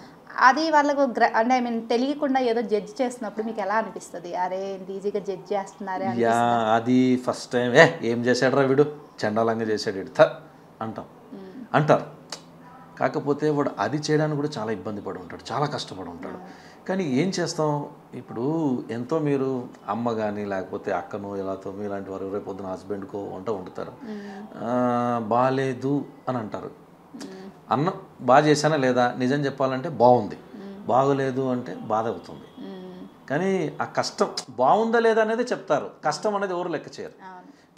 అది వాళ్ళకు అంటే ఐ మీన్ తెలియకుండా ఏదో జడ్జ్ చేస్తున్నప్పుడు మీకు ఎలా అనిపిస్తుంది? అరే ఇంత ఈజీగా జడ్జ్ చేస్తున్నారే అది ఫస్ట్ టైం ఏం చేశాడు రా వీడు, చండాలంగా చేశాడు అంటారు. కాకపోతే వాడు అది చేయడానికి కూడా చాలా ఇబ్బంది పడి ఉంటాడు, చాలా కష్టపడి ఉంటాడు. కానీ ఏం చేస్తాం, ఇప్పుడు ఎంతో మీరు అమ్మ కానీ లేకపోతే అక్కనో ఎలాతో ఇలాంటి వారు రేపు పొద్దున హస్బెండ్కో వంట వండుతారు, బాగాలేదు అని అంటారు. అన్నం బాగా చేశానా లేదా, నిజం చెప్పాలంటే బాగుంది, బాగోలేదు అంటే బాధ అవుతుంది. కానీ ఆ కష్టం బాగుందా లేదా అనేది చెప్తారు, కష్టం అనేది ఎవరు లెక్క చేయరు.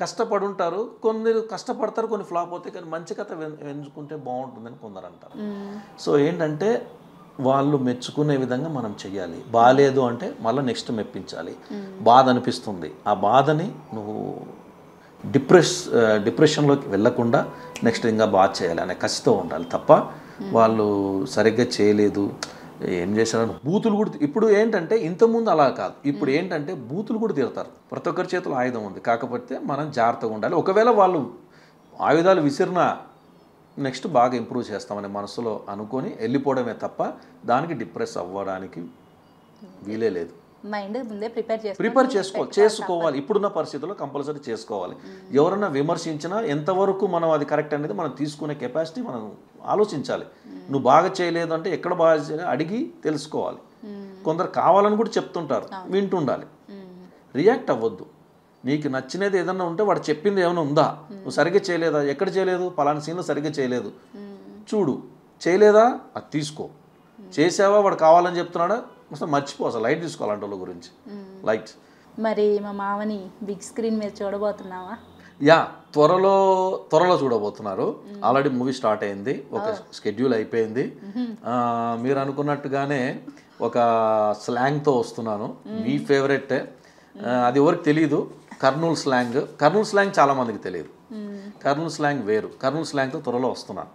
కష్టపడి ఉంటారు, కొన్ని కష్టపడతారు, కొన్ని ఫ్లాప్ అవుతాయి. కానీ మంచి కథ ఎంచుకుంటే బాగుంటుందని కొందరు అంటారు. సో ఏంటంటే వాళ్ళు మెచ్చుకునే విధంగా మనం చెయ్యాలి. బాగాలేదు అంటే మళ్ళీ నెక్స్ట్ మెప్పించాలి. బాధ అనిపిస్తుంది, ఆ బాధని నువ్వు డిప్రెషన్లోకి వెళ్ళకుండా నెక్స్ట్ ఇంకా బాగా చేయాలి అనే కసితో ఉండాలి తప్ప వాళ్ళు సరిగ్గా చేయలేదు ఏం చేశారని బూతులు కూడా. ఇప్పుడు ఏంటంటే ఇంతకుముందు అలా కాదు, ఇప్పుడు ఏంటంటే బూతులు కూడా తిడతారు. ప్రతి ఒక్కరి చేతిలో ఆయుధం ఉంది, కాకపోతే మనం జాగ్రత్తగా ఉండాలి. ఒకవేళ వాళ్ళు ఆయుధాలు విసిరినా నెక్స్ట్ బాగా ఇంప్రూవ్ చేస్తామనే మనసులో అనుకొని వెళ్ళిపోవడమే తప్ప దానికి డిప్రెస్ అవ్వడానికి వీలే లేదు. మైండ్ ముందే ప్రిపేర్ చేసుకోవాలి. ఇప్పుడున్న పరిస్థితుల్లో కంపల్సరీ చేసుకోవాలి. ఎవరన్నా విమర్శించినా ఎంతవరకు మనం అది కరెక్ట్ అనేది మనం తీసుకునే కెపాసిటీ మనం ఆలోచించాలి. నువ్వు బాగా చేయలేదు అంటే ఎక్కడ బాగా చేయలేదు అడిగి తెలుసుకోవాలి. కొందరు కావాలని కూడా చెప్తుంటారు, వింటుండాలి. రియాక్ట్ అవ్వద్దు. నీకు నచ్చినది ఏదన్నా ఉంటే వాడు చెప్పింది ఏమైనా ఉందా, నువ్వు సరిగ్గా చేయలేదా, ఎక్కడ చేయలేదు, పలానా సీన్లో సరిగ్గా చేయలేదు చూడు, చేయలేదా అది తీసుకో, చేసావా వాడు కావాలని చెప్తున్నాడా అసలు మర్చిపో, అసలు లైట్ తీసుకోవాలంటే వాళ్ళ గురించి లైట్. మరి మా మామని బిగ్ స్క్రీన్ మీద చూడబోతున్నావా? త్వరలో చూడబోతున్నారు. ఆల్రెడీ మూవీ స్టార్ట్ అయింది, ఒక షెడ్యూల్ అయిపోయింది. మీరు అనుకున్నట్టుగానే ఒక స్లాంగ్తో వస్తున్నాను, మీ ఫేవరెట్. అది ఎవరికి తెలియదు, కర్నూలు స్లాంగ్ చాలా మందికి తెలియదు. కర్నూలు స్లాంగ్ వేరు, కర్నూలు స్లాంగ్తో త్వరలో వస్తున్నాను.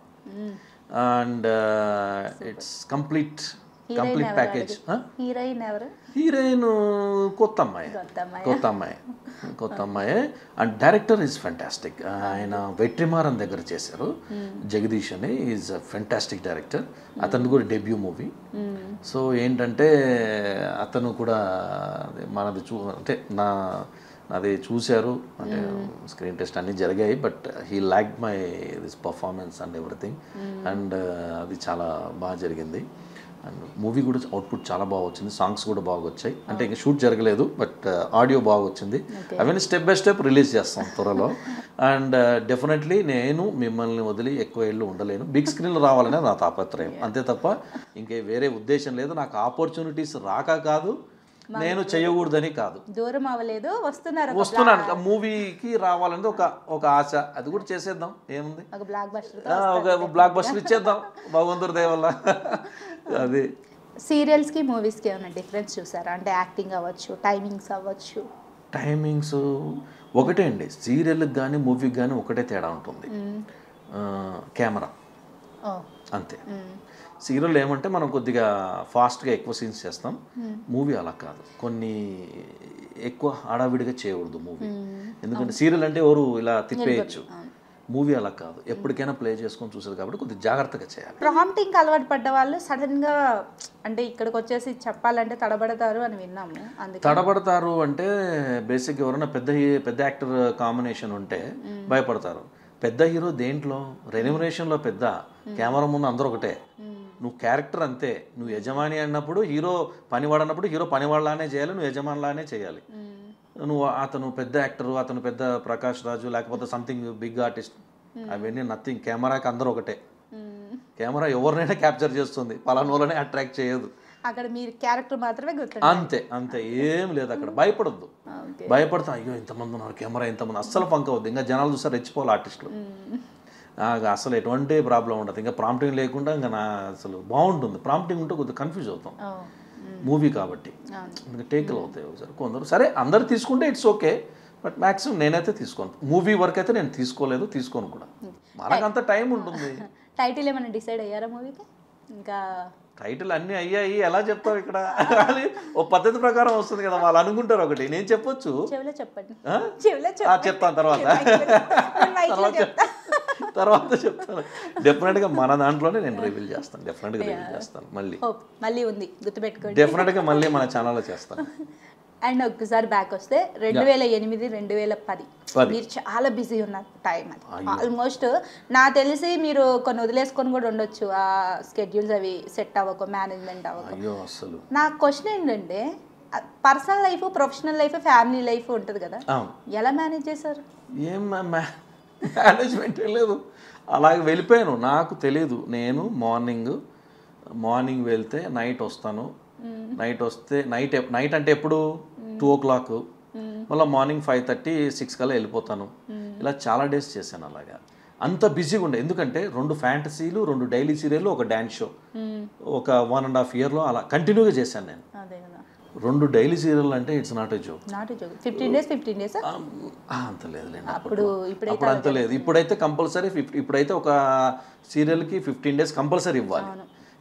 And it's complete package. Heroine కొత్త అమ్మాయి అండ్ డైరెక్టర్ ఈజ్ ఫెంటాస్టిక్. ఆయన వెట్రిమారన్ దగ్గర చేశారు, జగదీష్ అని, ఈజ్ ఫెంటాస్టిక్ డైరెక్టర్. అతను కూడా డెబ్యూ మూవీ. సో ఏంటంటే అతను కూడా మనది అంటే నాది చూశారు, అంటే స్క్రీన్ టెస్ట్ అన్నీ జరిగాయి. But he liked my this performance and everything. And అది చాలా బాగా జరిగింది. అండ్ మూవీ కూడా అవుట్పుట్ చాలా బాగా వచ్చింది, సాంగ్స్ కూడా బాగా వచ్చాయి. అంటే ఇంకా షూట్ జరగలేదు, బట్ ఆడియో బాగా వచ్చింది. అవన్నీ స్టెప్ బై స్టెప్ రిలీజ్ చేస్తాం త్వరలో. అండ్ డెఫినెట్లీ నేను మిమ్మల్ని వదిలి ఎక్కువ ఏళ్ళు ఉండలేను. బిగ్ స్క్రీన్లో రావాలనే నా తాపత్రయం, అంతే తప్ప ఇంకే వేరే ఉద్దేశం లేదు. నాకు ఆపర్చునిటీస్ రాక కాదు, నేను చేయకూడదని కాదు, దూరం అవ్వలేదు, వస్తున్నాను. మూవీకి రావాలనేది ఒక ఆశ, అది కూడా చేసేద్దాం, ఏముంది, ఒక బ్లాక్ బస్టర్ ఇచ్చేద్దాం భగవంతుడి దయ వల్ల. అది సీరియల్స్కి మూవీస్కి ఏమైనా డిఫరెన్స్ చూసారా? అంటే యాక్టింగ్ అవ్వచ్చు, టైమింగ్స్ అవ్వచ్చు. టైమింగ్స్ ఒకటే అండి, సీరియల్కి కానీ మూవీకి కానీ ఒకటే తేడా ఉంటుంది, కెమెరా అంతే. సీరియల్ ఏమంటే మనం కొద్దిగా ఫాస్ట్గా ఎక్కువ సీన్స్ చేస్తాం, మూవీ అలా కాదు, కొన్ని ఎక్కువ హడావిడిగా చేయకూడదు మూవీ. ఎందుకంటే సీరియల్ అంటే ఎవరు ఇలా తిప్పేయచ్చు, మూవీ అలా కాదు, ఎప్పటికైనా ప్లే చేసుకొని చూసేది కాబట్టి కొద్దిగా జాగ్రత్తగా చేయాలి. ప్రాంప్టింగ్ అలవాటు పడ్డ వాళ్ళు సడన్గా అంటే ఇక్కడికి వచ్చేసి చెప్పాలంటే తడబడతారు అని విన్నాము. తడబడతారు అంటే బేసిక్ ఎవరైనా పెద్ద యాక్టర్ కాంబినేషన్ ఉంటే భయపడతారు. పెద్ద హీరో దేంట్లో, రెన్యూమరేషన్లో పెద్ద, కెమెరా ముందు అందరూ ఒకటే, నువ్వు క్యారెక్టర్ అంతే. నువ్వు యజమాని అన్నప్పుడు హీరో పనివాడన్నప్పుడు హీరో పనివాళ్ళలానే చేయాలి, నువ్వు యజమానిలానే చేయాలి. నువ్వు అతను పెద్ద యాక్టరు, అతను పెద్ద ప్రకాష్ రాజు, లేకపోతే సంథింగ్ బిగ్ ఆర్టిస్ట్, అవన్నీ నథింగ్. కెమెరాకి అందరూ ఒకటే, కెమెరా ఎవరినైనా క్యాప్చర్ చేస్తుంది, పలానోళ్ళనే అట్రాక్ట్ చేయదు. అక్కడ మీరు క్యారెక్టర్ మాత్రమే అంతే ఏం లేదు. అక్కడ భయపడద్దు, భయపడతా అయ్యో ఇంతమంది ఉన్నారు, కెమెరా ఇంతమంది, అస్సలు ఫంక్ అవుద్ది. ఇంకా జనాలు చూస్తే రెచ్చిపోవాలి ఆర్టిస్టులు. అసలు ఎటువంటి ప్రాబ్లం ఉండదు, ఇంకా ప్రాంప్టింగ్ లేకుండా ఇంకా అసలు బాగుంటుంది. ప్రాంప్టింగ్ ఉంటే కొద్దిగా కన్ఫ్యూజ్ అవుతాం, మూవీ కాబట్టి ఇంకా టేకులు అవుతాయి ఒకసారి. కొందరు సరే అందరు తీసుకుంటే ఇట్స్ ఓకే, బట్ మ్యాక్సిమం నేనైతే తీసుకోను. మూవీ వరకు అయితే నేను తీసుకోలేదు, తీసుకోను కూడా. మనకంత టైం ఉంటుంది. టైటిల్ ఏమైనా డిసైడ్ అయ్యారా మూవీకి? ఇంకా టైటిల్ అన్నీ అయ్యాయి, ఎలా చెప్తావు ఇక్కడ? ఓ పద్ధతి ప్రకారం వస్తుంది కదా, వాళ్ళు అనుకుంటారు ఒకటి, నేను చెప్పొచ్చు. చెవిలో చెప్పండి. చెప్తాను తర్వాత చెప్తాను. డెఫినెట్గా మన దాంట్లోనే నేను రివీల్ చేస్తాను, డెఫినెట్గా రివీల్ చేస్తాను. మళ్ళీ ఉంది, గుర్తుపెట్టుకోండి. డెఫినెట్గా మళ్ళీ మన ఛానల్లో చేస్తాను. అండ్ ఒక్కసారి బ్యాక్ వస్తే 2008, 2010 మీరు చాలా బిజీ ఉన్నారు టైం. అది ఆల్మోస్ట్ నాకు తెలిసి మీరు కొన్ని వదిలేసుకొని కూడా ఉండొచ్చు, ఆ స్కెడ్యూల్స్ అవి సెట్ అవ్వకు, మేనేజ్మెంట్ అవ్వకు. అసలు నా క్వశ్చన్ ఏంటంటే, personal life, professional life, family life ఉంటుంది కదా, ఎలా మేనేజ్ చేశారు? ఏం మేనేజ్మెంట్ లేదు, అలాగే వెళ్ళిపోయాను. నాకు తెలీదు. నేను మార్నింగ్ వెళ్తే నైట్ వస్తాను. నైట్ వస్తే నైట్ అంటే ఎప్పుడు 2 o'clock, మళ్ళీ మార్నింగ్ 5:30, 6 కల్లా వెళ్ళిపోతాను. ఇలా చాలా డేస్ చేశాను అలాగా. అంత బిజీగా ఉండే, ఎందుకంటే 2 ఫ్యాంటసీలు, 2 డైలీ సీరియల్, ఒక డ్యాన్స్ షో, ఒక 1.5 yearలో అలా కంటిన్యూగా చేశాను నేను. 2 డైలీ సీరియల్ అంటే it's not a joke. 15 days అంత లేదులేండి, అప్పుడు అంత లేదు. ఇప్పుడైతే కంపల్సరీ ఇప్పుడైతే ఒక సీరియల్కి 15 days కంపల్సరీ ఇవ్వాలి.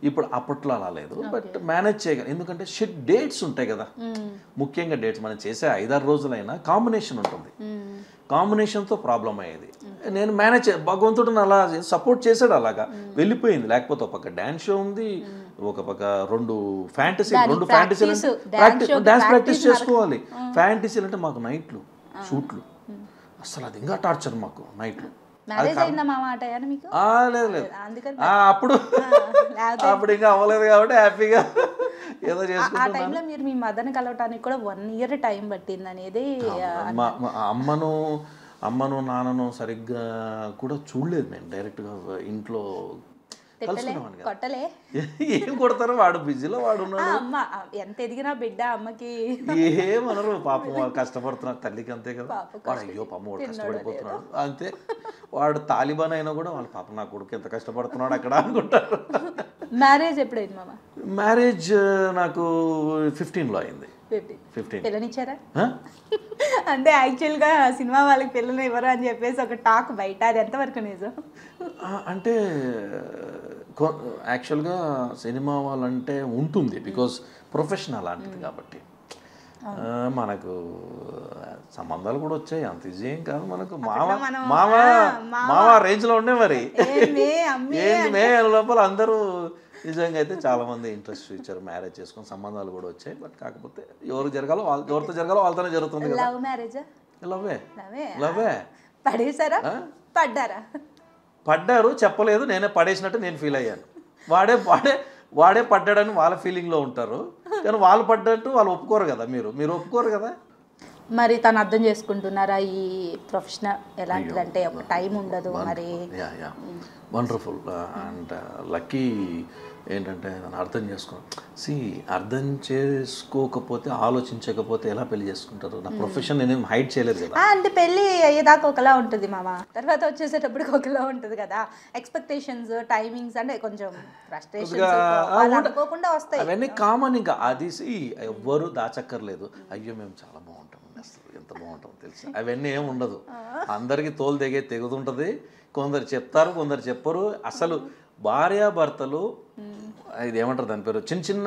ఇప్పుడు అప్పట్లో అలా లేదు, బట్ మేనేజ్ చేయగలను. ఎందుకంటే డేట్స్ ఉంటాయి కదా, ముఖ్యంగా డేట్స్. మనం చేసే 5-6 రోజులైనా కాంబినేషన్ ఉంటుంది, కాంబినేషన్తో ప్రాబ్లం అయ్యేది. నేను మేనేజ్ భగవంతుడిని అలా సపోర్ట్ చేశాడు, అలాగా వెళ్ళిపోయింది. లేకపోతే ఒక పక్క డ్యాన్స్ షో ఉంది, ఒక పక్క 2 ఫ్యాంటసీలు డ్యాన్స్ ప్రాక్టీస్ చేసుకోవాలి. ఫ్యాంటసీలు అంటే మాకు నైట్లు షూట్లు, అసలు అది ఇంకా టార్చర్ మాకు నైట్లు. అప్పుడు ఇంకా అవ్వలేదు కాబట్టి హ్యాపీగా ఏదో చేసుకుంటున్నాను. మీరు మీ మదర్ని కలవటానికి కూడా 1 year టైం పట్టింది అనేది. అమ్మను నాన్నను సరిగ్గా కూడా చూడలేదు నేను. డైరెక్ట్గా ఇంట్లో కొట్టలే, ఏం కొడతారు, వాడు బిజీలో వాడు ఉన్నాడు. అమ్మ ఎంత ఎదిగినా బిడ్డ అమ్మకి ఏమనరు. పాపం వాడు కష్టపడుతున్నాడు, తల్లికి అంతే కదా. వాడు అయ్యో పాపం వాడు కష్టపడిపోతున్నాడు అంతే. వాడు తాలిబాన్ అయినా కూడా వాళ్ళ పాపం నా కొడుకు ఎంత కష్టపడుతున్నాడు అక్కడ అనుకుంటారు. మ్యారేజ్ ఎప్పుడైంది మామ? మ్యారేజ్ నాకు 15లో అయింది. 15 పిల్లనిచ్చారా? అంటే యాక్చువల్గా సినిమా వాళ్ళకి పిల్లలు ఇవ్వరు అని చెప్పేసి ఒక టాక్ బయట, అది ఎంతవరకు నిజం? అంటే యాక్చువల్గా సినిమా వాళ్ళంటే ఉంటుంది, బికాస్ ప్రొఫెషన్ అలాంటిది కాబట్టి. మనకు సంబంధాలు కూడా వచ్చాయి, అంత ఈజీ ఏం కాదు. మనకు మామ రేంజ్లో ఉండే మరి ఏంది లోపల అందరూ నిజంగా అయితే చాలామంది ఇంట్రెస్ట్ ఇచ్చారు, మ్యారేజ్ చేసుకుని సంబంధాలు కూడా వచ్చాయి. బట్ కాకపోతే ఎవరితో జరగాలో వాళ్ళతోనే జరుగుతుంది. Love marriage? లవ్వే. పడేసారా? పడ్డారు, చెప్పలేదు, నేనే పడేసినట్టు నేను ఫీల్ అయ్యాను. వాడే పడ్డాడని వాళ్ళ ఫీలింగ్లో ఉంటారు, కానీ వాళ్ళు పడ్డట్టు వాళ్ళు ఒప్పుకోరు కదా. మీరు ఒప్పుకోరు కదా. మరి తను అర్థం చేసుకుంటున్నారా ఈ ప్రొఫెషన్ ఎలాంటిదంటే? ఒక టైం ఉండదు మరి. వండర్ఫుల్ అండ్ లక్కీ ఏంటంటే నన్ను అర్థం చేసుకోకపోతే, ఆలోచించకపోతే ఎలా పెళ్లి చేసుకుంటారు? నా ప్రొఫెషన్ నేనేం హైడ్ చేయలేదు కదా. అంటే పెళ్ళి అయ్యేదాకా ఒకలా ఉంటుంది మామ, తర్వాత వచ్చేసేటప్పటికి ఒకలా ఉంటుంది కదా. ఎక్స్పెక్టేషన్స్, టైమింగ్స్ అంటే కొంచెం ఫ్రస్ట్రేషన్స్ అనుకోకుండా వస్తాయి. అవన్నీ కామన్. ఇంకా అది ఎవ్వరు దాచక్కర్లేదు. అయ్యో మేము చాలా బాగుంటాం, అసలు ఎంత బాగుంటాం తెలుసు, అవన్నీ ఏమి ఉండదు. అందరికీ తోలు తెగుతుంటుంది. కొందరు చెప్తారు, కొందరు చెప్పరు. అసలు భార్యాభర్తలు ఇది ఏమంటారు దాని పేరు, చిన్న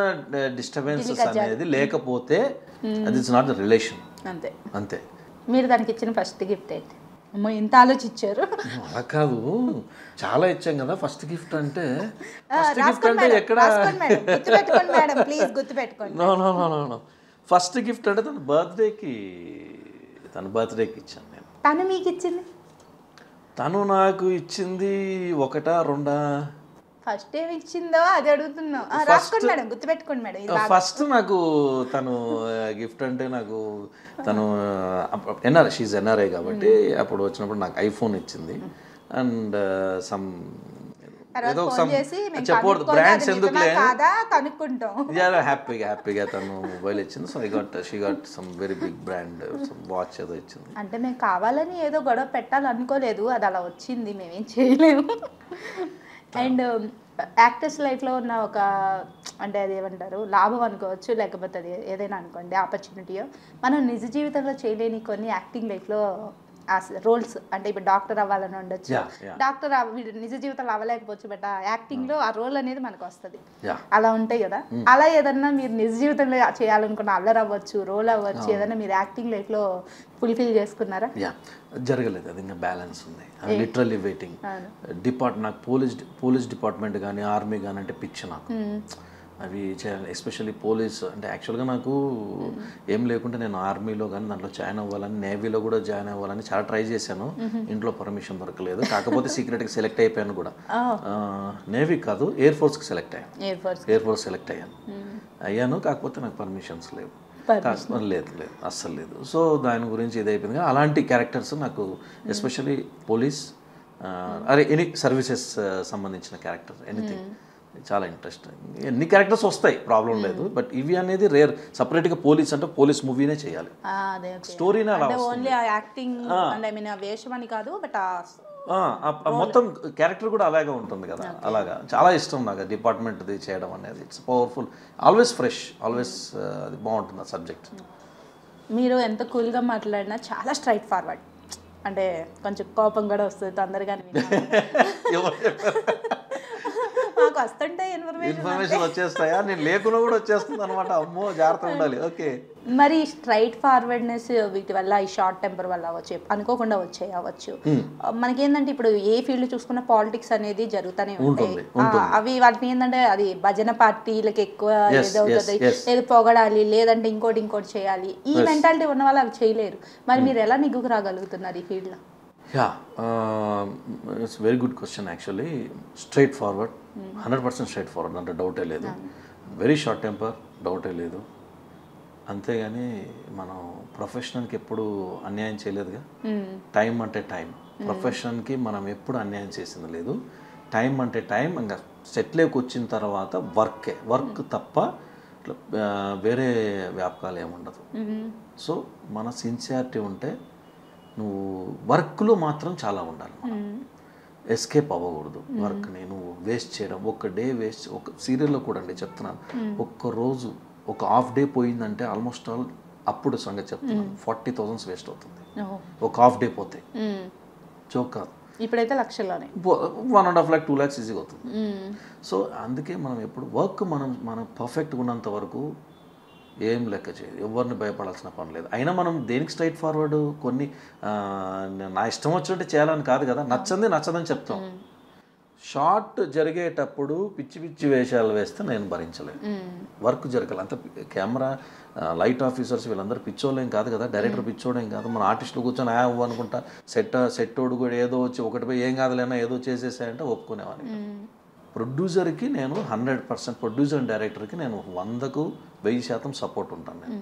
డిస్టర్బెన్సెస్ అనేది లేకపోతే అది ఇట్స్ నాట్ ద రిలేషన్. అంతే. మీరు దానికి ఇచ్చిన ఫస్ట్ గిఫ్ట్ ఏంటి? అమ్మో ఎంత ఆలోచించారు. అలా కాదు, చాలా ఇచ్చాం కదా. ఫస్ట్ గిఫ్ట్ అంటే ఎక్కడ నో ఫస్ట్ గిఫ్ట్ అంటే తన బర్త్డేకి ఇచ్చాను నేను. తను మీకు ఇచ్చింది? తను నాకు ఇచ్చింది 1, 2. ఫస్ట్ ఏమి ఇచ్చిందో అది అడుగుతున్నాం. రాసుకోండి మేడం, గుర్తుపెట్టుకోండి మేడం. ఫస్ట్ నాకు తను గిఫ్ట్ అంటే నాకు తను షీజ్ ఎన్ఆర్ఐ కాబట్టి అప్పుడు వచ్చినప్పుడు నాకు ఐఫోన్ ఇచ్చింది. అండ్ సమ్ ఏదో చెప్పకూడదు బ్రాండ్స్ ఎందుకులే, హ్యాపీగా తను మొబైల్ ఇచ్చింది. So she got some very big brand some watch ఏదో ఇచ్చింది. అంటే మేము కావాలని ఏదో గొడవ పెట్టాలనుకోలేదు, అది అలా వచ్చింది, మేమేం చేయలేము. అండ్ యాక్టర్స్ లైఫ్లో ఉన్న ఒక అంటే అది ఏమంటారు లాభం అనుకోవచ్చు, లేకపోతే అది ఏదైనా అనుకోండి ఆపర్చునిటీయో, మనం నిజ జీవితంలో చేయలేని కొన్ని యాక్టింగ్ లైఫ్లో రోల్స్ అంటే ఇప్పుడు డాక్టర్ అవ్వాలని ఉండొచ్చు, Yeah. డాక్టర్ వీడు నిజ జీవితంలో అవ్వలేకపోవచ్చు, బట్ ఆ యాక్టింగ్ లో ఆ రోల్ అనేది మనకు వస్తుంది. Yeah. అలా ఉంటాయి కదా. అలా ఏదన్నా మీరు నిజ జీవితంలో చేయాలనుకున్న అల్లర్ అవ్వచ్చు, రోల్ అవ్వచ్చు, ఏదన్నా మీరు యాక్టింగ్ లైఫ్ లో ఫుల్ఫిల్ చేసుకున్నారా? జరగలేదు, అది ఇంకా బ్యాలెన్స్ ఉంది. Literally waiting. నాకు పోలీస్ డిపార్ట్మెంట్ కానీ ఆర్మీ కానీ అంటే పిచ్చి నాకు. అవి చేయాలి, ఎస్పెషల్లీ పోలీస్ అంటే యాక్చువల్గా నాకు ఏం లేకుంటే నేను ఆర్మీలో కానీ దాంట్లో జాయిన్ అవ్వాలని, నేవీలో కూడా జాయిన్ అవ్వాలని చాలా ట్రై చేశాను. ఇంట్లో పర్మిషన్ దొరకలేదు, కాకపోతే సీక్రెట్గా సెలెక్ట్ అయిపోయాను కూడా. నేవీ కాదు, ఎయిర్ ఫోర్స్కి సెలెక్ట్ అయ్యాను. ఎయిర్ ఫోర్స్ సెలెక్ట్ అయ్యాను, కాకపోతే నాకు పర్మిషన్స్ లేవు. లేదు అస్సలు లేదు. సో దాని గురించి ఇదైపోయింది. అలాంటి క్యారెక్టర్స్ నాకు ఎస్పెషల్లీ పోలీస్ ఎనీ సర్వీసెస్ సంబంధించిన క్యారెక్టర్ ఎనీథింగ్ చాలా ఇంట్రెస్ట్. ఎన్ని క్యారెక్టర్స్ వస్తాయి, ప్రాబ్లం లేదు, బట్ ఇవి అనేది రేర్. సపరేట్గా పోలీస్ అంటే పోలీస్ మూవీనే చేయాలి, స్టోరీనే అలా ఓన్లీ యాక్టింగ్ అంటే ఐ మీన్ వేషం అని కాదు, బట్ మొత్తం క్యారెక్టర్ కూడా అలాగే ఉంటుంది కదా. అలాగా చాలా ఇష్టం నాకు డిపార్ట్మెంట్ది చేయడం అనేది. It's powerful, always fresh, always అది బాగుంటుంది ఆ సబ్జెక్ట్. మీరు ఎంత కూల్గా మాట్లాడినా చాలా స్ట్రైట్ ఫార్వర్డ్, అంటే కొంచెం కోపం కూడా వస్తుంది తొందరగా. మాకు వస్తుంటాయి ఇన్ఫర్మేషన్ వచ్చేస్తాయా, నేను లేకుండా కూడా వచ్చేస్తుంది అనమాట. అమ్మో జాగ్రత్తగా ఉండాలి. ఓకే, మరి స్ట్రైట్ ఫార్వర్డ్నెస్ వీటి వల్ల, ఈ షార్ట్ టెంపర్ వల్ల వచ్చే అనుకోకుండా వచ్చేయవచ్చు. మనకేంటంటే ఇప్పుడు ఏ ఫీల్డ్ చూసుకున్న పాలిటిక్స్ అనేది జరుగుతూనే ఉంటాయి. అవి వాటిని ఏంటంటే అది భజన పార్టీలకు ఎక్కువ ఏదవుతుంది, ఏదో పొగడాలి, లేదంటే ఇంకోటి చేయాలి. ఈ మెంటాలిటీ ఉన్న వాళ్ళు అవి చేయలేరు. మరి మీరు ఎలా నిగ్గుకు రాగలుగుతున్నారు ఈ ఫీల్డ్లో? It's very good question. Actually straight forward, 100% straight forward అంటే డౌటే లేదు. వెరీ షార్ట్ టెంపర్, డౌటే లేదు. అంతేగాని మనం ప్రొఫెషనల్కి ఎప్పుడు అన్యాయం చేయలేదుగా. టైం అంటే టైం, ప్రొఫెషన్కి మనం ఎప్పుడు అన్యాయం చేసింది లేదు. టైం అంటే టైం, ఇంకా సెట్లోకి వచ్చిన తర్వాత వర్క్ తప్ప వేరే వ్యాపకాలు ఏముండదు. సో మన సిన్సియారిటీ ఉంటే నువ్వు వర్క్లో మాత్రం చాలా ఉండాలి. ఎస్కేప్ అవ్వకూడదు వర్క్ని, నువ్వు వేస్ట్ చేయడం. ఒక డే వేస్ట్, ఒక సీరియల్లో కూడా అండి చెప్తున్నాను, ఒక్క రోజు ఒక హాఫ్ డే పోయిందంటే ఆల్మోస్ట్ ఆల్, అప్పుడు సంగతి చెప్తున్నాను, 40,000 వేస్ట్ అవుతుంది ఒక హాఫ్ డే పోతే. జోక్ కాదు, ఇప్పుడైతే లక్షల్లోనే 1.5 lakh 2 lakhs ఈజీగా అవుతుంది. సో అందుకే మనం ఎప్పుడు వర్క్ మనం పర్ఫెక్ట్గా ఉన్నంత వరకు ఏం లెక్క చేయదు, ఎవరిని భయపడాల్సిన పని లేదు. అయినా మనం దేనికి స్ట్రైట్ ఫార్వర్డ్, కొన్ని నా ఇష్టం వచ్చినట్టు చేయాలని కాదు కదా, నచ్చదని చెప్తాం. షార్ట్ జరిగేటప్పుడు పిచ్చి వేషాలు వేస్తే నేను భరించలేను. వర్క్ జరగాలి అంత. కెమెరా, లైట్ ఆఫీసర్స్ వీళ్ళందరూ పిచ్చోళ్ళేం కాదు కదా, డైరెక్టర్ పిచ్చోడేం కాదు. మన ఆర్టిస్టులు కూర్చొని అనుకుంటా సెట్టోడు కూడా ఏదో వచ్చి ఒకటి పోయి ఏం కాదులేనా ఏదో చేసేసాయంటే ఒప్పుకునేవాడిని. ప్రొడ్యూసర్కి నేను 100%, ప్రొడ్యూసర్ అండ్ డైరెక్టర్కి నేను 100కు 1000% సపోర్ట్ ఉంటాను. నేను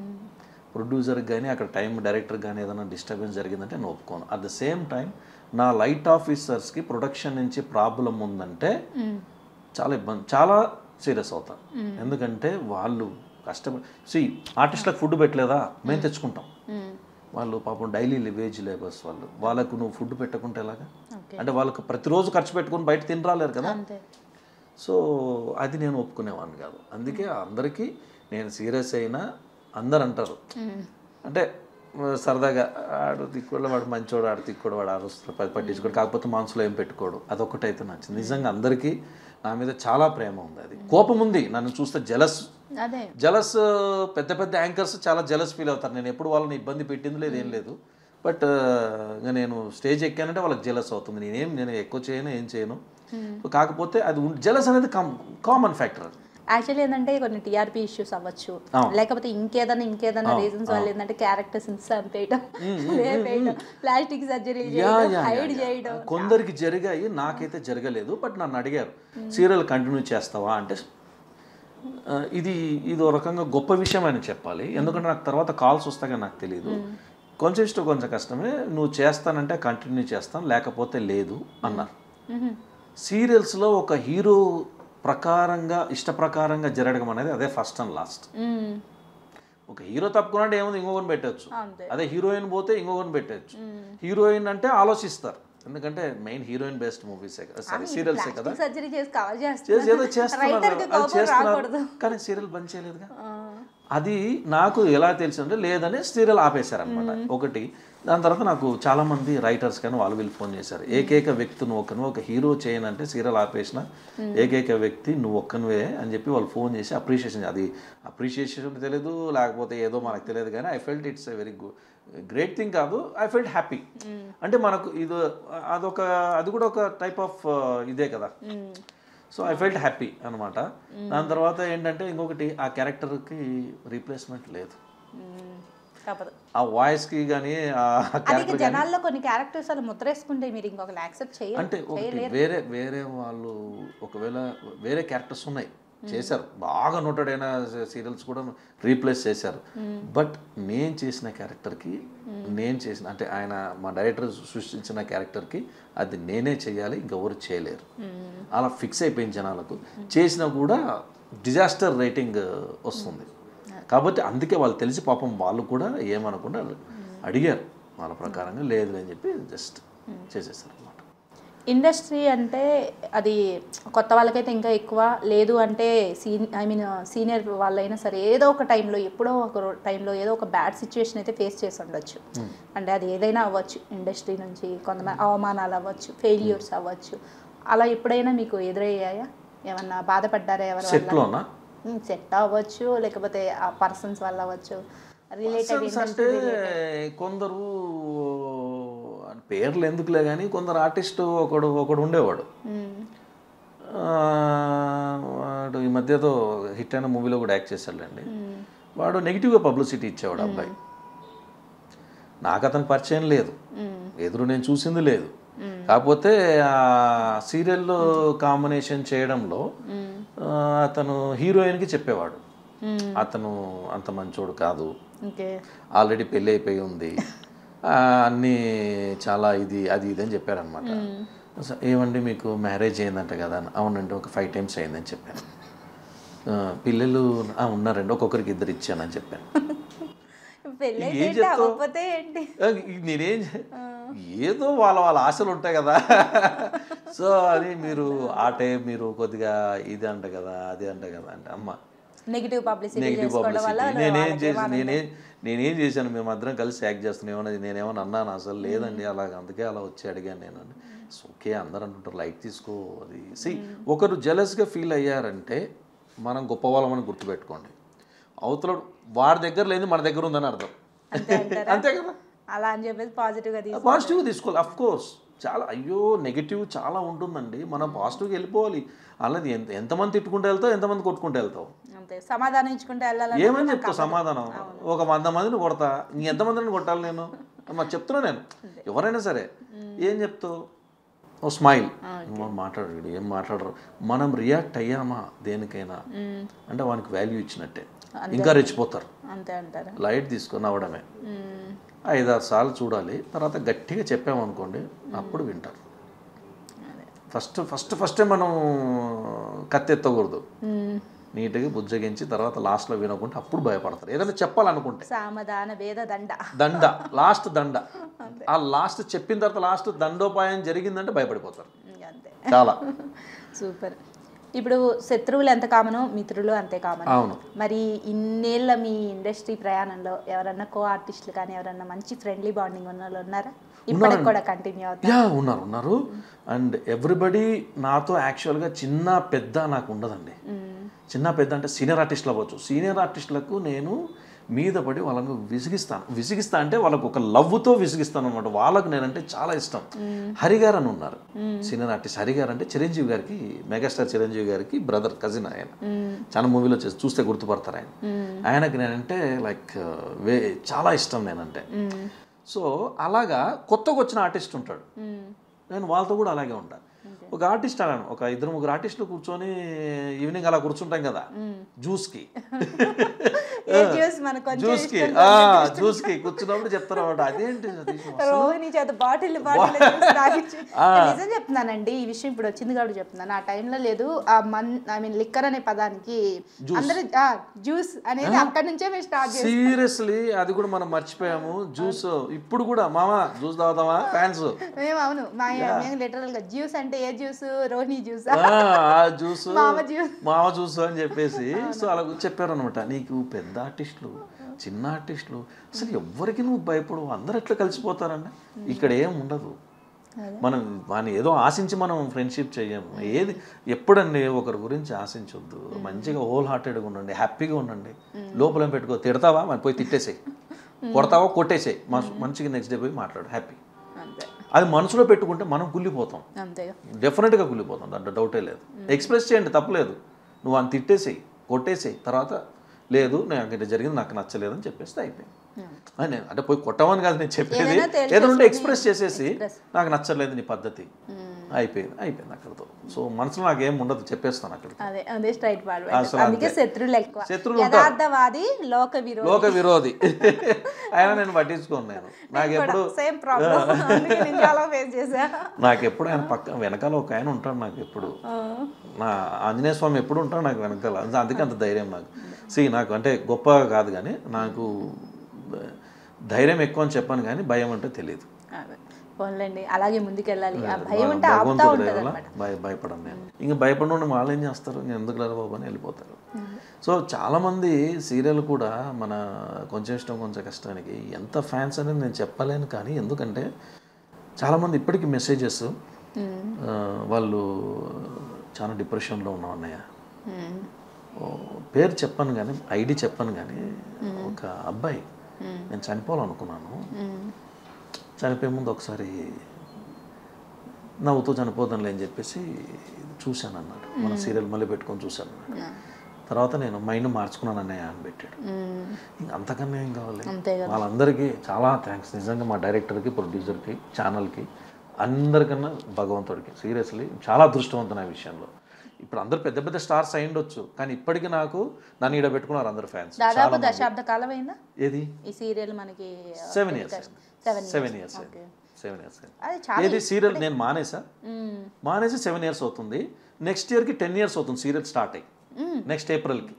ప్రొడ్యూసర్కి కానీ అక్కడ డైరెక్టర్కి కానీ ఏదైనా డిస్టర్బెన్స్ జరిగిందంటే నేను ఒప్పుకోను. అట్ ద సేమ్ టైం నా లైట్ ఆఫీసర్స్కి ప్రొడక్షన్ నుంచి ప్రాబ్లం ఉందంటే చాలా సీరియస్ అవుతాను. ఎందుకంటే వాళ్ళు కష్టపడి ఆర్టిస్టులకు ఫుడ్ పెట్టలేదా, మేము తెచ్చుకుంటాం. వాళ్ళు పాపం డైలీ వేజ్ లేబర్స్, వాళ్ళకు నువ్వు ఫుడ్ పెట్టకుంటే ఎలాగా? అంటే వాళ్ళకు ప్రతిరోజు ఖర్చు పెట్టుకుని బయట తినరాలేరు కదా. సో అది నేను ఒప్పుకునేవాడిని కాదు. అందుకే అందరికీ నేను సీరియస్ అయినా అందరు అంటారు అంటే సరదాగా, ఆడు తిక్కుడు వాడు మంచోడు, ఆడు తిక్కుడు వాడు ఆరుస్తాడు, పట్టించుకోడు, కాకపోతే మనసులో ఏం పెట్టుకోడు. అదొకటైతే నచ్చింది. నిజంగా అందరికీ నా మీద చాలా ప్రేమ ఉంది. అది కోపం ఉంది, నన్ను చూస్తే జలస్ పెద్ద యాంకర్స్ చాలా జలస్ ఫీల్ అవుతారు. నేను ఎప్పుడు వాళ్ళని ఇబ్బంది పెట్టింది లేదు, ఏం లేదు. బట్ ఇంకా నేను స్టేజ్ ఎక్కానంటే వాళ్ళకి జలస్ అవుతుంది. నేను ఎక్కువ చేయను, ఏం చేయను. కాకపోతే అది జలస్ అనేది కామన్ ఫ్యాక్టర్. యాక్చువల్లీ ఏంటంటే కొన్ని టీఆర్పీ ఇష్యూస్ అవ్వచ్చు, లేకపోతే ఇంకేదైనా రీజన్స్ వల్ల ఏంటంటే క్యారెక్టర్స్ చంపేయడం, ప్లాస్టిక్ సర్జరీ హైడ్ చేయడం కొందరికి జరిగాయి, నాకైతే జరగలేదు. బట్ నన్ను అడిగారు సీరియల్ కంటిన్యూ చేస్తావా అంటే, ఇది ఒక రకంగా గొప్ప విషయం అని చెప్పాలి. ఎందుకంటే నాకు తర్వాత కాల్స్ వస్తాగా నాకు తెలియదు. కొంచెం కష్టమే, నువ్వు చేస్తానంటే కంటిన్యూ చేస్తాను, లేకపోతే లేదు అన్నారు. సీరియల్స్లో ఒక హీరో ఇష్టప్రకారంగా జరగడం అనేది అదే ఫస్ట్ అండ్ లాస్ట్. ఒక హీరో తప్పుకున్నట్టు ఏముంది, ఇంకొకరిని పెట్టచ్చు. అదే హీరోయిన్ పోతే ఇంకొకరిని పెట్టచ్చు. హీరోయిన్ అంటే ఆలోచిస్తారు, ఎందుకంటే మెయిన్ హీరోయిన్ బేస్డ్ మూవీసే కదా, సీరియల్సే కదా, ఏదో చేస్తున్నారు. కానీ సీరియల్ బంద్ చేయలేదుగా. అది నాకు ఎలా తెలిసిందంటే లేదని సీరియల్ ఆపేశారనమాట ఒకటి. దాని తర్వాత నాకు చాలామంది రైటర్స్ కానీ వీళ్ళు ఫోన్ చేశారు. ఏకైక వ్యక్తి నువ్వు ఒక్కను, ఒక హీరో చేయనంటే సీరియల్ ఆపేసిన ఏకైక వ్యక్తి నువ్వు ఒక్కనివే అని చెప్పి వాళ్ళు ఫోన్ చేసి అప్రిషియేషన్. అది అప్రిషియేషన్ తెలియదు లేకపోతే ఏదో మనకు తెలియదు కానీ I felt it's a very great thing కాదు, ఐ ఫెల్ట్ హ్యాపీ. అంటే మనకు ఇది అది కూడా ఒక టైప్ ఆఫ్ ఇదే కదా. సో ఐ ఫెల్ట్ హ్యాపీ అనమాట. దాని తర్వాత ఏంటంటే ఇంకొకటి ఆ క్యారెక్టర్కి రీప్లేస్మెంట్ లేదు. ఆ వాయిస్కి కానీ ఆ క్యారెక్టర్ జనాల్లో కొన్ని క్యారెక్టర్స్ అలా ముద్రేసుకుంటే మీరు ఇంకొకరు యాక్సెప్ట్ చేయాలి అంటే ఒకటి వేరే వాళ్ళు ఒకవేళ వేరే క్యారెక్టర్స్ ఉన్నాయి చేశారు, బాగా నోటెడ్ అయిన సీరియల్స్ కూడా రీప్లేస్ చేశారు. బట్ నేను చేసిన క్యారెక్టర్కి అంటే ఆయన మా డైరెక్టర్ సృష్టించిన క్యారెక్టర్కి అది నేనే చేయాలి, ఇంకెవరు చేయలేరు. అలా ఫిక్స్ అయిపోయిన జనాలకు చేసినా కూడా డిజాస్టర్ రేటింగ్ వస్తుంది. కాబట్టి అందుకే వాళ్ళు తెలిసి పాపం వాళ్ళు కూడా ఏమనకుండా అడిగారు, వాళ్ళ ప్రకారంగా లేదు అని చెప్పి జస్ట్ చేసేస్తారు అనమాట. ఇండస్ట్రీ అంటే అది కొత్త వాళ్ళకైతే ఇంకా ఎక్కువ, లేదు అంటే సీనియర్ వాళ్ళైనా సరే ఏదో ఒక టైంలో ఎప్పుడో ఒక టైంలో ఏదో ఒక బ్యాడ్ సిచ్యువేషన్ అయితే ఫేస్ చేసి ఉండొచ్చు. అంటే అది ఏదైనా అవ్వచ్చు, ఇండస్ట్రీ నుంచి కొంతమంది అవమానాలు అవ్వచ్చు, ఫెయిల్యూర్స్ అవ్వచ్చు. అలా ఎప్పుడైనా మీకు ఎదురయ్యాయా? ఏమన్నా బాధపడ్డారా? ఎవరు సెట్ అవ్వచ్చు, లేకపోతే ఆ పర్సన్స్ వల్ల అవ్వచ్చు, రిలేటెడ్ అంటే కొందరు పేర్లు ఎందుకులే కానీ కొందరు ఆర్టిస్ట్ ఒకడు ఉండేవాడు. వాడు ఈ మధ్యతో హిట్ అయిన మూవీలో కూడా యాక్ట్ చేశాడండి. వాడు నెగిటివ్గా పబ్లిసిటీ ఇచ్చేవాడు అబ్బాయి. నాకు అతను పరిచయం లేదు, ఎదురు నేను చూసింది లేదు. కాకపోతే ఆ సీరియల్లో కాంబినేషన్ చేయడంలో అతను హీరోయిన్కి చెప్పేవాడు అతను అంత మంచోడు కాదు, ఆల్రెడీ పెళ్ళి అయిపోయి ఉంది, అన్నీ చాలా ఇది అని చెప్పారనమాట. ఏమండి మీకు మ్యారేజ్ అయిందంట కదా? అవునండి, ఒక 5 times అయిందని చెప్పాను. పిల్లలు ఉన్నారండి, ఒక్కొక్కరికి 2 ఇచ్చానని చెప్పాను. ఏం చెప్తావు? నేనేం ఏదో వాళ్ళ ఆశలు ఉంటాయి కదా. సో అది మీరు ఆ టైం మీరు కొద్దిగా ఇది అంట కదా, అది అంట కదా అంటే అమ్మ నెగిటివ్ పబ్లిసిటీ. నేనేం చేశాను? మేము అందరం కలిసి యాక్ట్ చేస్తున్నాం, నేనేమన్నా అన్నాను? అసలు లేదండి, అందుకే అలా వచ్చి అడిగాను నేను. ఓకే అందరూ అంటుంటారు, లైట్ తీసుకో. అది ఒకరు జెలస్గా ఫీల్ అయ్యారంటే మనం గొప్ప వాళ్ళమని గుర్తుపెట్టుకోండి. అవతల వాడి దగ్గర లేదు మన దగ్గర ఉందని అర్థం, అంతే కదా. అలా అని చెప్పేసి పాజిటివ్గా తీసుకోవాలి. అఫ్ కోర్స్ చాలా అయ్యో నెగిటివ్ చాలా ఉంటుందండి, మనం పాజిటివ్గా వెళ్ళిపోవాలి. అలాది ఎంతమంది తిట్టుకుంటూ వెళ్తావు, ఎంతమంది కొట్టుకుంటూ వెళ్తావు, సమాధానం ఇచ్చుకుంటే వెళ్ళాలి. ఏమని చెప్తావు సమాధానం? ఒక 100 మందిని కొడతా, ఇంకెంతమందిని కొట్టాలి నేను? మరి చెప్తున్నా నేను, ఎవరైనా సరే ఏం చెప్తావు? ఓ స్మైల్, మాట్లాడు, ఏం మాట్లాడరు. మనం రియాక్ట్ అయ్యామా దేనికైనా అంటే వానికి వాల్యూ ఇచ్చినట్టే, ఇంకా రెచ్చిపోతారు. లైట్ తీసుకొని అవడమే. 5-6 సార్లు చూడాలి, తర్వాత గట్టిగా చెప్పామనుకోండి అప్పుడు వింటారు. ఫస్ట్ మనం కత్తెత్తకూడదు, నీట్గా బుజ్జగించి తర్వాత లాస్ట్లో వినకుంటే అప్పుడు భయపడతారు. ఏదైనా చెప్పాలనుకుంటే దండ లాస్ట్ దండ, ఆ లాస్ట్ చెప్పిన తర్వాత లాస్ట్ దండోపాయం జరిగిందంటే భయపడిపోతారు చాలా. సూపర్. ఇప్పుడు శత్రువులు ఎంత కామనో మిత్రులు అంతే కామన్. అవును. మరి ఇన్నేళ్ళ మీ ఇండస్ట్రీ ప్రయాణంలో ఎవరన్నా కో ఆర్టిస్టులు కానీ ఎవరన్నా మంచి ఫ్రెండ్లీ బాండింగ్ ఉన్న వాళ్ళు ఉన్నారా? ఇప్పటికి కూడా కంటిన్యూ అవుతారు? ఉన్నారు. అండ్ ఎవ్రీబడి నాతో యాక్చువల్గా చిన్న పెద్ద నాకు ఉండదండి. చిన్న పెద్ద అంటే సీనియర్ ఆర్టిస్టులు అవ్వచ్చు. సీనియర్ ఆర్టిస్టులకు నేను మీద పడి వాళ్ళని విసిగిస్తా అంటే వాళ్ళకు ఒక లవ్తో విసిగిస్తాను అనమాట. వాళ్ళకు నేనంటే చాలా ఇష్టం. హరిగారు అని ఉన్నారు సీనియర్ ఆర్టిస్ట్. హరిగారు అంటే చిరంజీవి గారికి, మెగాస్టార్ చిరంజీవి గారికి బ్రదర్, కజిన్. ఆయన చాలా మూవీలో చూస్తే గుర్తుపడతారు ఆయన. ఆయనకి నేనంటే లైక్ చాలా ఇష్టం నేనంటే. సో అలాగా కొత్తగా వచ్చిన ఆర్టిస్ట్ ఉంటాడు, నేను వాళ్ళతో కూడా అలాగే ఉంటాను. ఒక ఆర్టిస్ట్ అన్నాను, ఒక 2-3 ఆర్టిస్టులు కూర్చొని ఈవినింగ్ అలా కూర్చుంటాం కదా జ్యూస్కి కూర్చున్నప్పుడు చెప్తారు అన్నమాట. అదేంటి నిజం చెప్తున్నానండి, ఈ విషయం ఇప్పుడు వచ్చింది కాబట్టి చెప్తున్నాను. ఆ టైంలో లేదు, లిక్కర్ అనే పదానికి అందరూ జ్యూస్ అనేది అక్కడి నుంచే మేము స్టార్ట్ చేస్తాం. సీరియస్లీ అది కూడా మనం మర్చిపోయాము. జ్యూస్ ఇప్పుడు కూడా మామా జ్యూస్ తాగుతామా ఫ్యాన్స్ మేము. అవును, మేము లిటరల్ గా జ్యూస్ అంటే ఏ జ్యూస్? రోహిణి జ్యూస్, జ్యూస్, మామ జ్యూస్ అని చెప్పేసి. సో అలా చెప్పారు అనమాట. నీకు పెద్ద పెద్ద ఆర్టిస్టులు చిన్న ఆర్టిస్టులు అసలు ఎవరికి నువ్వు భయపడు, అందరు ఎట్లా కలిసిపోతారండి. ఇక్కడ ఏం ఉండదు. మనం వాని ఏదో ఆశించి మనం ఫ్రెండ్షిప్ చేయము. ఏది ఎప్పుడండి ఒకరి గురించి ఆశించొద్దు. మంచిగా హోల్ హార్టెడ్గా ఉండండి, హ్యాపీగా ఉండండి. లోపల పెట్టుకో, తిడతావా మరి పోయి తిట్టేసేయి, కొడతావా కొట్టేసేయి, మంచిగా నెక్స్ట్ డే పోయి మాట్లాడు, హ్యాపీ. అది మనసులో పెట్టుకుంటే మనం గుల్లిపోతాం, డెఫినెట్గా గుల్లిపోతాం, దాంట్లో డౌటే లేదు. ఎక్స్ప్రెస్ చేయండి, తప్పలేదు. నువ్వు అని తిట్టేసేయి, కొట్టేసేయి, తర్వాత లేదు నాకు ఇట్లా జరిగింది, నాకు నచ్చలేదని చెప్పేస్తే అయిపోయింది. అంటే పోయి కొట్టమని కాదు నేను చెప్పేది, ఏదంటే ఎక్స్ప్రెస్ చేసేసి నాకు నచ్చలేదు నీ పద్ధతి, అయిపోయింది అక్కడతో. సో మనసులో నాకేం ఉండదు, చెప్పేస్తాను అక్కడికి. శత్రువులు లోక విరోధి అయినా నేను పట్టించుకోను. నాకెప్పుడు ఆయన పక్క వెనకాల ఒక ఆయన ఉంటాడు, నాకు ఎప్పుడు నా ఆంజనేయ స్వామి ఎప్పుడు ఉంటాడు నాకు వెనకాల. అందుకే అంత ధైర్యం నాకు. నాకు అంటే గొప్ప కాదు కానీ నాకు ధైర్యం ఎక్కువ అని చెప్పాను, కానీ భయం అంటే తెలియదు. అలాగే ముందుకెళ్ళాలి. భయపడను నేను. ఇంకా భయపడి వాళ్ళు ఏం చేస్తారు, నేను ఎందుకు లేరు బాబు అని వెళ్ళిపోతారు. సో చాలామంది సీరియల్ కూడా మన కొంచెం ఇష్టం కొంచెం కష్టానికి ఎంత ఫ్యాన్స్ అనేది నేను చెప్పలేను. కానీ ఎందుకంటే చాలామంది ఇప్పటికీ మెసేజెస్ వాళ్ళు చాలా డిప్రెషన్లో ఉన్నాం అన్నయ్య, పేరు చెప్పాను కానీ ఐడి చెప్పాను కానీ ఒక అబ్బాయి నేను చనిపోవాలనుకున్నాను, చనిపోయే ముందు ఒకసారి నవ్వుతూ చనిపోదానులే అని చెప్పేసి చూశాను అన్నాడు. మన సీరియల్ మళ్ళీ పెట్టుకొని చూశాను అన్నాడు. తర్వాత నేను మైండ్ మార్చుకున్నాను అన్నయ్య అని పెట్టాడు. ఇంక అంతకన్నా ఏం కావాలి. వాళ్ళందరికీ చాలా థ్యాంక్స్ నిజంగా, మా డైరెక్టర్కి, ప్రొడ్యూసర్కి, ఛానల్కి, అందరికన్నా భగవంతుడికి. సీరియస్లీ చాలా అదృష్టవంతున్న విషయంలో. ఇప్పుడు అందరు పెద్ద పెద్ద స్టార్స్ అయ్యిండొచ్చు, కానీ ఇప్పటికీ నాకు నన్ను ఈడ పెట్టుకున్నారు అందరు ఫ్యాన్స్. దాదాపు దశాబ్ద కాలం అయిందా ఏది ఈ సీరియల్? మనకి 7 years. ఏది సీరియల్ నేను మానేసి 7 years అవుతుంది. నెక్స్ట్ ఇయర్కి 10 years అవుతుంది సీరియల్ స్టార్ట్ అయ్యి. నెక్స్ట్ ఏప్రిల్కి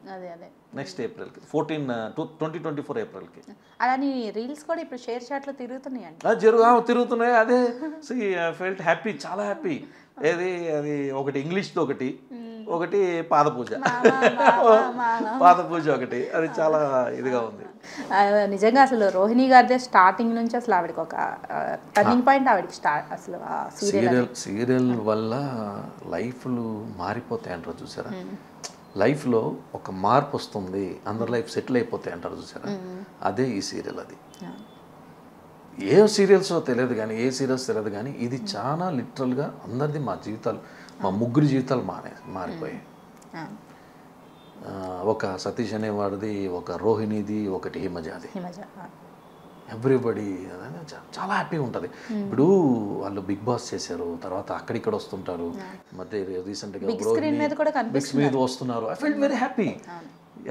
2024 ఏప్రిల్కి. అలానే రీల్స్ కూడా ఇప్పుడు షేర్ చాట్లో తిరుగుతున్నాయి, తిరుగుతున్నాయి. అదే ఫెల్ట్ హ్యాపీ, చాలా హ్యాపీ. ఏది అది ఒకటి ఇంగ్లీష్తో ఒకటి పాద పూజ ఒకటి, అది చాలా ఇదిగా ఉంది నిజంగా. అసలు రోహిణి గారిదే స్టార్టింగ్ నుంచి అసలు ఆవిడకి ఒక టర్నింగ్ పాయింట్, ఆవిడకి స్టార్ట్ అసలు సీరియల్ వల్ల లైఫ్లు మారిపోతాయి అంటారు చూసారా. లైఫ్లో ఒక మార్పు వస్తుంది, అందరి లైఫ్ సెటిల్ అయిపోతాయి అంటారు చూసారా, అదే ఈ సీరియల్. అది ఏ సీరియల్స్ తెలియదు కానీ ఇది చాలా లిటరల్గా అందరిది, మా జీవితాలు, మా ముగ్గురు జీవితాలు మారిపోయాయి. ఒక సతీష్ అనేవాడిది, ఒక రోహిణిది, ఒకటి హిమజాది. ఎవ్రీబడి చాలా హ్యాపీగా ఉంటుంది. ఇప్పుడు వాళ్ళు బిగ్ బాస్ చేశారు, తర్వాత అక్కడిక్కడ వస్తుంటారు, మధ్య రీసెంట్గా బిగ్స్ మీద వస్తున్నారు. I feel very happy.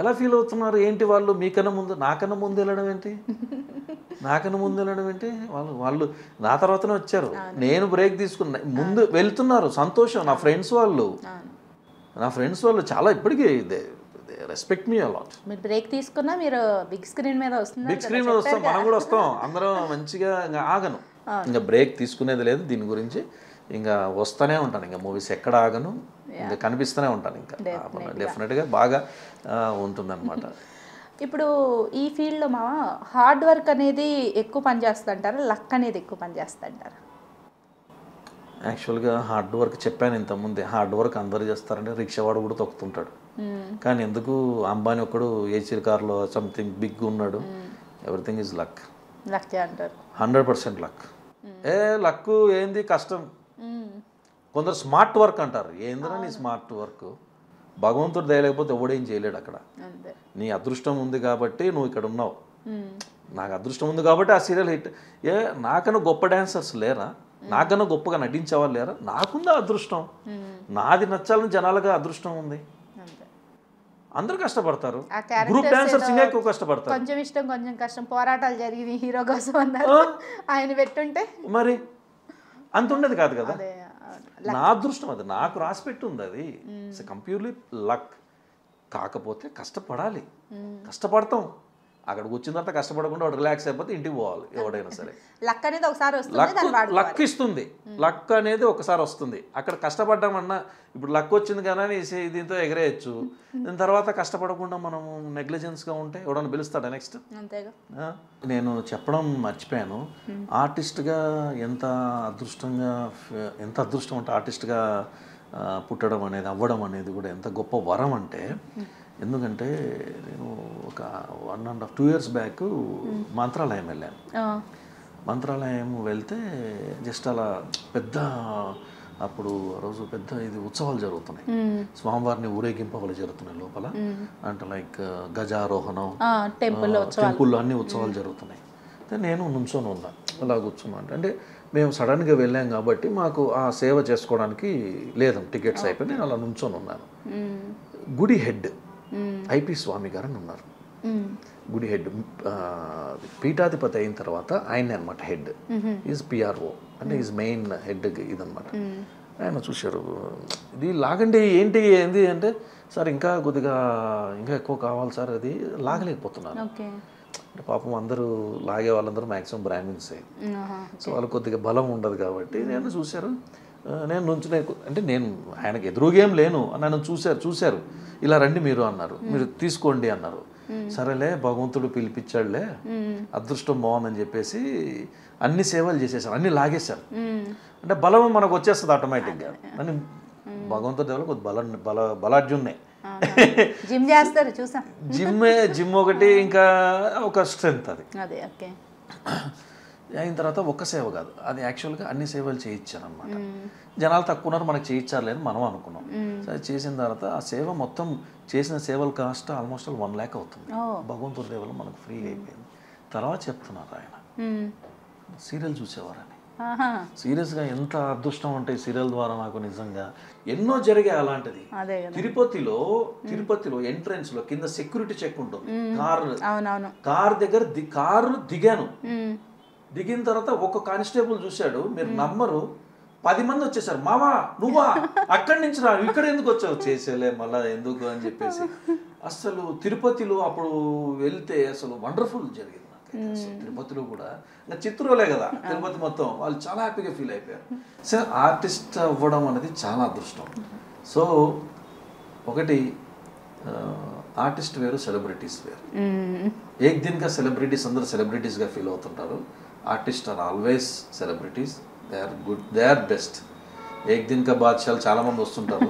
ఎలా ఫీల్ అవుతున్నారు ఏంటి వాళ్ళు? నాకన్నా ముందు వెళ్ళడం ఏంటి? వాళ్ళు నా తర్వాతనే వచ్చారు. నేను బ్రేక్ తీసుకున్నా, ముందు వెళ్తున్నారు, సంతోషం. నా ఫ్రెండ్స్ వాళ్ళు చాలా ఇప్పటికీ రెస్పెక్ట్ మీ అలాట్. మీరు బ్రేక్ తీసుకున్నా మీరు బిగ్ స్క్రీన్ మీద వస్తాం, మనం కూడా వస్తాం, అందరం మంచిగా. ఇంకా ఆగను, ఇంకా బ్రేక్ తీసుకునేది లేదు దీని గురించి. ఇంకా వస్తూనే ఉంటాను, ఇంకా మూవీస్ ఎక్కడ ఆగను, ఇంకా కనిపిస్తూనే ఉంటాను. ఇంకా డెఫినెట్గా బాగా ఉంటుందన్నమాట. ఇప్పుడు ఈ ఫీల్డ్లో మా హార్డ్ వర్క్ అనేది ఎక్కువ పనిచేస్తుంటారా, లక్ అనేది ఎక్కువ పనిచేస్తుంటారా? యాక్చువల్గా హార్డ్ వర్క్ చెప్పాను ఇంతకుముందే. హార్డ్ వర్క్ అందరు చేస్తారంటే రిక్షావాడు కూడా తొక్కుతుంటాడు, కానీ ఎందుకు అంబానీ ఒక్కడు ఏసీ కార్లో సంథింగ్ బిగ్ ఉన్నాడు. ఎవ్రీథింగ్ ఈజ్ లక్ అంటారు. 100% లక్. లక్ ఏంది, కష్టం. కొందరు స్మార్ట్ వర్క్ అంటారు. ఏందిరా నీ స్మార్ట్ వర్క్? భగవంతుడు దయలేకపోతే ఎవడేం చేయలేడు అక్కడ. నీ అదృష్టం ఉంది కాబట్టి నువ్వు ఇక్కడ ఉన్నావు. నాకు అదృష్టం ఉంది కాబట్టి ఆ సీరియల్ హిట్. నాకన్నా గొప్ప డాన్సర్స్ లేరా? నాకన్నా గొప్పగా నటించేవాళ్ళు లేరా? నాకుందా అదృష్టం. నాది నచ్చాలని జనాలుగా అదృష్టం ఉంది. అందరూ కష్టపడతారు. గ్రూప్ డాన్సర్స్ ఇంకా ఎక్కువ కష్టపడతారు. కొంచెం ఇష్టం కొంచెం కష్టం పోరాటాలు జరిగింది హీరో కోసం అన్నారు. ఆయన పెట్టుంటే మరి అంత ఉండేది కాదు కదా. నా అదృష్టం అది, నాకు రాసి పెట్టుంది. అది కంప్యూర్లీ లక్. కాకపోతే కష్టపడాలి, కష్టపడతాం. అక్కడికి వచ్చిన తర్వాత కష్టపడకుండా వాడు రిలాక్స్ అయిపోతే ఇంటికి పోవాలి ఎవడైనా సరే. లక్ అనేది ఒకసారి వస్తుంది, లక్ ఇస్తుంది, లక్ అనేది ఒకసారి వస్తుంది. అక్కడ కష్టపడ్డామన్నా ఇప్పుడు లక్ వచ్చింది కానీ దీంతో ఎగరేయచ్చు. దాని తర్వాత కష్టపడకుండా మనము నెగ్లిజెన్స్గా ఉంటే ఎవడన్నా పిలుస్తాడా నెక్స్ట్? అంతేగా. నేను చెప్పడం మర్చిపోయాను, ఆర్టిస్ట్గా ఎంత అదృష్టం అంటే ఆర్టిస్ట్గా పుట్టడం అనేది అవ్వడం అనేది కూడా ఎంత గొప్ప వరం అంటే, ఎందుకంటే నేను ఒక 1.5-2 years బ్యాక్ మంత్రాలయం వెళ్ళాను. మంత్రాలయం వెళ్తే జస్ట్ అలా పెద్ద అప్పుడు రోజు పెద్ద ఇది ఉత్సవాలు జరుగుతున్నాయి, స్వామివారిని ఊరేగింపవలు జరుగుతున్నాయి లోపల, అంటే లైక్ గజారోహణం, టెంపుల్లో అన్ని ఉత్సవాలు జరుగుతున్నాయి. నేను నుంచొని ఉన్నా, అలా కూర్చున్నా. అంటే మేము సడన్గా వెళ్ళాం కాబట్టి మాకు ఆ సేవ చేసుకోవడానికి లేదు, టికెట్స్ అయిపోయి నేను అలా నుంచొని ఉన్నాను. గుడి హెడ్ ఐపి స్వామి గారు అని ఉన్నారు. గుడి హెడ్ పీఠాధిపతి అయిన తర్వాత ఆయనే అనమాట హెడ్, ఈజ్ పిఆర్ఓ అంటే ఈజ్ మెయిన్ హెడ్ ఇదనమాట. ఆయన చూశారు, ఇది లాగండి ఏంటి ఏంది అంటే, సార్ ఇంకా కొద్దిగా ఇంకా ఎక్కువ కావాలి సార్, అది లాగలేకపోతున్నాను. అంటే పాపం అందరూ లాగే వాళ్ళందరూ మ్యాక్సిమం బ్రాహ్మిన్సే, సో వాళ్ళు కొద్దిగా బలం ఉండదు కాబట్టి నేను చూశారు. నేను నుంచునే అంటే నేను ఆయనకు ఎదురుగేం లేను, నన్ను చూశారు ఇలా రండి మీరు అన్నారు, మీరు తీసుకోండి అన్నారు. సరేలే భగవంతుడు పిలిపించాడులే, అదృష్టం బాగుందని చెప్పేసి అన్ని సేవలు చేసేసారు, అన్ని లాగేశారు. అంటే బలం మనకు వచ్చేస్తుంది ఆటోమేటిక్గా. అని భగవంతుడి దేవుడు కొద్ది బలాఢ్యున్నే జిమ్ చేస్తారు చూసా, జిమ్ ఒకటి, ఇంకా ఒక స్ట్రెంగ్త్ అది. అయిన తర్వాత ఒక్క సేవ కాదు, అది యాక్చువల్గా అన్ని సేవలు చేయించారు అనమాట. జనాలు తక్కువ ఉన్నారు, మనకు చేయించాలని మనం అనుకున్నాం. సరే చేసిన తర్వాత ఆ సేవ మొత్తం చేసిన సేవలు కాస్ట్ ఆల్మోస్ట్ 1 lakh అవుతుంది. భగవంతుడి దేవులు మనకు ఫ్రీ అయిపోయింది. తర్వాత చెప్తున్నారు ఆయన సీరియల్ చూసేవారని. సీరియస్గా ఎంత అదృష్టం అంటే సీరియల్ ద్వారా నాకు నిజంగా ఎన్నో జరిగాయి అలాంటిది. తిరుపతిలో ఎంట్రన్స్ లో కింద సెక్యూరిటీ చెక్ ఉంటుంది, కార్ దగ్గర కారు దిగాను. దిగిన తర్వాత ఒక కానిస్టేబుల్ చూశాడు, మీరు నమ్మరు, 10 మంది వచ్చేసారు. మామా నువ్వా, అక్కడి నుంచి రా, ఇక్కడ ఎందుకు వచ్చావు, చేసేలే మళ్ళా ఎందుకు అని చెప్పేసి. అసలు తిరుపతిలో అప్పుడు వెళ్తే అసలు వండర్ఫుల్ జరిగింది నాకు. తిరుపతిలో కూడా ఇంకా చిత్తూరులే కదా తిరుపతి మొత్తం, వాళ్ళు చాలా హ్యాపీగా ఫీల్ అయిపోయారు. సార్ ఆర్టిస్ట్ అవ్వడం అనేది చాలా అదృష్టం. సో ఒకటి ఆర్టిస్ట్ వేరు, సెలబ్రిటీస్ వేరు. ఏక్ దిన్ కా సెలబ్రిటీస్ అందరూ సెలబ్రిటీస్గా ఫీల్ అవుతుంటారు. Artist are always celebrities, they are good, they are best. ఏక్ దిన్ కా బాద్షాలు చాలామంది వస్తుంటారు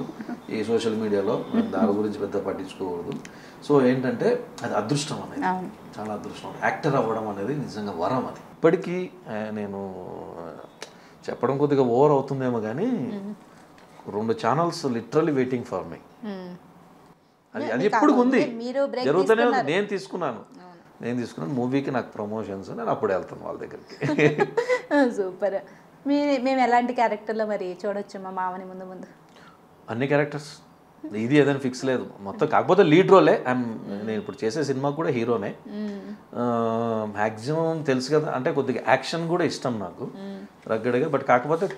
ఈ సోషల్ మీడియాలో, దాని గురించి పెద్ద పట్టించుకోకూడదు. సో ఏంటంటే అది అదృష్టం అనేది, చాలా అదృష్టం. యాక్టర్ అవ్వడం అనేది నిజంగా వరం. అది ఇప్పటికీ నేను చెప్పడం కొద్దిగా ఓవర్ అవుతుందేమో కానీ 2 channels literally waiting for me. అది ఎప్పుడు ఉంది, జరుగుతూనే ఉంది. నేను తీసుకున్నాను మూవీకి నాకు ప్రమోషన్స్, నేను అప్పుడు వెళ్తాను వాళ్ళ దగ్గరికి. సూపర్. మేము ఎలాంటి క్యారెక్టర్లో మరి చూడొచ్చు మా మామని ముందు? అన్ని క్యారెక్టర్స్, ఇది ఏదైనా ఫిక్స్ లేదు మొత్తం. కాకపోతే లీడ్ రోలే, నేను ఇప్పుడు చేసే సినిమా కూడా హీరోనే. మ్యాక్సిమం తెలుసు కదా, అంటే కొద్దిగా యాక్షన్ కూడా ఇష్టం నాకు రగ్గడగా. బట్ కాకపోతే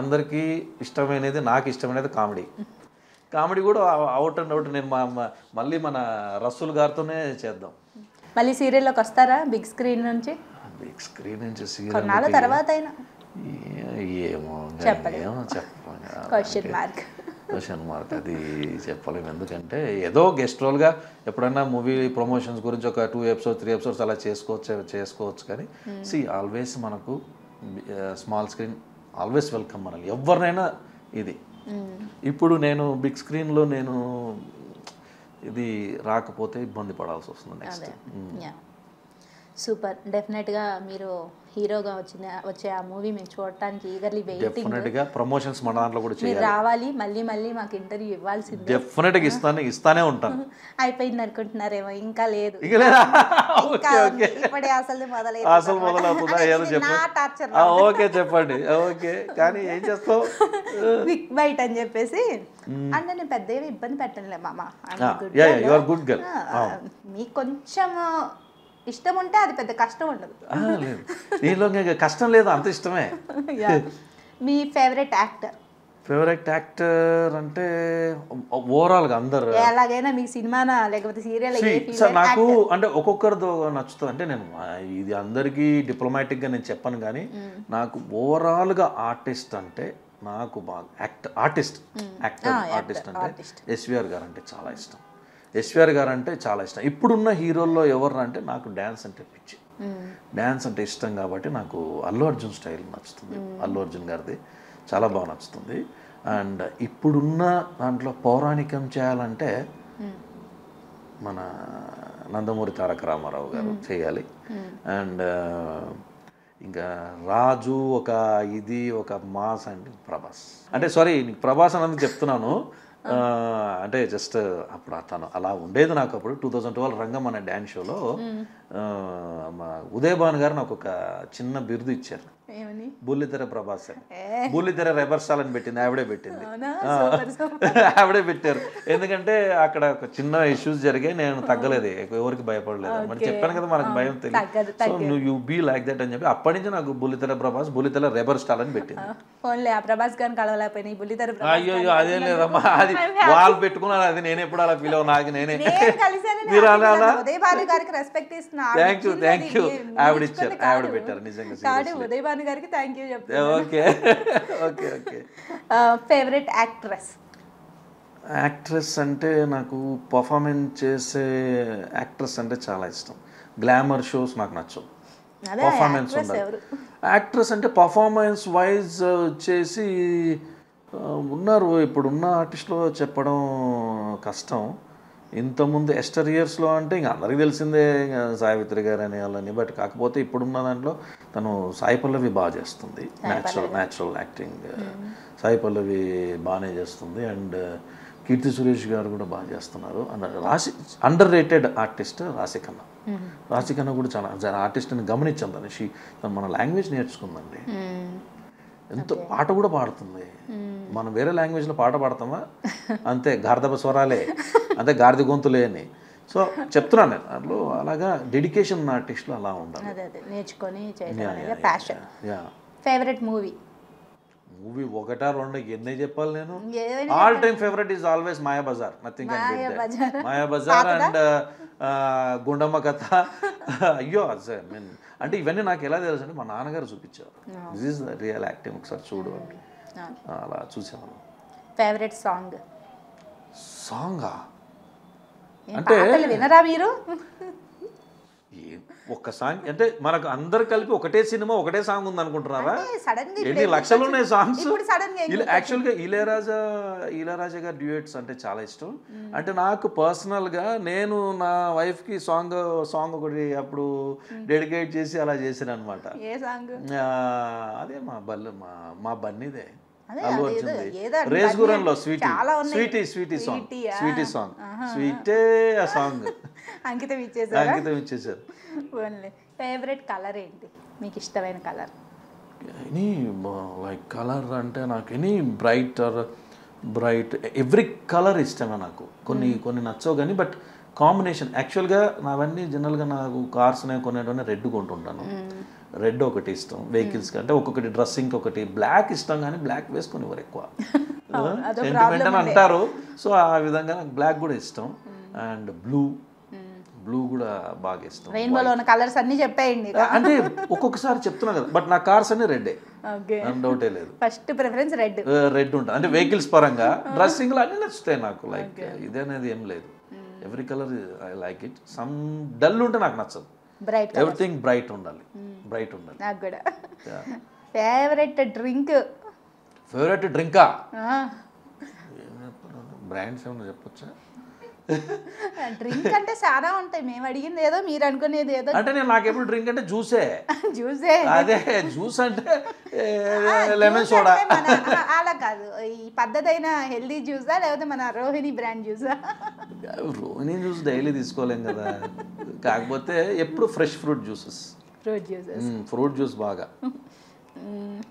అందరికీ ఇష్టమైనది, నాకు ఇష్టమైనది కామెడీ కూడా అవుట్ అండ్ అవుట్. నేను మళ్ళీ మన రసూల్ గారితోనే చేద్దాం. మళ్ళీ సీరియల్లోకి వస్తారా బిగ్ స్క్రీన్ నుంచి? బిగ్ స్క్రీన్ నుంచి కొన్నాళ్ళ తర్వాత అయినా ఏమో క్వశ్చన్ మార్క్ అది చెప్పలేము. ఎందుకంటే ఏదో గెస్ట్ రోల్గా ఎప్పుడైనా మూవీ ప్రమోషన్స్ గురించి ఒక 2 episodes 3 episodes అలా చేసుకోవచ్చు కానీ ఆల్వేస్ మనకు స్మాల్ స్క్రీన్ ఆల్వేస్ వెల్కమ్ మనల్ని ఎవరినైనా. ఇది ఇప్పుడు నేను బిగ్ స్క్రీన్లో నేను ఇది రాకపోతే ఇబ్బంది పడాల్సి వస్తుంది నెక్స్ట్. సూపర్. డెఫినెట్గా మీరు హీరోగా వచ్చే ఆ మూవీ మేము చూడటానికి ఈగర్లీ వెయిటింగ్. డెఫినెట్గా ప్రమోషన్స్ మన దాంట్లో కూడా చేయాలి. రావాలి, మళ్ళీ మాకు ఇంటర్వ్యూ ఇవ్వాల్సింది. డెఫినెట్గా ఇస్తానే ఉంటాను. అయిపోయింది అనుకుంటున్నారేమో, ఇంకా లేదు, ఇప్పుడే అసలు మొదలవుతుందా? ఓకే చెప్పండి. ఓకే కానీ ఏం చేస్తావు క్విక్ బైట్ అని చెప్పేసి. అంటే నేను పెద్ద ఏమి ఇబ్బంది పెట్టనులే మామ, గుడ్ గర్ల్. మీకు కొంచెం ఇష్టం ఉంటే అది పెద్ద కష్టం ఉండదు. దీనిలో కష్టం లేదు, అంత ఇష్టమే. మీ ఫేవరెట్ యాక్టర్? ఫేవరెట్ యాక్టర్ అంటే ఓవరాల్గా అందరు ఎలాగైనా మీకు సినిమానా లేకపోతే సీరియల్ సార్ నాకు అంటే ఒక్కొక్కరితో నచ్చుతుంది. అంటే నేను ఇది అందరికీ డిప్లొమాటిక్గా నేను చెప్పను, కానీ నాకు ఓవరాల్గా ఆర్టిస్ట్ అంటే నాకు బాగా ఆర్టిస్ట్ అంటే ఎస్విఆర్ గారు అంటే చాలా ఇష్టం. ఎస్విఆర్ గారు అంటే చాలా ఇష్టం. ఇప్పుడున్న హీరోల్లో ఎవరు అంటే నాకు డ్యాన్స్ అంటే పిచ్చి, డ్యాన్స్ అంటే ఇష్టం కాబట్టి నాకు అల్లు అర్జున్ స్టైల్ నచ్చుతుంది. అల్లు అర్జున్ గారిది చాలా బాగా నచ్చుతుంది. అండ్ ఇప్పుడున్న దాంట్లో పౌరాణికం చేయాలంటే మన నందమూరి తారక రామారావు గారు చేయాలి. అండ్ ఇంకా రాజు ఒక మాస్ అండ్ ప్రభాస్. అంటే సారీ ప్రభాస్ అన్నది చెప్తున్నాను, అంటే జస్ట్ అప్పుడు తను అలా ఉండేది. నాకు అప్పుడు 2012 రంగం అనే డ్యాన్స్ షోలో మా ఉదయ్ భాన్ గారు నాకు ఒక చిన్న బిరుదు ఇచ్చారు, బుల్లితెర ప్రభాస్ అని. బుల్లితెర రెబర్సాల్ అని పెట్టింది ఆవిడే పెట్టింది, ఆవిడే పెట్టారు. ఎందుకంటే అక్కడ ఒక చిన్న ఇష్యూస్ జరిగాయి, నేను తగ్గలేదు, ఎవరికి భయపడలేదు. మరి చెప్పాను కదా మనకు భయం తెలియదు, సో నువ్వు యూ బీ లైక్ దట్ అని చెప్పి అప్పటి నుంచి నాకు బుల్లితెర ప్రభాస్ బుల్లితెర రెబర్ స్టాల్ అని పెట్టింది. అయ్యో అదేం లేదమ్మా, అది వాళ్ళు పెట్టుకున్నారు, అది నేను ఎప్పుడు అలా ఫీల్ అవ్వ, నాకు నేనే మీరు అలా థ్యాంక్ యూ ఆవిడ ఇచ్చారు, ఆవిడ పెట్టారు నిజంగా. Okay okay okay. Favourite actress అంటే నాకు పర్ఫార్మెన్స్ చేసే యాక్ట్రెస్ అంటే చాలా ఇష్టం. గ్లామర్ షోస్ నాకు నచ్చవు, పర్ఫార్మెన్స్ ఉండాలి. యాక్ట్రెస్ అంటే పర్ఫార్మెన్స్ వైజ్ వచ్చేసి ఉన్నారు, ఇప్పుడున్న ఆర్టిస్ట్లో చెప్పడం కష్టం. ఇంతకుముందు ఎస్టర్ ఇయర్స్లో అంటే ఇంకా అందరికీ తెలిసిందే సావిత్రి గారు అని వాళ్ళని. బట్ కాకపోతే ఇప్పుడున్న దాంట్లో తను సాయి పల్లవి బాగా చేస్తుంది, న్యాచురల్ యాక్టింగ్ సాయి పల్లవి బాగానే చేస్తుంది. అండ్ కీర్తి సురేష్ గారు కూడా బాగా చేస్తున్నారు. Under rated artist Rashi Khanna. Rashi Khanna కూడా చాలా ఆర్టిస్ట్ని గమనించాం, తను మన లాంగ్వేజ్ నేర్చుకుందండి, ఎంతో పాట కూడా పాడుతుంది. మనం వేరే లాంగ్వేజ్లో పాట పాడతామా, అంతే గార్ధప స్వరాలే, అంతే గార్ధి గొంతులే అని. సో చెప్తున్నాను నేను అందులో అలాగా డెడికేషన్ ఆర్టిస్ట్లో అలా ఉండాలి, నేర్చుకొని ప్యాషన్. ఫేవరెట్ మూవీ ఒకటా రెండు ఎన్ని చెప్పాలి నేను? All time favourite is always Mayabazar, nothing Mayabazar and Gundamma కథ. అయ్యో మీన్ అంటే ఇవన్నీ నాకు ఎలా తెలుసు అంటే మా నాన్నగారు చూపించారు, దిస్ ఈజ్ రియల్ యాక్టింగ్, ఒకసారి చూడు అంటే అలా చూసాను. ఫేవరెట్ సాంగా అంటే వినరా మీరు? ఒక్క సాంగ్ అంటే మనకు అందరు కలిపి ఒకటే సినిమా ఒకటే సాంగ్ ఉంది అనుకుంటున్నారా? ఎన్ని లక్షలు ఉన్నాయి సాంగ్స్. యాక్చువల్గా ఇళయరాజా గారి డ్యూయట్స్ అంటే చాలా ఇష్టం. అంటే నాకు పర్సనల్గా నేను నా వైఫ్కి సాంగ్ ఒకటి అప్పుడు డెడికేట్ చేసి అలా చేశాను అనమాట. అదే మా బన్నీదే, అల్లు అర్జున్ది, రేస్గురంలో స్వీటీ సాంగ్, స్వీటే ఆ సాంగ్ అంకితం ఇచ్చేసారు. ఫేవరెట్ కలర్ ఏంటి, మీకు ఇష్టమైన కలర్? ఎనీ లైక్ కలర్ అంటే నాకు ఎనీ బ్రైట్ ఎవ్రీ కలర్ ఇష్టమే నాకు. కొన్ని నచ్చవు కానీ బట్ కాంబినేషన్ యాక్చువల్గా నావన్నీ జనరల్గా నాకు కార్స్ కొనేటవన్నీ రెడ్ కొంటుంటాను. రెడ్ ఒకటి ఇష్టం వెహికల్స్కి, అంటే ఒక్కొక్కటి డ్రెస్సింగ్కి ఒకటి. బ్లాక్ ఇష్టం కానీ బ్లాక్ వేసుకొని ఎవరు ఎక్కువ సెంటిమెంట్ అని అంటారు, సో ఆ విధంగా నాకు బ్లాక్ కూడా ఇష్టం. అండ్ బ్లూ కూడా బాగా ఇష్టం. రెయిన్బోలో ఉన్న కలర్స్ అన్ని చెప్పేయండి. అంటే ఒక్కొక్కసారి చెప్తున్నా కదా, బట్ నా కార్స్ అన్ని రెడ్డే, డౌటే లేదు. ఫస్ట్ ప్రిఫరెన్స్ రెడ్ ఉంటుంది. అంటే వెహికల్స్ పరంగా డ్రెస్సింగ్లో అన్ని నచ్చుతాయి నాకు. లైక్ ఇదనేది ఏం లేదు, every colour I like it. Some dull ఉంటే నాకు నచ్చదు, ఎవ్రీథింగ్ బ్రైట్ ఉండాలి. నాకు కూడా. ఫేవరెట్ డ్రింకా బ్రాండ్స్ ఏమన్నా చెప్పొచ్చా? డ్రింక్ అంటే చాలా ఉంటాయి, మేము అడిగింది ఏదో మీరు అనుకునేది ఏదో. అంటే నేను నాకు ఎప్పుడు డ్రింక్ అంటే జ్యూసే. అదే జ్యూస్ అంటే లెమన్ సోడా అలా కాదు, ఈ పద్ధతైన హెల్దీ జ్యూసా లేకపోతే మన రోహిణి బ్రాండ్ జ్యూసా? రోహిణి జ్యూస్ డైలీ తీసుకోలేం కదా, కాకపోతే ఎప్పుడు ఫ్రెష్ ఫ్రూట్ జ్యూస్ బాగా.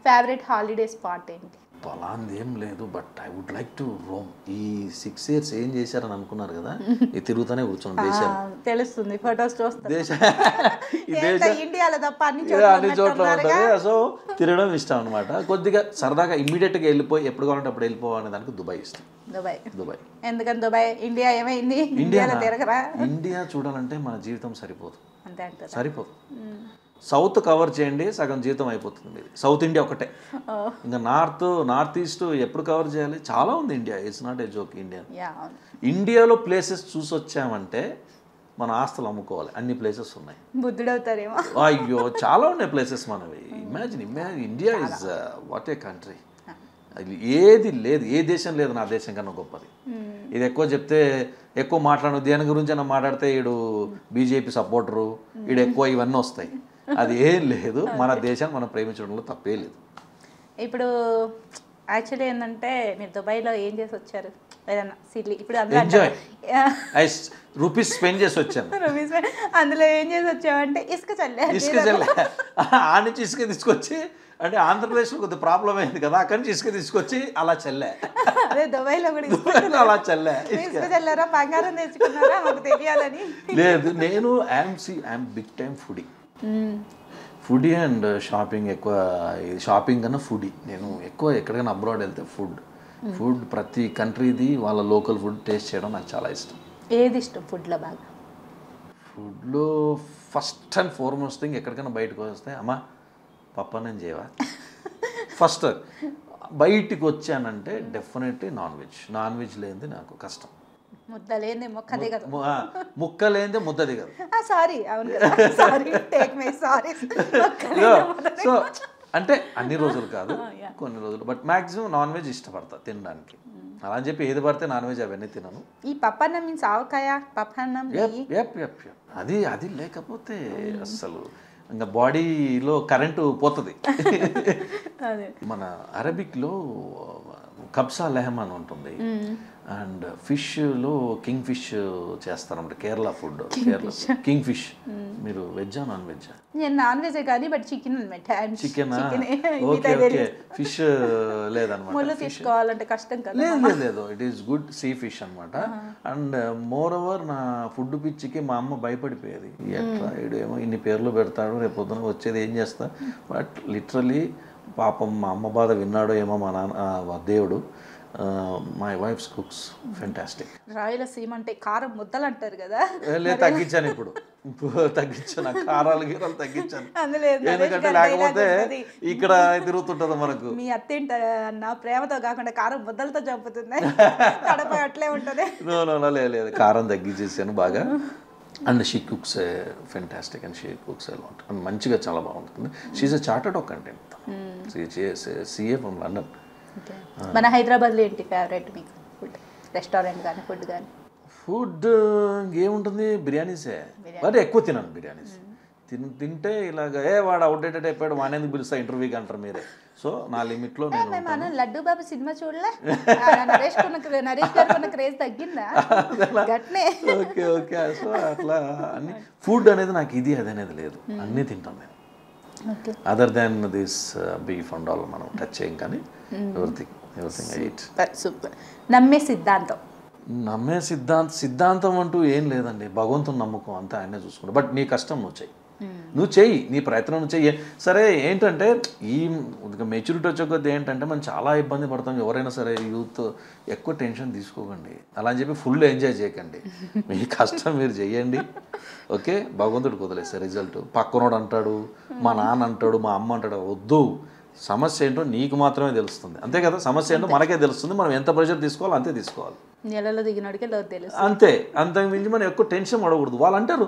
ఫేవరెట్ హాలిడే స్పాట్ ఏంటి? పలాంది ఏం లేదు, but I would like to Rome. ఈ 6 years ఏం చేశారని అనుకున్నారు కదా, ఇది తిరుగుతూనే కూర్చోండి దేశం. తెలుస్తుంది ఫొటోస్ చూస్తే ఈ దేశం ఇండియాలో తప్ప అన్ని చోట్ల ఉంటుంది. సో తిరగడం ఇష్టం అనమాట. కొద్దిగా సరదాగా ఇమ్మీడియట్గా వెళ్ళిపోయి ఎప్పుడు కావాలంటే అప్పుడు వెళ్ళిపోవాలనే దానికి దుబాయ్ ఇష్టం. దుబాయ్ ఎందుకని దుబాయ్? ఇండియా ఏమైంది? ఇండియా చూడాలంటే మన జీవితం సరిపోదు, అంతే అంటారు. సరిపోదు. సౌత్ కవర్ చేయండి, సగం జీవితం అయిపోతుంది మీది. సౌత్ ఇండియా ఒకటే, ఇంకా నార్త్ ఈస్ట్ ఎప్పుడు కవర్ చేయాలి? చాలా ఉంది India. It's not a joke. ఇండియాలో ప్లేసెస్ చూసి వచ్చామంటే మన ఆస్తులు అమ్ముకోవాలి, అన్ని ప్లేసెస్ ఉన్నాయి. బుద్ధుడవుతారేమో. అయ్యో చాలా ఉన్నాయి ప్లేసెస్ మనవి. Imagine India is what a country. ఏది లేదు, ఏ దేశం లేదు నా దేశం కన్నా గొప్పది. ఇది ఎక్కువ చెప్తే ఎక్కువ మాట్లాడు, దేని గురించి అయినా మాట్లాడితే ఈడు బీజేపీ సపోర్టరు, ఈడు ఎక్కువ ఇవన్నీ వస్తాయి. అది ఏం లేదు, మన దేశాన్ని మనం ప్రేమించడంలో తప్పే లేదు. ఇప్పుడు యాక్చువల్లీ ఏంటంటే మీరు దుబాయ్లో ఏం చేసి వచ్చారు? ఏదన్నా సిల్లీ ఇప్పుడు ఎంజాయ్ రూపీస్ స్పెండ్ చేసి వచ్చాను. అందులో ఏం చేసి వచ్చామంటే ఇసుక చల్లే ఆ నుంచి ఇసుక తీసుకొచ్చి, అంటే ఆంధ్రప్రదేశ్లో కొద్దిగా ప్రాబ్లం అయింది కదా, అక్కడి నుంచి ఇసుక తీసుకొచ్చి అలా చల్లే. అదే దుబాయ్లో కూడా అలా చల్లే. ఇసుక చల్లారా, బంగారం తెచ్చుకున్నారా మాకు తెలియాలని. లేదు, నేను I'm big time foodie and shopping. ఎక్కువ షాపింగ్ కన్నా ఫుడీ. నేను ఎక్కువ ఎక్కడికైనా అబ్రాడ్ వెళ్తే ఫుడ్ ప్రతి కంట్రీది వాళ్ళ లోకల్ ఫుడ్ టేస్ట్ చేయడం నాకు చాలా ఇష్టం. ఏది ఇష్టం ఫుడ్లో బాగా? ఫుడ్లో ఫస్ట్ అండ్ ఫార్మోస్ట్ థింగ్, ఎక్కడికైనా బయటకు వస్తే అమ్మా పప్పన్నం చేయవా. ఫస్ట్ బయటికి వచ్చానంటే డెఫినెట్లీ నాన్ వెజ్ లేనిది నాకు కష్టం. ముద్ద లేనిదే మొక్క దిగదు. ముక్క లేనిదే ముద్ద దిగదు. సో అంటే అన్ని రోజులు కాదు, కొన్ని రోజులు. బట్ మ్యాక్సిమం నాన్ వెజ్ ఇష్టపడతా తినడానికి. అలా అని చెప్పి ఏది పడితే నాన్ వెజ్ అవన్నీ తినను. ఈ పప్పన్నం మీన్స్ ఆవకాయ పప్పన్నం అది లేకపోతే అస్సలు ఇంకా బాడీలో కరెంటు పోతుంది. మన అరబిక్లో కబ్సా లెహమ్ అని ఉంటుంది. అండ్ ఫిష్లో కింగ్ ఫిష్ చేస్తారన్నమాట. Kerala food, king fish. మీరు వెజ్జా నాన్ వెజ్జా? నేను నాన్ వెజ్ కానీ బట్ చికెన్ అనమాట. చికెన్. Okay okay. ఫిష్ లేదనమాట. తీసుకోవాలంటే కష్టం కదా. లేదు, it is good sea fish అనమాట. అండ్ మోర్ ఓవర్ నా ఫుడ్ పిచ్చికి మా అమ్మ భయపడిపోయేది. ఎట్లా ఏమో ఇన్ని పేర్లు పెడతాడు, రేపు పొద్దున వచ్చేది ఏం చేస్తా. బట్ లిటరలీ పాపం మా అమ్మ బాధ విన్నాడో ఏమో మా నాన్న దేవుడు. My wife's cooks fantastic. Rayalaseema అంటే కారం ముద్దలు అంటారు కదా. లేదు, తగ్గించాను ఇప్పుడు తగ్గించాను, కారాలు గీరాలు తగ్గించాను. ఎందుకంటే లేకపోతే ఇక్కడ తిరుగుతుంటది మనకు. మీ అత్తింట నా ప్రేమతో కాకుండా కారం ముద్దలతో చంపుతుంది. కడప అట్లే ఉంటది. లేదు, కారం తగ్గించేసాను బాగా. And she cooks fantastic and she cooks lot and మంచిగా చాలా బాగుంటుంది. She's a chartered accountant, CA from London. మన హైదరాబాద్లో ఏంటి ఫేవరెట్ మీకు ఫుడ్? రెస్టారెంట్ కానీ ఫుడ్ కానీ? ఫుడ్ ఇంకేముంటుంది, బిర్యానీసే. మరి ఎక్కువ తినను బిర్యానీస్. తింటే ఇలాగ వాడు అవుట్డేటెడ్ అయిపోయాడు, వానేందుకు పిలుస్తా ఇంటర్వ్యూకి అంటారు మీరే. సో నా లిమిట్లో నేను. లడ్డు బాబు సినిమా చూడలే? నరేష్ గారు క్రేజ్ తగ్గిందా? Okay okay. సో అట్లా అన్ని ఫుడ్ అనేది నాకు ఇది అదనేది లేదు, అన్నీ తింటాను నేను. Other than this beef and all మనం టచ్ చేయం, కానీ ఎవ్రీథింగ్ ఐ ఈట్. సూపర్. నమ్మే సిద్ధాంతం అంటూ ఏం లేదండి. భగవంతుని నమ్మకం అంతా ఆయనే చూసుకుంటా. బట్ నీ కష్టం నువ్వు చెయ్యి, నీ ప్రయత్నం నువ్వు చెయ్యి. సరే ఏంటంటే ఈ మెచ్యూరిటీ వచ్చే కొద్ది ఏంటంటే మనం చాలా ఇబ్బంది పడతాం. ఎవరైనా సరే యూత్ ఎక్కువ టెన్షన్ తీసుకోకండి, అలా అని చెప్పి ఫుల్ ఎంజాయ్ చేయకండి. మీ కష్టం మీరు చెయ్యండి, ఓకే? భగవంతుడికి వదిలేస్తే రిజల్ట్ పక్కనోడు అంటాడు, మా నాన్న అంటాడు, మా అమ్మ అంటాడు. వద్దు, సమస్య ఏంటో నీకు మాత్రమే తెలుస్తుంది, అంతే కదా? సమస్య ఏంటో మనకే తెలుస్తుంది. మనం ఎంత ప్రెషర్ తీసుకోవాలో అంతే తీసుకోవాలి. నెలలో దిగినోడికే తెలుసు, అంతే. అంతకు మించి మనం ఎక్కువ టెన్షన్ పడకూడదు. వాళ్ళు అంటారు,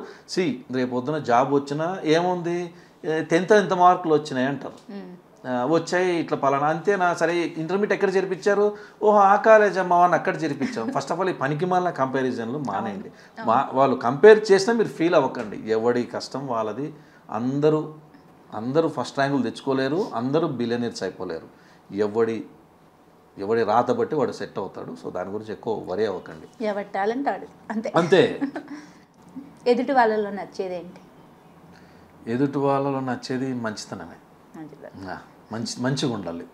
రేపు పొద్దున జాబ్ వచ్చినా ఏముంది, 10th ఇంత మార్కులు వచ్చినాయి అంటారు. వచ్చాయి ఇట్లా పలానా, అంతేనా? సరే ఇంటర్మీడియట్ ఎక్కడ చేర్పించారు? ఓహో ఆ కాలేజ్ అమ్మ అని అక్కడ చేర్పించాం. ఫస్ట్ ఆఫ్ ఆల్ ఈ పనికి మాలిన కంపారిజన్లు మానేయండి. వాళ్ళు కంపేర్ చేసినా మీరు ఫీల్ అవ్వకండి. ఎవడి కష్టం వాళ్ళది. అందరూ ఫస్ట్ ర్యాంకులు తెచ్చుకోలేరు, అందరూ బిలియనీర్స్ అయిపోలేరు. ఎవడి రాత బట్టి వాడు సెట్ అవుతాడు. సో దాని గురించి ఎక్కువ వరి అవ్వకండి. ఎవరి టాలెంట్ ఆడు, అంతే. ఎదుటి వాళ్ళలో నచ్చేది ఏంటి? ఎదుటి వాళ్ళలో నచ్చేది మంచితనమే. మంచిగా ఉండాలి.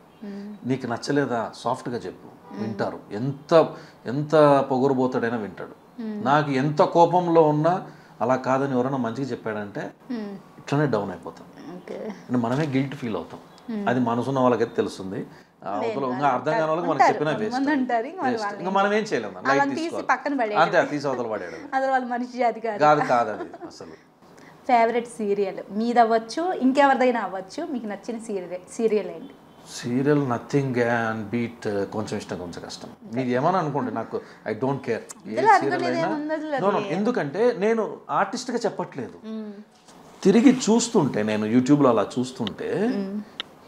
నీకు నచ్చలేదా సాఫ్ట్గా చెప్పు, వింటారు. ఎంత ఎంత పొగరుబోతాడైనా వింటాడు. నాకు ఎంత కోపంలో ఉన్నా అలా కాదని ఎవరైనా మంచిగా చెప్పాడంటే ఇట్లనే డౌన్ అయిపోతాం. అంటే మనమే గిల్ట్ ఫీల్ అవుతాం. అది మనసున్న వాళ్ళకైతే తెలుస్తుంది, అవతల ఇంకా అర్థం కాని వాళ్ళకి మనకు చెప్పినా వేస్ట్. ఇంకా మనం ఏం చేయలేము, లైట్ తీసుకోవాలి అంతే, తీసి అవతల పడాడు. కాదు కాదు అది అసలు. ఫేవరెట్ సీరియల్ మీది అవ్వచ్చు, ఇంకెవరిదైనా అవ్వచ్చు, మీకు నచ్చిన సీరియల్ ఏంటి? Serial nothing can beat. కొంచెం ఇష్టం, కొంచెం కష్టం. మీరు ఏమని అనుకోండి, నాకు I don't care A serial అయినా. ఎందుకంటే నేను ఆర్టిస్ట్గా చెప్పట్లేదు, తిరిగి చూస్తుంటే, నేను యూట్యూబ్లో అలా చూస్తుంటే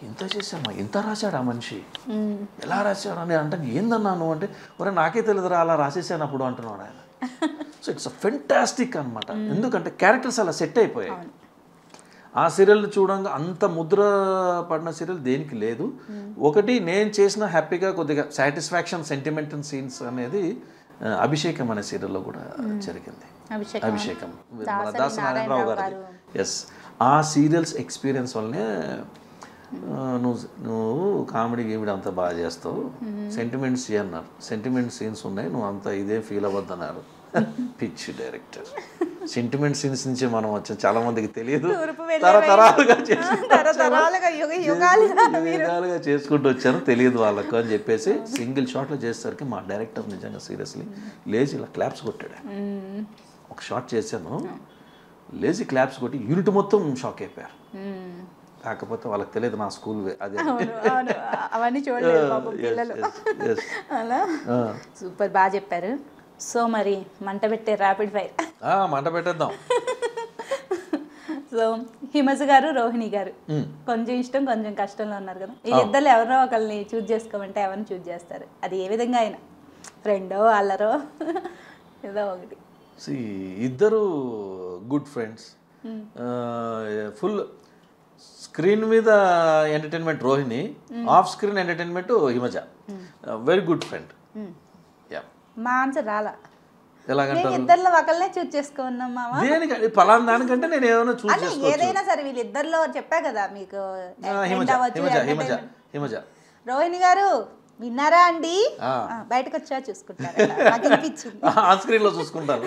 ఇంత చేసామా, ఇంత రాశాడు ఆ మనిషి, ఎలా రాశాడు అని అంటే ఏందన్నాను అంటే, ఒరే నాకే తెలియదురా అలా రాసేసాను అప్పుడు అంటున్నాడు ఆయన. సో ఇట్స్ అ ఫెంటాస్టిక్ అనమాట. ఎందుకంటే క్యారెక్టర్స్ అలా సెట్ అయిపోయాయి. ఆ సీరియల్ చూడంగా అంత ముద్ర పడిన సీరియల్ దేనికి లేదు. ఒకటి నేను చేసిన హ్యాపీగా కొద్దిగా సాటిస్ఫాక్షన్, సెంటిమెంట్ అండ్ సీన్స్ అనేది అభిషేకం అనే సీరియల్లో కూడా జరిగింది. అభిషేకం మన దాస నారాయణరావు గారు. ఎస్, ఆ సీరియల్స్ ఎక్స్పీరియన్స్ వల్లనే నువ్వు కామెడీ గీమిడి అంత బాగా చేస్తావు, సెంటిమెంట్స్ అన్నారు, సెంటిమెంట్ సీన్స్ ఉన్నాయి, నువ్వు అంత ఇదే ఫీల్ అవ్వద్దన్నారు. పిచ్ డైరెక్టర్. సెంటిమెంట్ సీన్స్ నుంచి మనం వచ్చాం, చాలా మందికి తెలియదు, యుగాలుగా చేసుకుంటూ వచ్చాను, తెలియదు వాళ్ళకు అని చెప్పేసి సింగిల్ షాట్లో చేసేసరికి మా డైరెక్టర్ నిజంగా సీరియస్లీ లేచి ఇలా క్లాప్స్ కొట్టాడు. ఒక షాట్ చేశాను, లేచి క్లాప్స్ కొట్టి యూనిట్ మొత్తం షాక్ అయిపోయారు. కాకపోతే వాళ్ళకి తెలియదు నా స్కూల్ అదే. అవన్నీ చూడలేదు అలా. సూపర్, బాగా చెప్పారు. సో మరి మంట పెట్టే ర్యాపిడ్ ఫైర్ మంట పెట్టేద్దాం. సో హిమజ గారు, రోహిణి గారు కొంచెం ఇష్టం, కొంచెం కష్టంలో ఉన్నారు కదా, వీళ్ళిద్దరు ఎవరో ఒకరిని చూజ్ చేసుకోమంటే ఎవరిని చూజ్ చేస్తారు? అది ఏ విధంగా అయినా, ఫ్రెండో అల్లరో ఏదో ఒకటి. ఇద్దరు గుడ్ ఫ్రెండ్స్, ఫుల్ స్క్రీన్ మీద entertainment Rohini, off screen entertainment Himaja. Very good friend. మా ఆన్సర్ రాలా, ఎలాగంటారు? ఇద్దరిలో ఒకళ్ళనే చూజ్ చేసుకున్నాం మామ. దేనికంటే పలానా దానికంటే నేను ఏమైనా చూజ్ చేసుకోవచ్చు. ఏదైనా సరే వీళ్ళిద్దరిలో చెప్పా కదా మీకు. హిమజ. రోహిణి గారు విన్నారా అండి, బయటకు వచ్చా చూసుకుంటారు, ఆన్ స్క్రీన్ లో చూసుకుంటారు.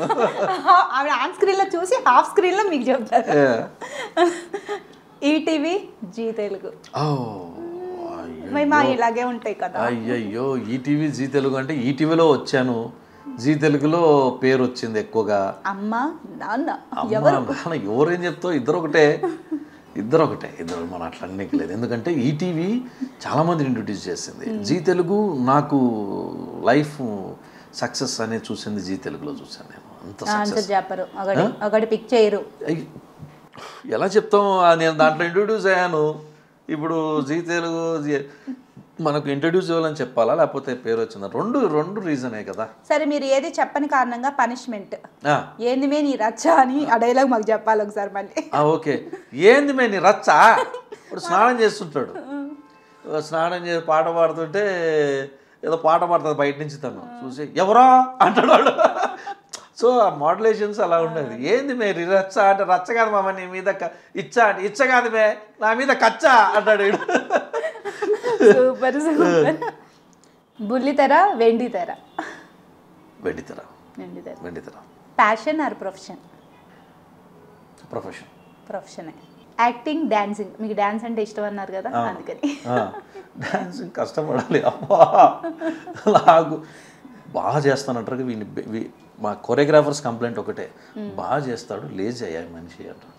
ఆవిడ ఆన్ స్క్రీన్ లో చూసి హాఫ్ స్క్రీన్ లో మీకు చెప్తారు. ఈటీవీ, జీ తెలుగు మా ఇలాగే ఉంటాయి కదా. అయ్యయ్యో, ఈటీవీ, జీ తెలుగు అంటే ఈటీవీలో వచ్చాను, జీ తెలుగులో పేరు వచ్చింది ఎక్కువగా. అమ్మ నాన్న ఎవరేం చెప్తావు, ఇద్దరు ఒకటే. ఇద్దరు మన అట్లా అన్నికలేదు. ఎందుకంటే ఈటీవీ చాలా మందిని ఇంట్రొడ్యూస్ చేసింది, జీ తెలుగు నాకు లైఫ్ సక్సెస్ అనేది చూసింది జీ తెలుగులో చూసాను నేను. అంత చెప్పరు, ఒకటి పిక్ చేయరు. ఎలా చెప్తాం, నేను దాంట్లో ఇంట్రొడ్యూస్ అయ్యాను. ఇప్పుడు జీ తెలుగు మనకు ఇంట్రొడ్యూస్ చేయాలని చెప్పాలా, లేకపోతే పేరు వచ్చిందా? రెండు రీజనే కదా. సరే, మీరు ఏది చెప్పని కారణంగా పనిష్మెంట్ ఏంది మే నీ రచ్చ అని ఆ డైలాగ్ మాకు చెప్పాలి ఒకసారి మళ్ళీ. ఓకే, ఏంది మే నీ రచ్చ. ఇప్పుడు స్నానం చేస్తుంటాడు, స్నానం చేసి పాట పాడుతుంటే ఏదో పాట పాడుతుంది బయట నుంచి, తను చూసి ఎవరా అంటాడు వాడు. సో ఆ మోడ్యులేషన్స్ అలా ఉండేది. ఏంది మే రచ్చ అంటే, రచ్చ కాదు మామ నీ మీద ఇచ్చా అంటే, ఇచ్చ కాదు మే నా మీద కచ్చా అంటాడు. Super super. బుల్లితెర, వెండితెర? వెండితెర. Passion or profession? ప్రొఫెషనే. Acting, dancing? మీకు డాన్స్ అంటే ఇష్టం అన్నారు కదా, అందుకని. డాన్సింగ్ కష్టపడాలి అబ్బా, నాకు బాగా చేస్తానంటారు. మా కొరియోగ్రాఫర్స్ కంప్లైంట్ ఒకటే, బాగా చేస్తాడు, లేజీ అయ్యా మనిషి అంటారు.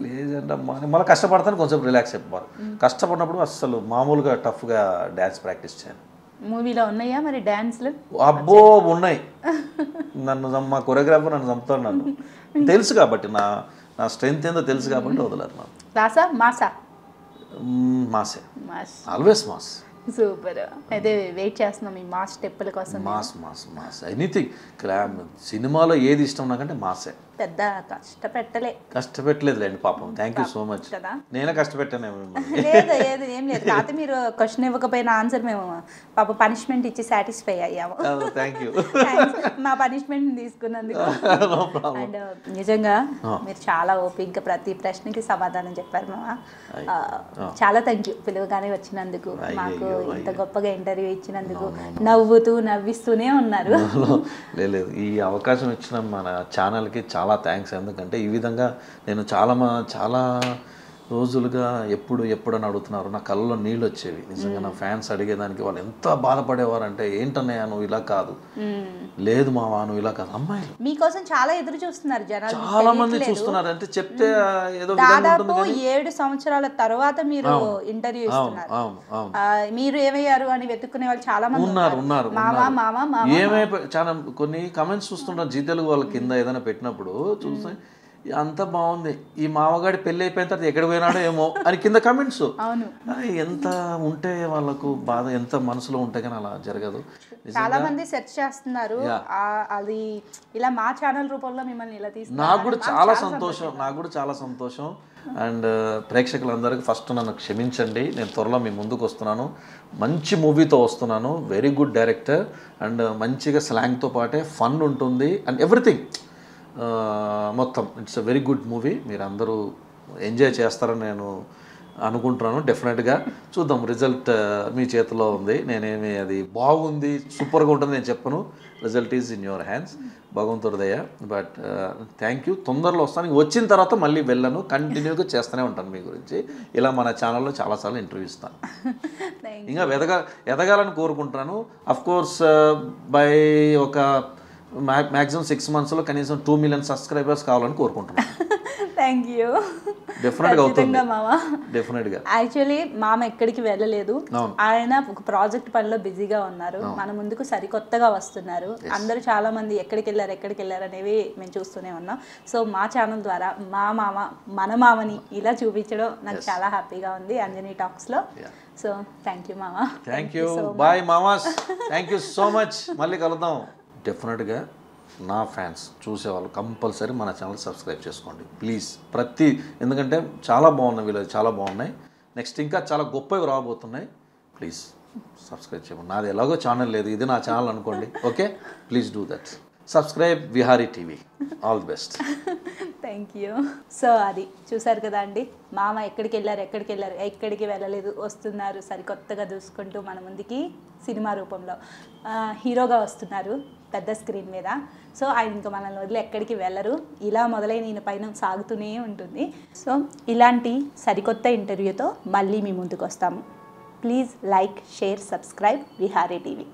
లేజీ అంటే మళ్ళీ కష్టపడతాను, కొంచెం రిలాక్స్ అయిపోవాలి. కష్టపడినప్పుడు అసలు మామూలుగా టఫ్గా డ్యాన్స్ ప్రాక్టీస్ చేయను. మూవీలో ఉన్నాయా మరి డ్యాన్స్లు? అబ్బో ఉన్నాయి. మా కొరియోగ్రాఫర్ నన్ను చంపుతాడు, నన్ను తెలుసు కాబట్టి, నా స్ట్రెంత్ ఏందో తెలుసు కాబట్టి వదలరు నన్ను. రాసా మాసా? మాసే, ఆల్వేస్ మాస్. సూపర్. అయితే వెయిట్ చేస్తున్నాం ఈ మాస్ స్టెప్పుల కోసం. Mass anything. సినిమాలో ఏది ఇష్టం నాకంటే మాసే. పెద్ద కష్టపెట్టలే. కష్టపెట్టలేదులేండి పాపం. Thank you so much. కదా నేనే కష్టపెట్టానేమో మిమ్మల్ని. లేదు ఏం లేదు. కాకపోతే మీరు క్వశ్చన్ ఇవ్వకపోయిన ఆన్సర్ మేము పాప పనిష్మెంట్ ఇచ్చి సాటిస్ఫై అయ్యాము. Thank you. మా పనిష్మెంట్ తీసుకున్నందుకు. అండ్ నిజంగా మీరు చాలా ఓపిక్గా ప్రతి ప్రశ్నకి సమాధానం చెప్పారు మామ. చాలా థ్యాంక్ యూ పిలువగానే వచ్చినందుకు, మాకు ఇంత గొప్పగా ఇంటర్వ్యూ ఇచ్చినందుకు, నవ్వుతూ నవ్విస్తూనే ఉన్నారు. లేదు, ఈ అవకాశం ఇచ్చిన మన ఛానల్కి చాలా థ్యాంక్స్. ఎందుకంటే ఈ విధంగా నేను చాలా రోజులుగా ఎప్పుడని అడుగుతున్నారు. నా కళ్ళలో నీళ్ళు వచ్చేవి నిజంగా. నా ఫ్యాన్స్ అడిగేదానికి వాళ్ళు ఎంత బాధపడేవారు అంటే, ఏంటన్నయ్య నువ్వు ఇలా కాదు, లేదు మావా నువ్వు ఇలా కాదు. అమ్మాయి మీకోసం చాలా ఎదురు చూస్తున్నారు జనాలు, చాలా మంది చూస్తున్నారు. అంటే చెప్తే ఏదో దాదాపు 7 సంవత్సరాల తర్వాత మీరు ఇంటర్వ్యూ ఇస్తున్నారు. మీరు ఏమయ్యారు అని వెతుక్కునే వాళ్ళు చాలా మంది ఉన్నారు. మామా చాలా కొన్ని కమెంట్స్ చూస్తుంటారు జీ తెలుగు వాళ్ళ కింద ఏదైనా పెట్టినప్పుడు చూస్తే అంత బాగుంది, ఈ మామగాడి పెళ్ళి అయిపోయిన తర్వాత ఎక్కడ పోయినాడో ఏమో అని కింద కమెంట్స్. ఎంత ఉంటే వాళ్ళకు బాధ, ఎంత మనసులో ఉంటే కానీ అలా జరగదు. చాలా మంది సెర్చ్ చేస్తున్నారు. అది ఇలా మా ఛానల్ రూపంలో మిమ్మల్ని ఇలా తీసుకు నాకు కూడా చాలా సంతోషం. అండ్ ప్రేక్షకులందరికీ ఫస్ట్ నన్ను క్షమించండి. నేను త్వరలో మీ ముందుకు వస్తున్నాను, మంచి మూవీతో వస్తున్నాను. వెరీ గుడ్ డైరెక్టర్ అండ్ మంచిగా స్లాంగ్తో పాటే ఫన్ ఉంటుంది అండ్ ఎవ్రీథింగ్ మొత్తం. It's a very good movie. మీరు అందరూ ఎంజాయ్ చేస్తారని నేను అనుకుంటున్నాను. డెఫినెట్గా చూద్దాం. రిజల్ట్ మీ చేతిలో ఉంది. నేనేమి అది బాగుంది సూపర్గా ఉంటుంది నేను చెప్పను. Result is in your hands, భగవంతుడిదయ్యా. But thank you. తొందరలో వస్తాను. వచ్చిన తర్వాత మళ్ళీ వెళ్ళను, కంటిన్యూగా చేస్తూనే ఉంటాను మీ గురించి. ఇలా మన ఛానల్లో చాలాసార్లు ఇంటర్వ్యూ ఇస్తాను. ఇంకా ఎదగాలని కోరుకుంటున్నాను. అఫ్కోర్స్ బై ఒక మ్యాక్సిమం 6 monthsలో కనీసం 2 million సబ్స్క్రైబర్స్ కావాలని కోరుకుంటున్నాను. Thank you. డెఫినెట్గా అవుతుంది. డెఫినెట్గా. యాక్చువల్లీ మామ ఎక్కడికి వెళ్ళలేదు, ఆయన ఒక ప్రాజెక్ట్ పనిలో బిజీగా ఉన్నారు. మన ముందుకు సరికొత్తగా వస్తున్నారు. అందరూ చాలా మంది ఎక్కడికి వెళ్ళారు అనేవి మేము చూస్తూనే ఉన్నాం. సో మా ఛానల్ ద్వారా మా మామ మన మామని ఇలా చూపించడం నాకు చాలా హ్యాపీగా ఉంది అంజనీ టాక్స్లో. సో థ్యాంక్ యూ మామ. Thank you. బాయ్ మామాస్. Thank you so much. మళ్ళీ కలుద్దాం. డెఫినెట్గా నా ఫ్యాన్స్ చూసేవాళ్ళు కంపల్సరీ మన ఛానల్ సబ్స్క్రైబ్ చేసుకోండి ప్లీజ్. ఎందుకంటే చాలా బాగున్నాయి, వీళ్ళు చాలా బాగున్నాయి. నెక్స్ట్ ఇంకా చాలా గొప్పవి రాబోతున్నాయి. ప్లీజ్ సబ్స్క్రైబ్ చేయండి. నాది ఎలాగో ఛానల్ లేదు, ఇది నా ఛానల్ అనుకోండి. Okay, please do that. Subscribe Vihari TV. All the best. Thank you. So అది చూసారు కదా అండి, మామ ఎక్కడికి వెళ్ళలేదు, వస్తున్నారు సరికొత్తగా చూసుకుంటూ మన ముందుకి సినిమా రూపంలో హీరోగా వస్తున్నారు పెద్ద స్క్రీన్ మీద. సో ఆయన ఇంకా మనల్ని వదిలి ఎక్కడికి వెళ్ళరు. ఇలా మొదలైన ఈయన పైన సాగుతూనే ఉంటుంది. సో ఇలాంటి సరికొత్త ఇంటర్వ్యూతో మళ్ళీ మీ ముందుకు వస్తాము. Please like, share, subscribe Vihari TV.